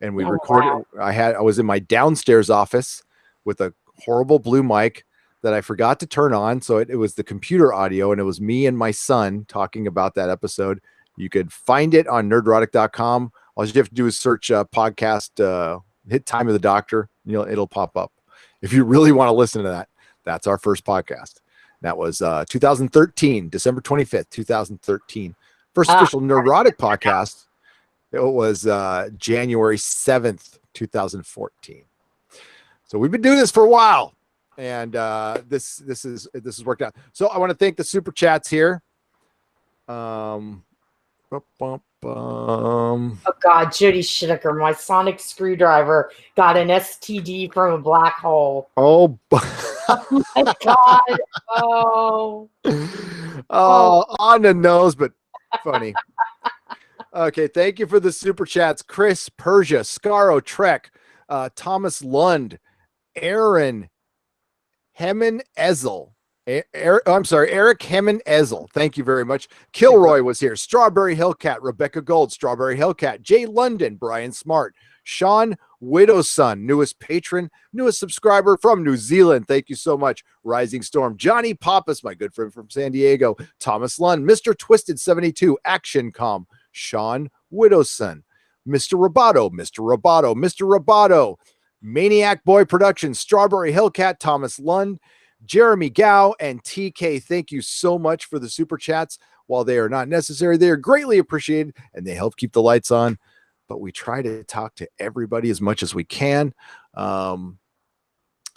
and we recorded. Wow. I was in my downstairs office with a horrible blue mic that I forgot to turn on. So it was the computer audio, and it was me and my son talking about that episode. You could find it on nerdrotic.com. All you have to do is search podcast, hit Time of the Doctor. It'll pop up. If you really want to listen to that, that's our first podcast. That was 2013, December 25th, 2013. First official Neurotic podcast. It was January 7th, 2014. So we've been doing this for a while, and this is worked out. So I want to thank the super chats here. Oh God, Jody Schnicker, my sonic screwdriver got an STD from a black hole. Oh my God. On the nose, but funny. Okay, thank you for the super chats. Chris, Persia, Scaro, Trek, Thomas Lund, Aaron Hemmen Ezel. Eric Hemmen Ezel. Thank you very much. Kilroy was here. Strawberry Hellcat, Rebecca Gold, Strawberry Hellcat, Jay London, Brian Smart, Sean Widow's son, newest patron, newest subscriber from New Zealand. Thank you so much. Rising Storm, Johnny Pappas, my good friend from San Diego, Thomas Lund, Mr. Twisted 72, Action Com, Sean Widowson, Mr. Roboto, Mr. Roboto, Mr. Roboto, Maniac Boy Productions, Strawberry Hellcat, Thomas Lund, Jeremy Gao, and TK. Thank you so much for the super chats. While they are not necessary, they are greatly appreciated and they help keep the lights on. But we try to talk to everybody as much as we can.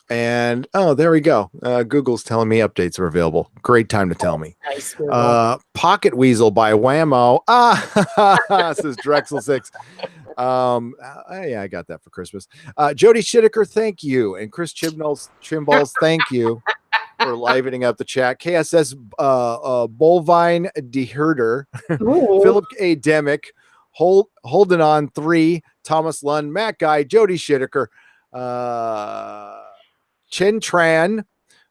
And there we go. Google's telling me updates are available. Great time to tell me. Nice, Pocket Weasel by Whammo. Says Drexel6. Yeah, I got that for Christmas. Jody Shittiker, thank you. And Chris Chimballs, thank you for livening up the chat. KSS Bolvine DeHerder, Philip A. Demick, Holding On 3, Thomas Lund, Matt Guy, Jody Shittiker, Chen Tran,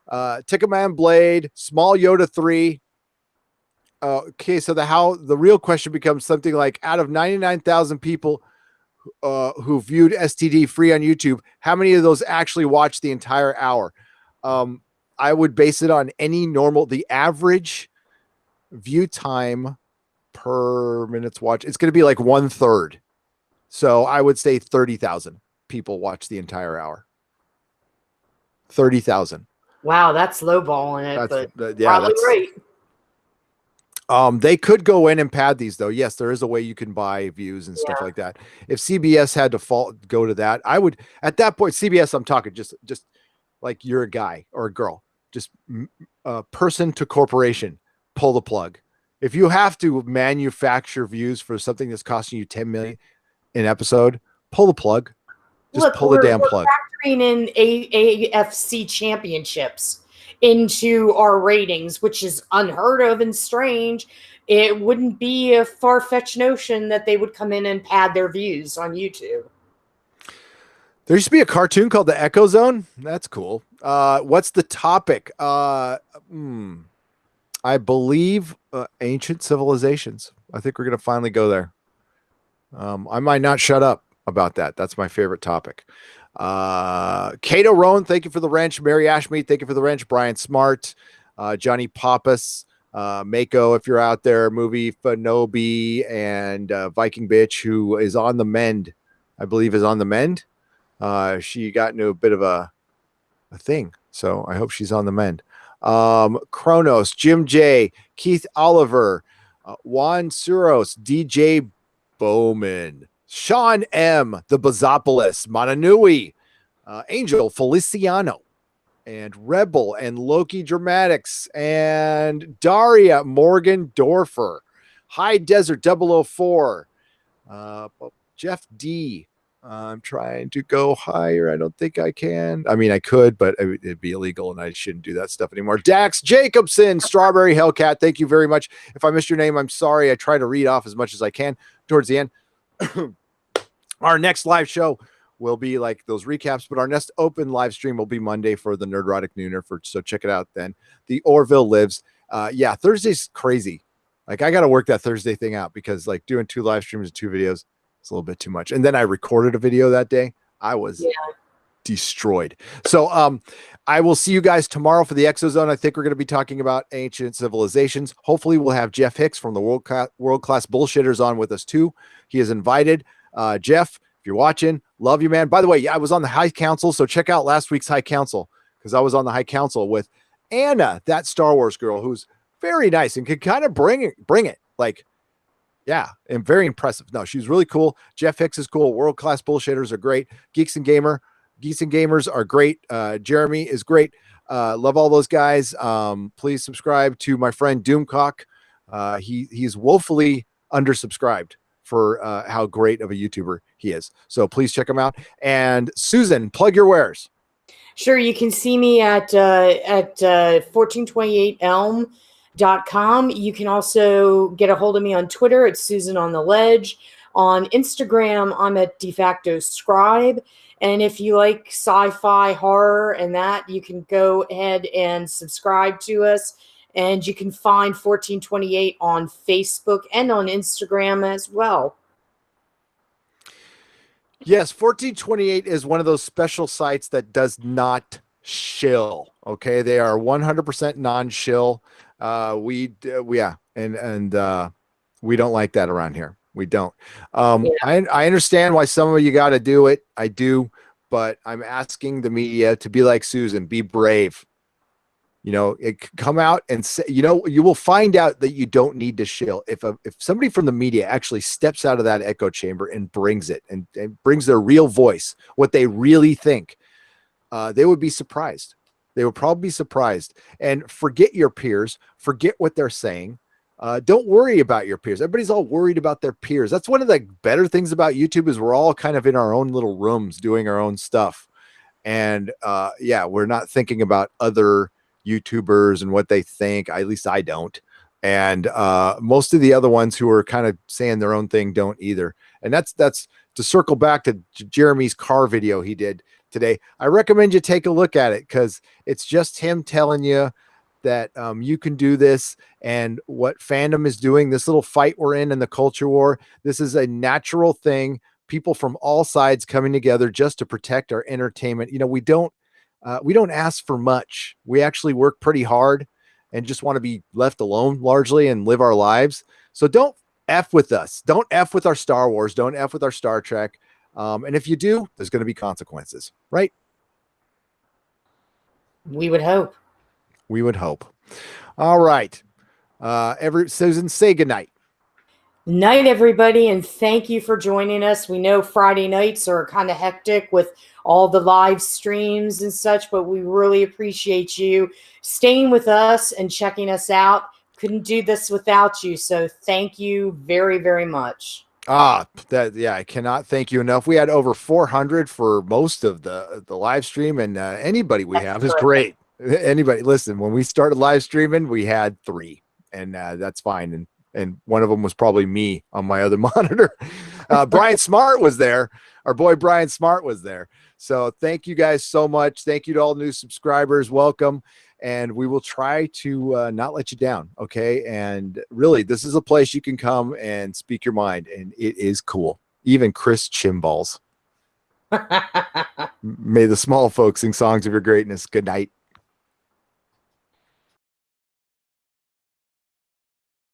Tickaman Blade, Small Yoda 3. Okay, so the real question becomes something like, out of 99,000 people who viewed STD free on YouTube, how many of those actually watched the entire hour? I would base it on the average view time per minute's watch. It's going to be like 1/3. So I would say 30,000 people watch the entire hour. 30,000. Wow, that's lowballing it, but yeah, probably right. They could go in and pad these though. Yes, there is a way you can buy views and stuff like that. If CBS had to go to that, I would, at that point, CBS, I'm talking just like you're a guy or a girl, just person to corporation, pull the plug. If you have to manufacture views for something that's costing you 10 million an episode, pull the plug. Just pull the damn plug. Factoring in AFC championships into our ratings, which is unheard of and strange. It wouldn't be a far-fetched notion that they would come in and pad their views on YouTube. There used to be a cartoon called The Echo Zone. That's cool. What's the topic? I believe ancient civilizations. I think we're going to finally go there. I might not shut up about that. That's my favorite topic. Cato Roan, thank you for the wrench. Mary Ashmead, thank you for the wrench. Brian Smart, Johnny Pappas, Mako, if you're out there, Movie Fanobi, and Viking Bitch, who is on the mend, I believe is on the mend. She got into a bit of a thing, so I hope she's on the mend. Kronos, Jim J, Keith Oliver, Juan Suros, DJ Bowman, Sean M, the Bazopolis, Montanui, Angel Feliciano, and Rebel and Loki Dramatics, and Daria Morgan Dorfer, High Desert 004, Jeff D. I'm trying to go higher. I don't think I can. I mean, I could, but it'd be illegal and I shouldn't do that stuff anymore. Dax Jacobson, Strawberry Hellcat, thank you very much. If I missed your name, I'm sorry. I try to read off as much as I can towards the end. Our next live show will be like those recaps, but our next open live stream will be Monday for the Nerdrotic Nooner. So check it out then. The Orville lives. Yeah, Thursday's crazy. Like I got to work that Thursday thing out because like doing 2 live streams and 2 videos, it's a little bit too much. And then I recorded a video that day. I was destroyed. So I will see you guys tomorrow for the Exozone. I think we're going to be talking about ancient civilizations. Hopefully we'll have Jeff Hicks from the World Class Bullshitters on with us too. He is invited. Jeff, if you're watching, love you, man. By the way, I was on the High Council, so check out last week's High Council because I was on the High Council with Anna, that Star Wars girl who's very nice and could kind of bring it. Like, yeah, and very impressive. No, she's really cool. Jeff Hicks is cool. World Class Bullshitters are great. Geeks and Gamers are great. Jeremy is great. Love all those guys. Please subscribe to my friend Doomcock. He's woefully undersubscribed for how great of a YouTuber he is. So please check him out. And Susan, plug your wares. Sure, you can see me at 1428elm.com. You can also get a hold of me on Twitter at Susan on the Ledge. On Instagram, I'm at De Facto Scribe. And if you like sci-fi, horror, and that, you can go ahead and subscribe to us. And you can find 1428 on Facebook and on Instagram as well. Yes, 1428 is one of those special sites that does not shill. Okay, they are 100% non-shill. We don't like that around here. We don't. Yeah. I understand why some of you got to do it. I do, but I'm asking the media to be like Susan, be brave. Come out and say, you will find out that you don't need to shill. If somebody from the media actually steps out of that echo chamber and brings it and brings their real voice, what they really think, they would be surprised. They would probably be surprised. And forget your peers, forget what they're saying. Don't worry about your peers. Everybody's all worried about their peers. That's one of the better things about YouTube is we're all kind of in our own little rooms doing our own stuff. And we're not thinking about other YouTubers and what they think. At least I don't. And most of the other ones who are kind of saying their own thing don't either. And that's to circle back to Jeremy's car video he did today. I recommend you take a look at it because it's just him telling you that you can do this and what fandom is doing, this little fight we're in the culture war. This is a natural thing. People from all sides coming together just to protect our entertainment. We don't ask for much. We actually work pretty hard and just want to be left alone largely and live our lives. So don't F with us. Don't F with our Star Wars. Don't F with our Star Trek. And if you do, there's going to be consequences, right? We would hope. We would hope. All right. Susan, say goodnight. Night, everybody, and thank you for joining us. We know Friday nights are kind of hectic with all the live streams and such, but we really appreciate you staying with us and checking us out. Couldn't do this without you, so thank you very, very much. I cannot thank you enough. We had over 400 for most of the live stream, and anybody we have is great. Anybody, listen, when we started live streaming, we had 3, and that's fine. And one of them was probably me on my other monitor. Brian Smart was there. Our boy Brian Smart was there. So thank you guys so much. Thank you to all new subscribers. Welcome. And we will try to not let you down. Okay. And really, this is a place you can come and speak your mind. And it is cool. Even Chris Chimballs. May the small folks sing songs of your greatness. Good night.